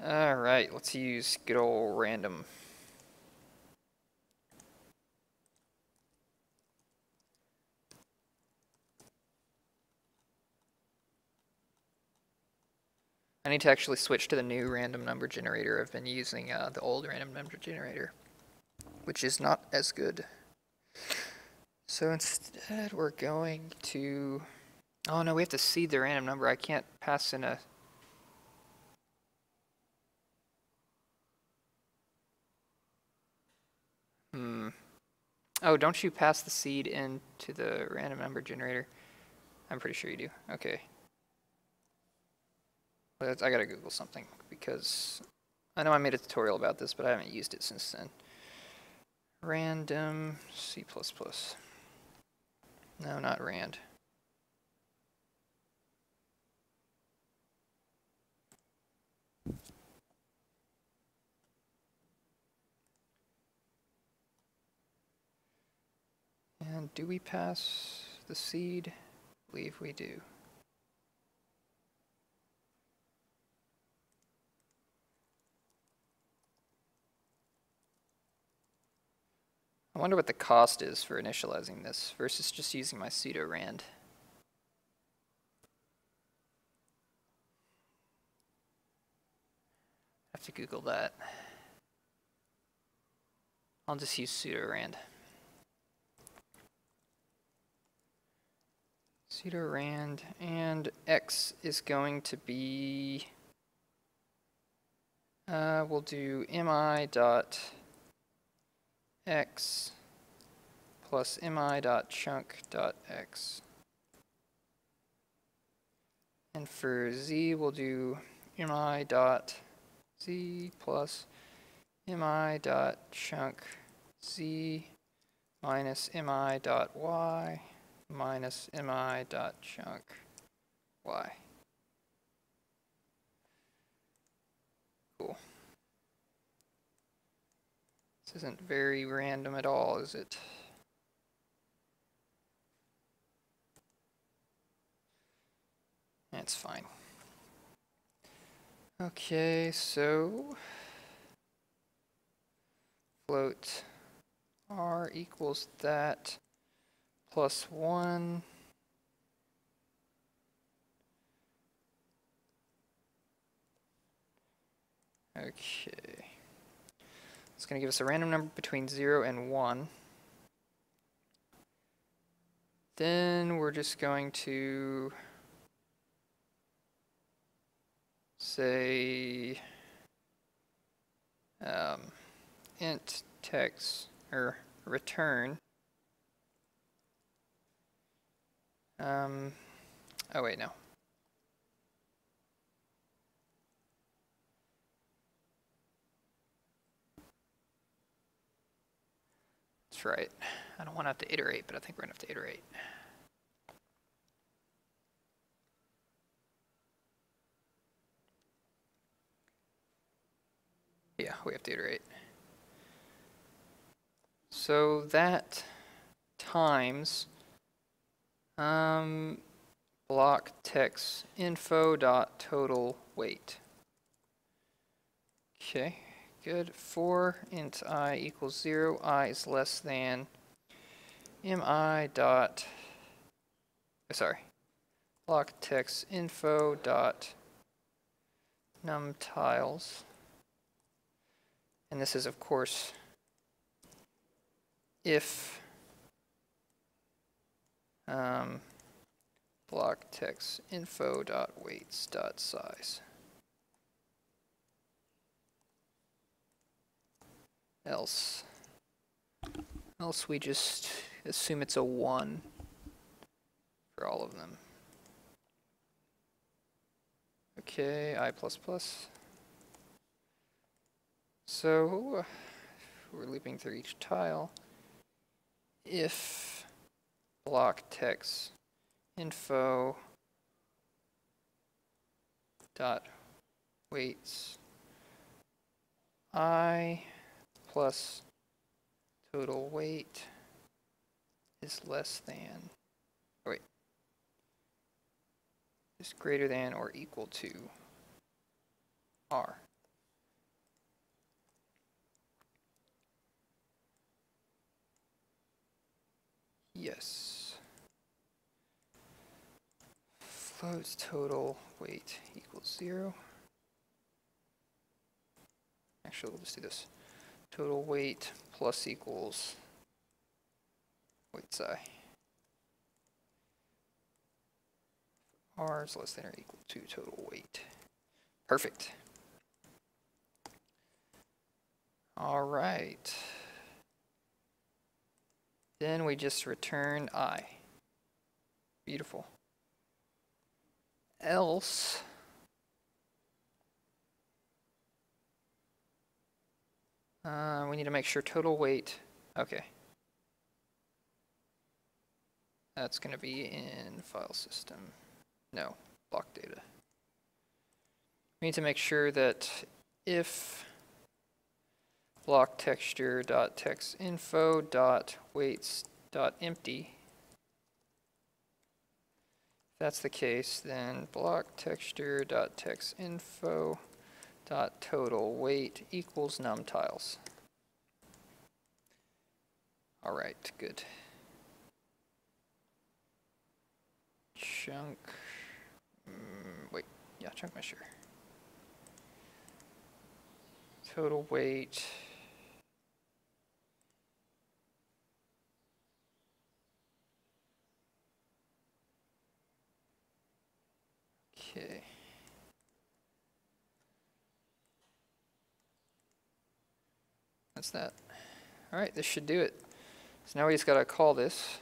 Alright, let's use good old random. I need to actually switch to the new random number generator. I've been using the old random number generator, which is not as good. So instead we're going to... Oh no, we have to seed the random number. I can't pass in a... Oh, don't you pass the seed into the random number generator? I'm pretty sure you do. Okay. I gotta Google something, because I know I made a tutorial about this, but I haven't used it since then. Random C++. No, not rand. And do we pass the seed? I believe we do. I wonder what the cost is for initializing this versus just using my pseudo-rand. I have to Google that. I'll just use pseudo-rand. Pseudo-rand, and X is going to be, we'll do mi.x plus mi.chunk.x. And for Z, we'll do mi.z plus mi.chunk z minus mi.y minus mi.chunk y. Cool. This isn't very random at all, is it? That's fine. Okay, so float R equals that plus 1. Okay. It's going to give us a random number between 0 and 1. Then we're just going to say int text or return. Oh wait, no. That's right. I don't want to have to iterate, but I think we're going to have to iterate. Yeah, we have to iterate. So that times block text info dot total weight. Okay, good. For int I equals 0, I is less than mi dot, sorry, block text info dot num tiles. And this is, of course, if block text info dot weights dot size. Else we just assume it's a 1 for all of them. Okay, I++. So we're looping through each tile. If block text info dot weights I plus total weight is less than, oh wait, is greater than or equal to R. Yes. Floats total weight equals 0. Actually, we'll just do this. Total weight plus equals weight psi. R is less than or equal to total weight. Perfect. All right. Then we just return I. Beautiful. Else, we need to make sure total weight, okay. That's going to be in file system. No, block data. We need to make sure that if block texture dot text info dot weights dot empty, if that's the case, then block texture dot text info dot total weight equals num tiles. All right, good. Chunk, wait, yeah, chunk measure. Total weight. Okay. That's that. All right, this should do it. So now we just got to call this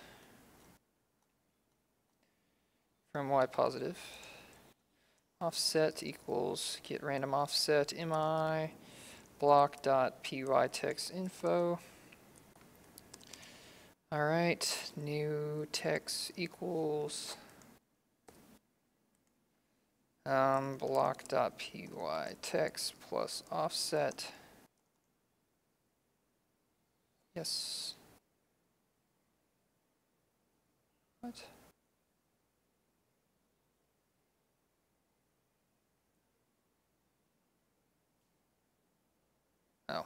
from y positive. Offset equals get random offset mi block dot py text info. All right, new text equals block dot py text plus offset. Yes. What? Oh.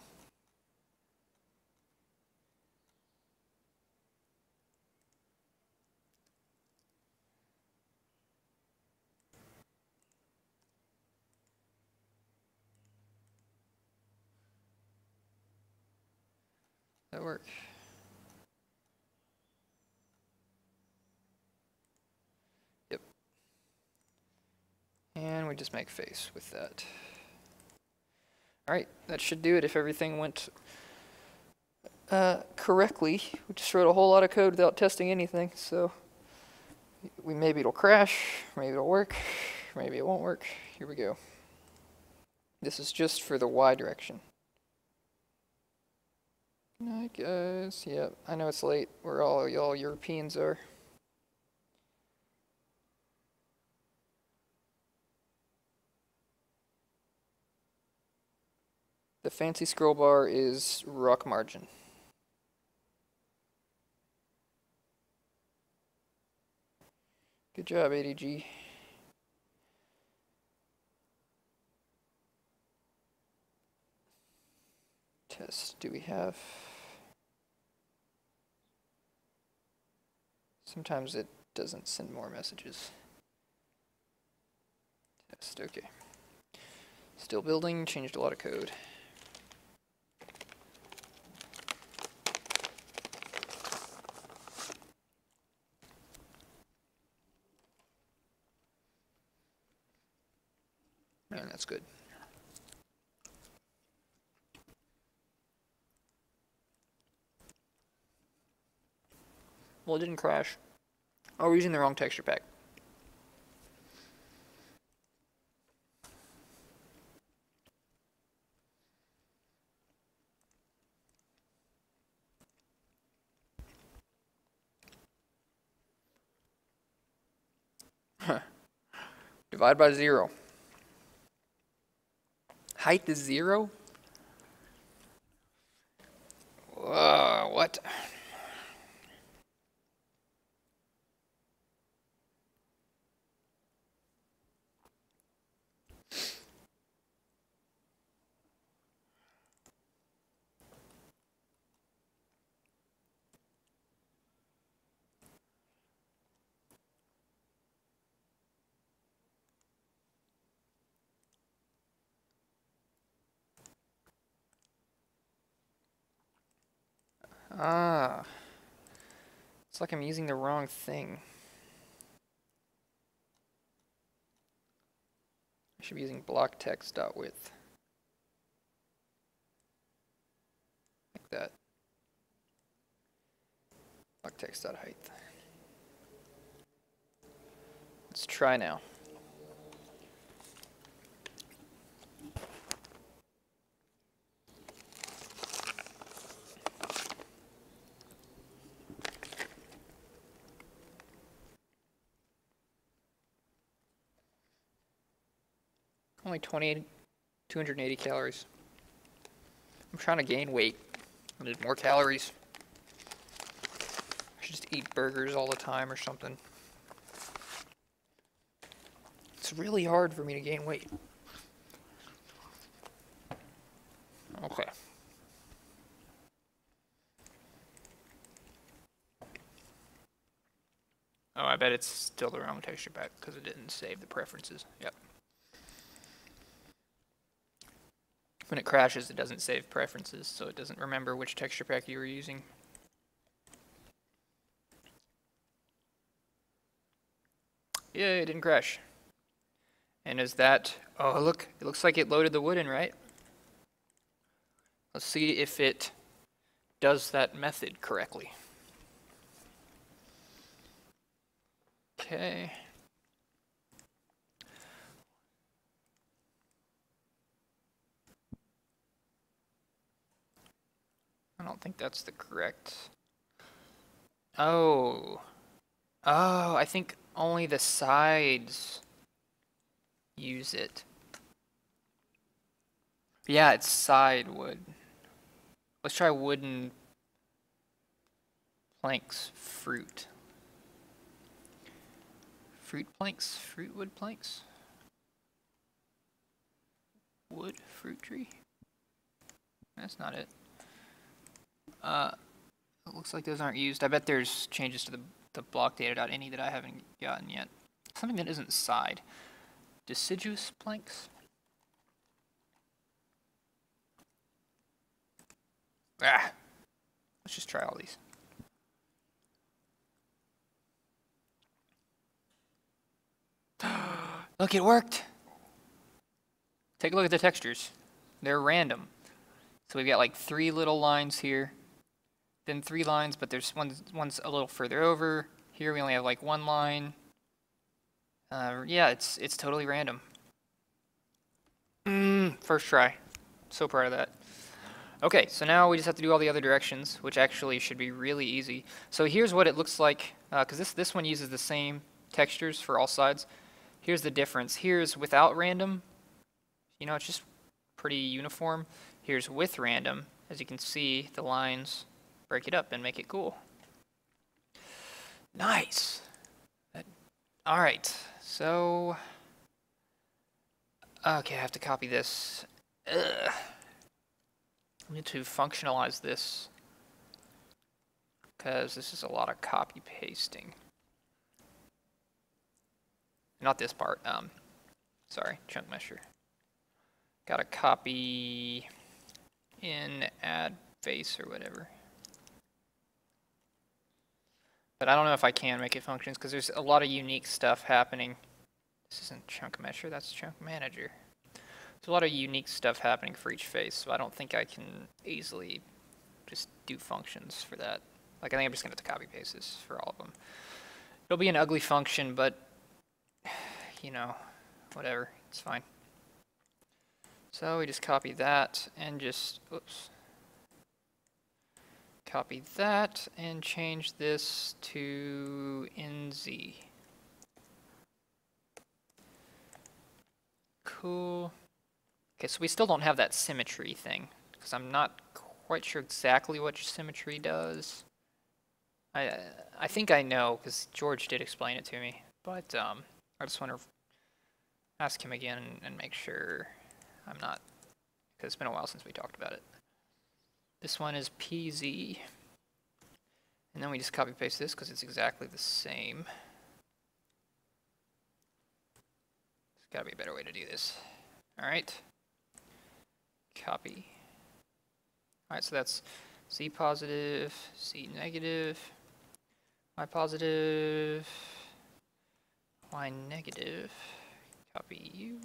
That work? Yep. And we just make face with that. Alright, that should do it if everything went correctly. We just wrote a whole lot of code without testing anything, so maybe it'll crash, maybe it'll work, maybe it won't work. Here we go. This is just for the Y direction. Good night, guys. Yep, I know it's late, where all y'all Europeans are. The fancy scroll bar is rock margin. Good job, ADG. Test, do we have? Sometimes it doesn't send more messages. Test, okay. Still building, changed a lot of code. And that's good. Well, it didn't crash. Oh, we're using the wrong texture pack. Divide by 0. Height is 0? Whoa, what? Ah, it's like I'm using the wrong thing. I should be using block text.width. Like that. Block text.height. Let's try now. Only 280 calories. I'm trying to gain weight. I need more calories. I should just eat burgers all the time or something. It's really hard for me to gain weight. Okay. Oh, I bet it's still the wrong texture pack because it didn't save the preferences. Yep. When it crashes, it doesn't save preferences, so it doesn't remember which texture pack you were using. Yeah, it didn't crash. And is that... Oh, look. It looks like it loaded the wood in, right? Let's see if it does that method correctly. Okay. I don't think that's the correct... Oh. Oh, I think only the sides use it. Yeah, it's side wood. Let's try wooden planks, fruit. Fruit planks? Fruit wood planks? Wood fruit tree? That's not it. It looks like those aren't used. I bet there's changes to the block data.ini that I haven't gotten yet. Something that isn't side. Deciduous planks? Ah! Let's just try all these. Look, it worked. Take a look at the textures. They're random. So we've got like 3 little lines here, then 3 lines, but there's one's a little further over. Here we only have like 1 line. Yeah, it's totally random. First try. So proud of that. Okay, so now we just have to do all the other directions, which actually should be really easy. So here's what it looks like, because this one uses the same textures for all sides. Here's the difference. Here's without random. You know, it's just pretty uniform. Here's with random. As you can see, the lines break it up and make it cool. Nice. All right, so okay, I have to copy this. I need to functionalize this because this is a lot of copy pasting. Not this part. Sorry, chunk mesher. Gotta copy in add face or whatever. But I don't know if I can make it functions because there's a lot of unique stuff happening. This isn't chunk mesher, that's chunk manager. There's a lot of unique stuff happening for each face, so I don't think I can easily just do functions for that. Like, I think I'm just gonna have to copy paste this for all of them. It'll be an ugly function, but you know, whatever, it's fine. So we just copy that and just, oops. Copy that and change this to NZ. Cool. Okay, so we still don't have that symmetry thing, because I'm not quite sure exactly what symmetry does. I think I know, because George did explain it to me, but I just want to ask him again and make sure I'm not, because it's been a while since we talked about it. This one is PZ, and then we just copy paste this because it's exactly the same. There's gotta be a better way to do this. All right, copy. All right, so that's Z positive, Z negative, Y positive, Y negative, copy U,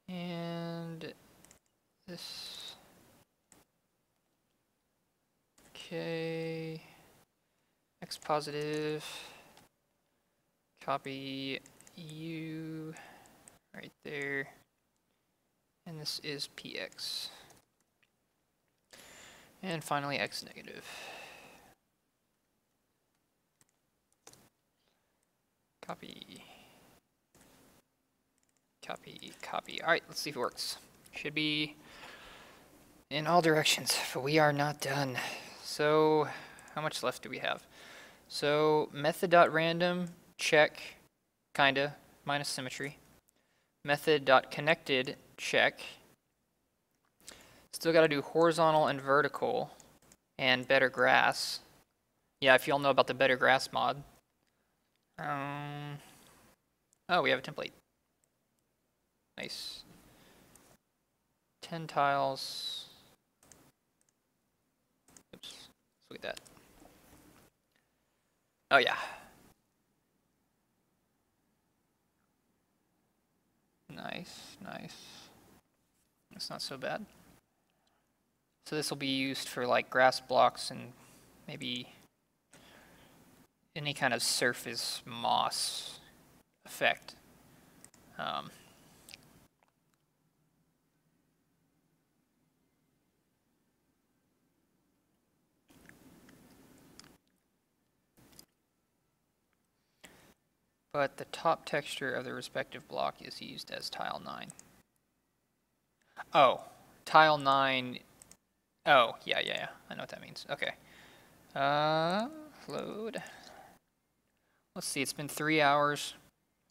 and this, okay, X positive, copy U right there, and this is PX. And finally, X negative. Copy, copy, copy. All right, let's see if it works. Should be in all directions, but we are not done. So how much left do we have? So method.random, check, kinda, minus symmetry. Method.connected, check. Still gotta do horizontal and vertical and better grass. Yeah, if y'all know about the better grass mod. Oh, we have a template. Nice. 10 tiles. Oops, let's look at that. Oh yeah. Nice, nice. That's not so bad. So this will be used for like grass blocks and maybe any kind of surface moss effect. But the top texture of the respective block is used as tile 9. Oh, tile 9. Oh, yeah. I know what that means. Okay. Load. Let's see, it's been 3 hours.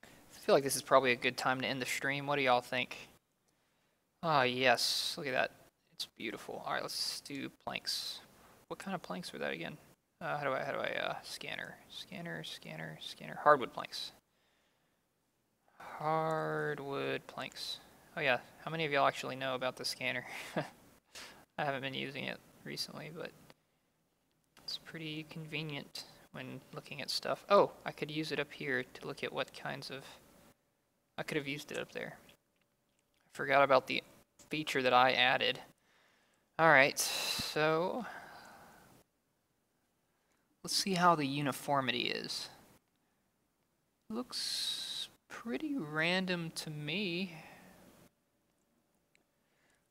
I feel like this is probably a good time to end the stream. What do y'all think? Ah, yes. Look at that. It's beautiful. All right, let's do planks. What kind of planks were that again? How do I scanner? Scanner. Hardwood planks. Hardwood planks. Oh yeah, how many of y'all actually know about the scanner? I haven't been using it. recently, but it's pretty convenient when looking at stuff. Oh, I could use it up here to look at what kinds of... I could have used it up there. I forgot about the feature that I added. Alright, so let's see how the uniformity is. Looks pretty random to me.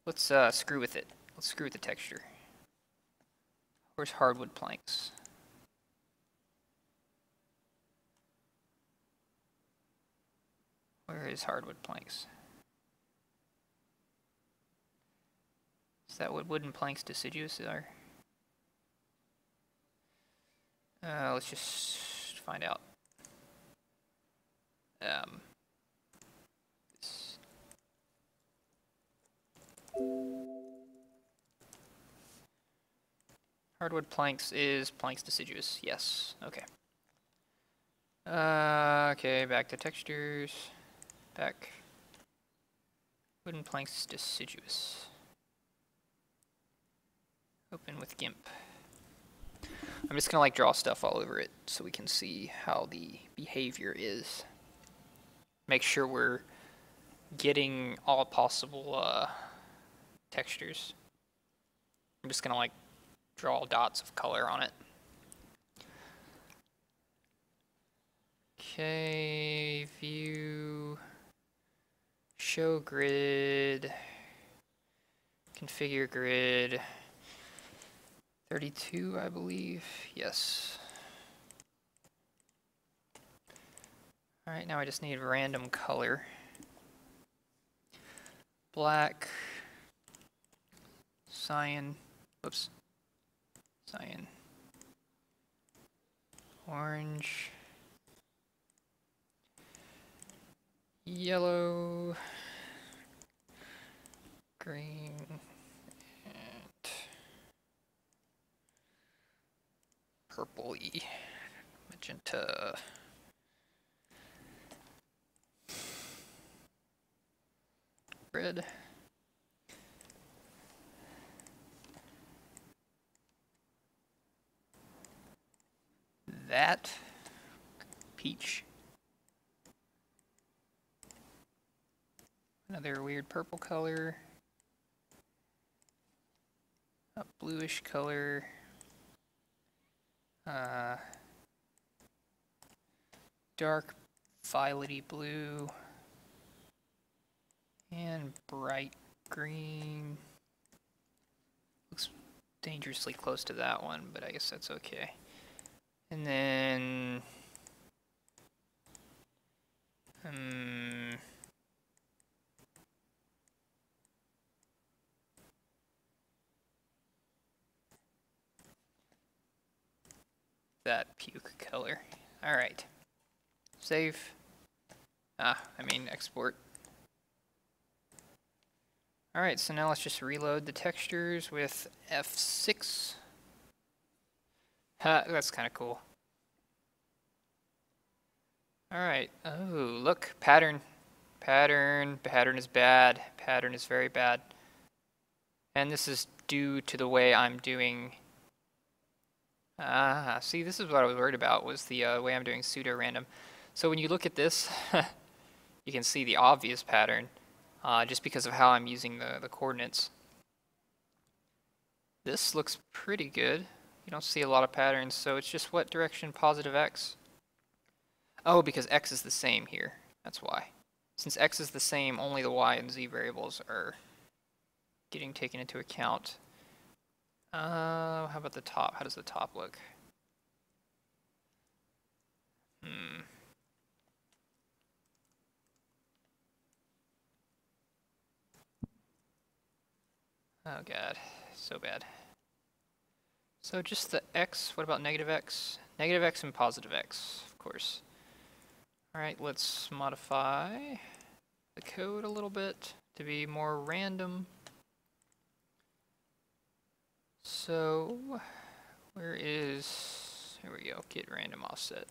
Let's screw with it. Let's screw with the texture. Where's hardwood planks? Where is hardwood planks? Is that what wooden planks deciduous are? Let's just find out. Hardwood planks is planks deciduous. Yes. Okay. Okay, back to textures. Back. Wooden planks deciduous. Open with GIMP. I'm just gonna like draw stuff all over it so we can see how the behavior is. Make sure we're getting all possible textures. I'm just gonna like draw dots of color on it. Okay, view, show grid, configure grid, 32 I believe, yes. Alright, now I just need random color. Black, cyan, whoops, cyan, orange, yellow, green, and purple-y, magenta, red, that, peach, another weird purple color, a bluish color, dark violety blue, and bright green. Looks dangerously close to that one, but I guess that's okay. And then that puke color. Alright. Save. Export. Alright, so now let's just reload the textures with F6. That's kind of cool. Alright. Oh, look. Pattern. Pattern. Pattern is bad. Pattern is very bad. And this is due to the way I'm doing... see, this is what I was worried about, was the way I'm doing pseudo-random. So when you look at this, you can see the obvious pattern, just because of how I'm using the coordinates. This looks pretty good. You don't see a lot of patterns, so it's just what direction? Positive x? Oh, because x is the same here. That's why. Since x is the same, only the y and z variables are getting taken into account. How about the top? How does the top look? Oh god, so bad. So just the x, what about negative x? Negative x and positive x, of course. Alright, let's modify the code a little bit to be more random. So, here we go, get random offset.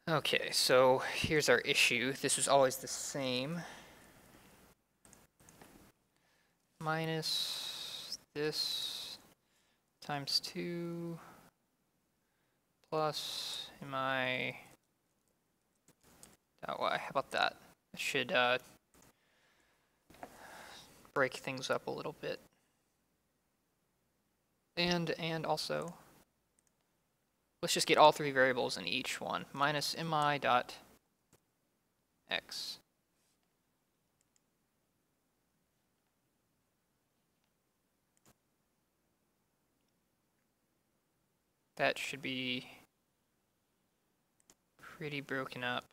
Okay, so here's our issue. This is always the same. Minus this times 2 plus mi dot y. How about that? It should break things up a little bit. And also, let's just get all three variables in each one. Minus mi dot x. That should be pretty broken up.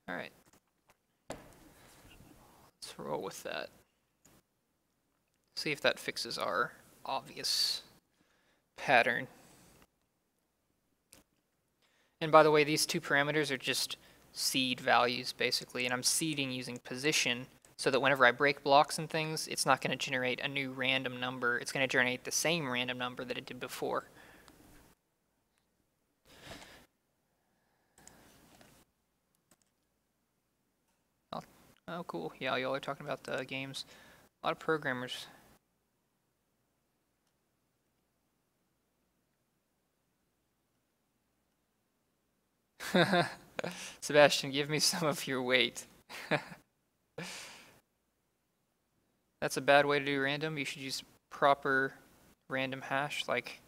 All right, let's roll with that. See if that fixes our obvious pattern. And by the way, these two parameters are just seed values, basically, and I'm seeding using position so that whenever I break blocks and things, it's not going to generate a new random number. It's going to generate the same random number that it did before. Oh, cool. Yeah, y'all are talking about the games. A lot of programmers. Sebastian, give me some of your weight. That's a bad way to do random. You should use proper random hash, like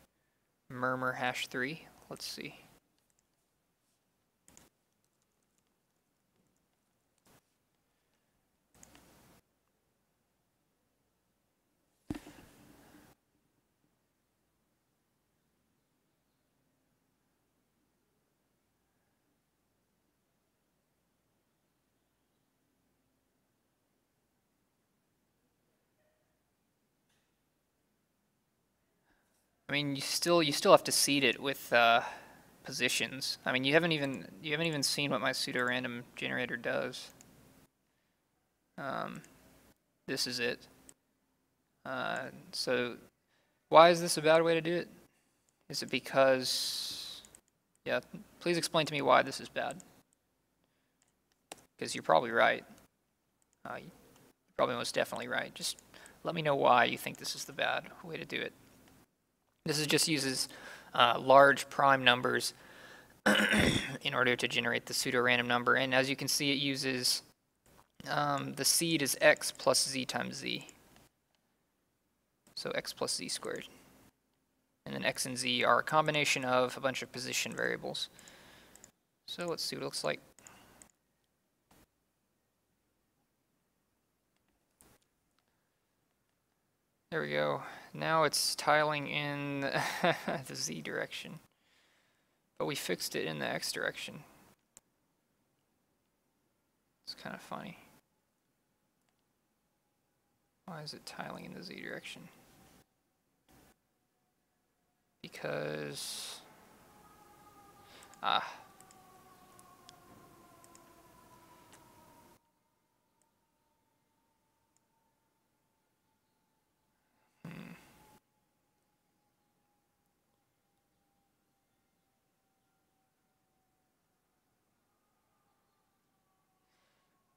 murmur hash 3. Let's see. I mean, you still have to seed it with positions. I mean, you haven't even seen what my pseudo-random generator does. This is it. So why is this a bad way to do it? Is it because, yeah, please explain to me why this is bad. Because you're probably right. You're probably most definitely right. Just let me know why you think this is the bad way to do it. This is just uses large prime numbers in order to generate the pseudo-random number. And as you can see, it uses the seed is x plus z times z. So x plus z squared. And then x and z are a combination of a bunch of position variables. So let's see what it looks like. There we go. Now it's tiling in the z direction. But we fixed it in the x direction. It's kind of funny. Why is it tiling in the z direction? Because...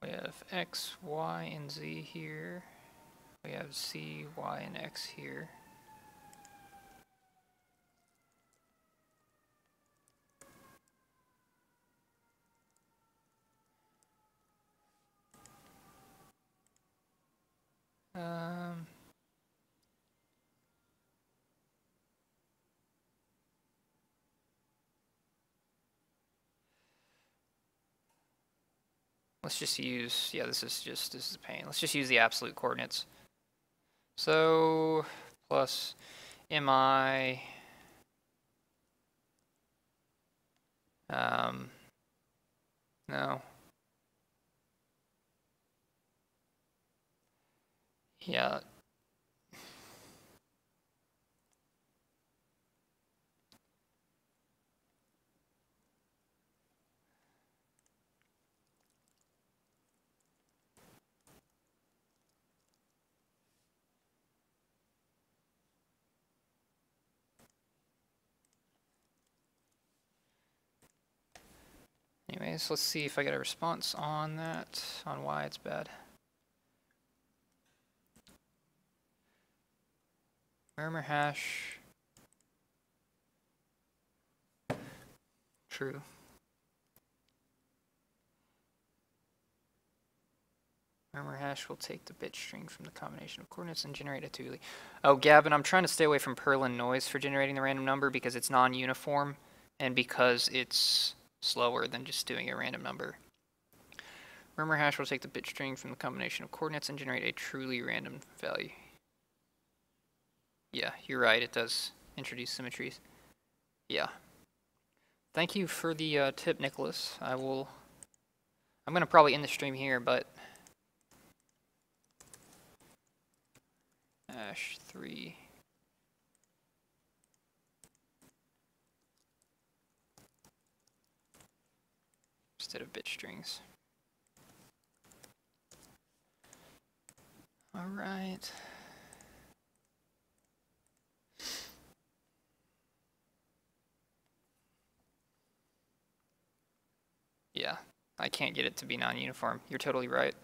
We have x, y, and z here. We have z, y, and x here. Let's just use, yeah, this is a pain. Let's just use the absolute coordinates. So, plus mi, no. Yeah. Anyways, let's see if I get a response on that, on why it's bad. Murmur hash. True. Murmur hash will take the bit string from the combination of coordinates and generate a Thule. Oh, Gavin, I'm trying to stay away from Perlin noise for generating the random number because it's non-uniform and because it's slower than just doing a random number. Murmur hash will take the bit string from the combination of coordinates and generate a truly random value. Yeah, you're right, it does introduce symmetries. Yeah. Thank you for the tip, Nicholas. I'm going to probably end the stream here, but hash 3 instead of bit strings. All right. Yeah, I can't get it to be non-uniform. You're totally right.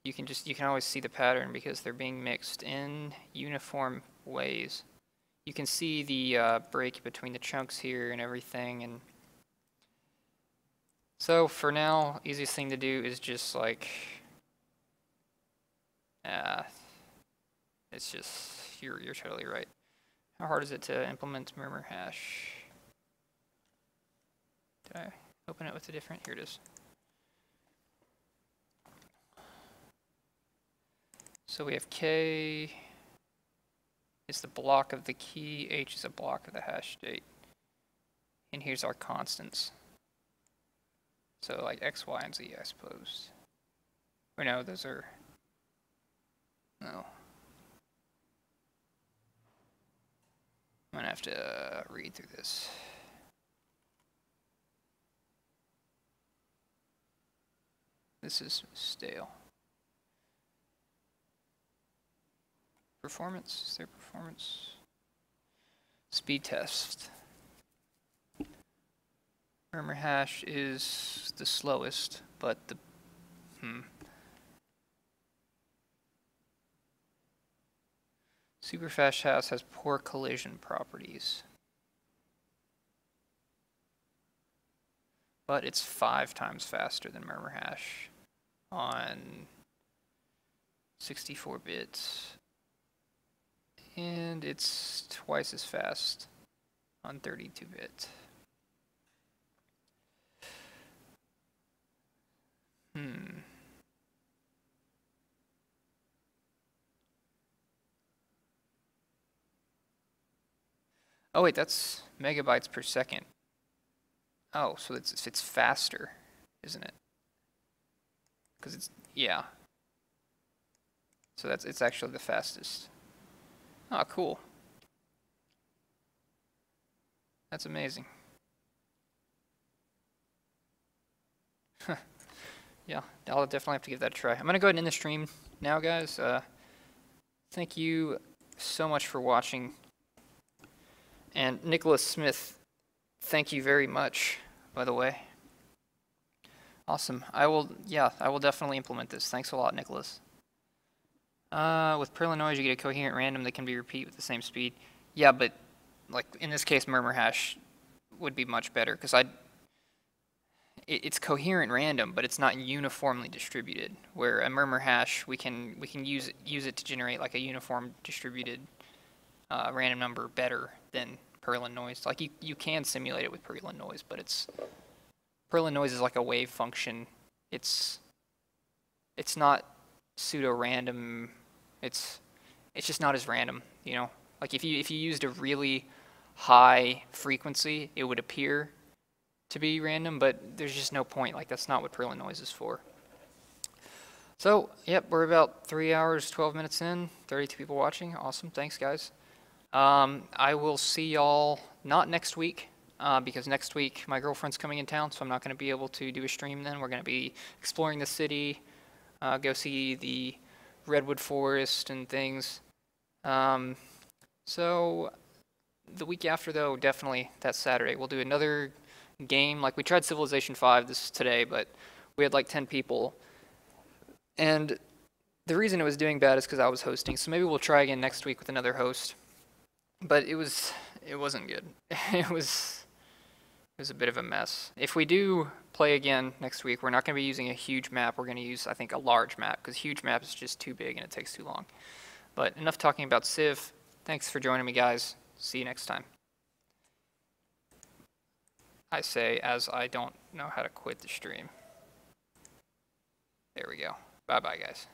You can always see the pattern because they're being mixed in uniform ways. You can see the break between the chunks here and everything, and so for now, easiest thing to do is just like, it's just, you're totally right. How hard is it to implement murmur hash? Did I open it with a different? Here it is. So we have K is the block of the key, H is a block of the hash state. And here's our constants. So like X, Y, and Z, I suppose. Or no, those are, no. I'm gonna have to read through this. This is stale. Performance, is there performance? Speed test. Murmur hash is the slowest, but the, super fast hash has poor collision properties. But it's 5 times faster than murmur hash on 64 bits. And it's twice as fast on 32-bit. Oh wait, that's megabytes per second. Oh, so it's faster, isn't it? Because it's, yeah. So it's actually the fastest. Oh, cool. That's amazing. Yeah, I'll definitely have to give that a try. I'm going to go ahead and end the stream now, guys. Thank you so much for watching. And Nicholas Smith, thank you very much, by the way. Awesome. I will definitely implement this. Thanks a lot, Nicholas. With Perlin noise, you get a coherent random that can be repeated with the same speed. Yeah, but like in this case, murmur hash would be much better because it's coherent random, but it's not uniformly distributed. Where a murmur hash, we can use it to generate like a uniform distributed random number better than Perlin noise. Like you can simulate it with Perlin noise, but Perlin noise is like a wave function. It's not pseudo-random. It's just not as random, you know. Like if you used a really high frequency, it would appear to be random, but there's just no point. Like that's not what Perlin noise is for. So, yep, we're about 3 hours, 12 minutes in, 32 people watching. Awesome, thanks guys. I will see y'all not next week, because next week my girlfriend's coming in town, so I'm not going to be able to do a stream then. We're going to be exploring the city, go see the redwood forest and things. So the week after, though, definitely that Saturday, we'll do another game. Like, we tried Civilization 5 this today, but we had like 10 people. And the reason it was doing bad is because I was hosting. So maybe we'll try again next week with another host. But it wasn't good. It was a bit of a mess. If we do play again next week, we're not going to be using a huge map. We're going to use, I think, a large map, because huge map is just too big and it takes too long. But enough talking about Civ. Thanks for joining me, guys. See you next time. I say as I don't know how to quit the stream. There we go. Bye-bye, guys.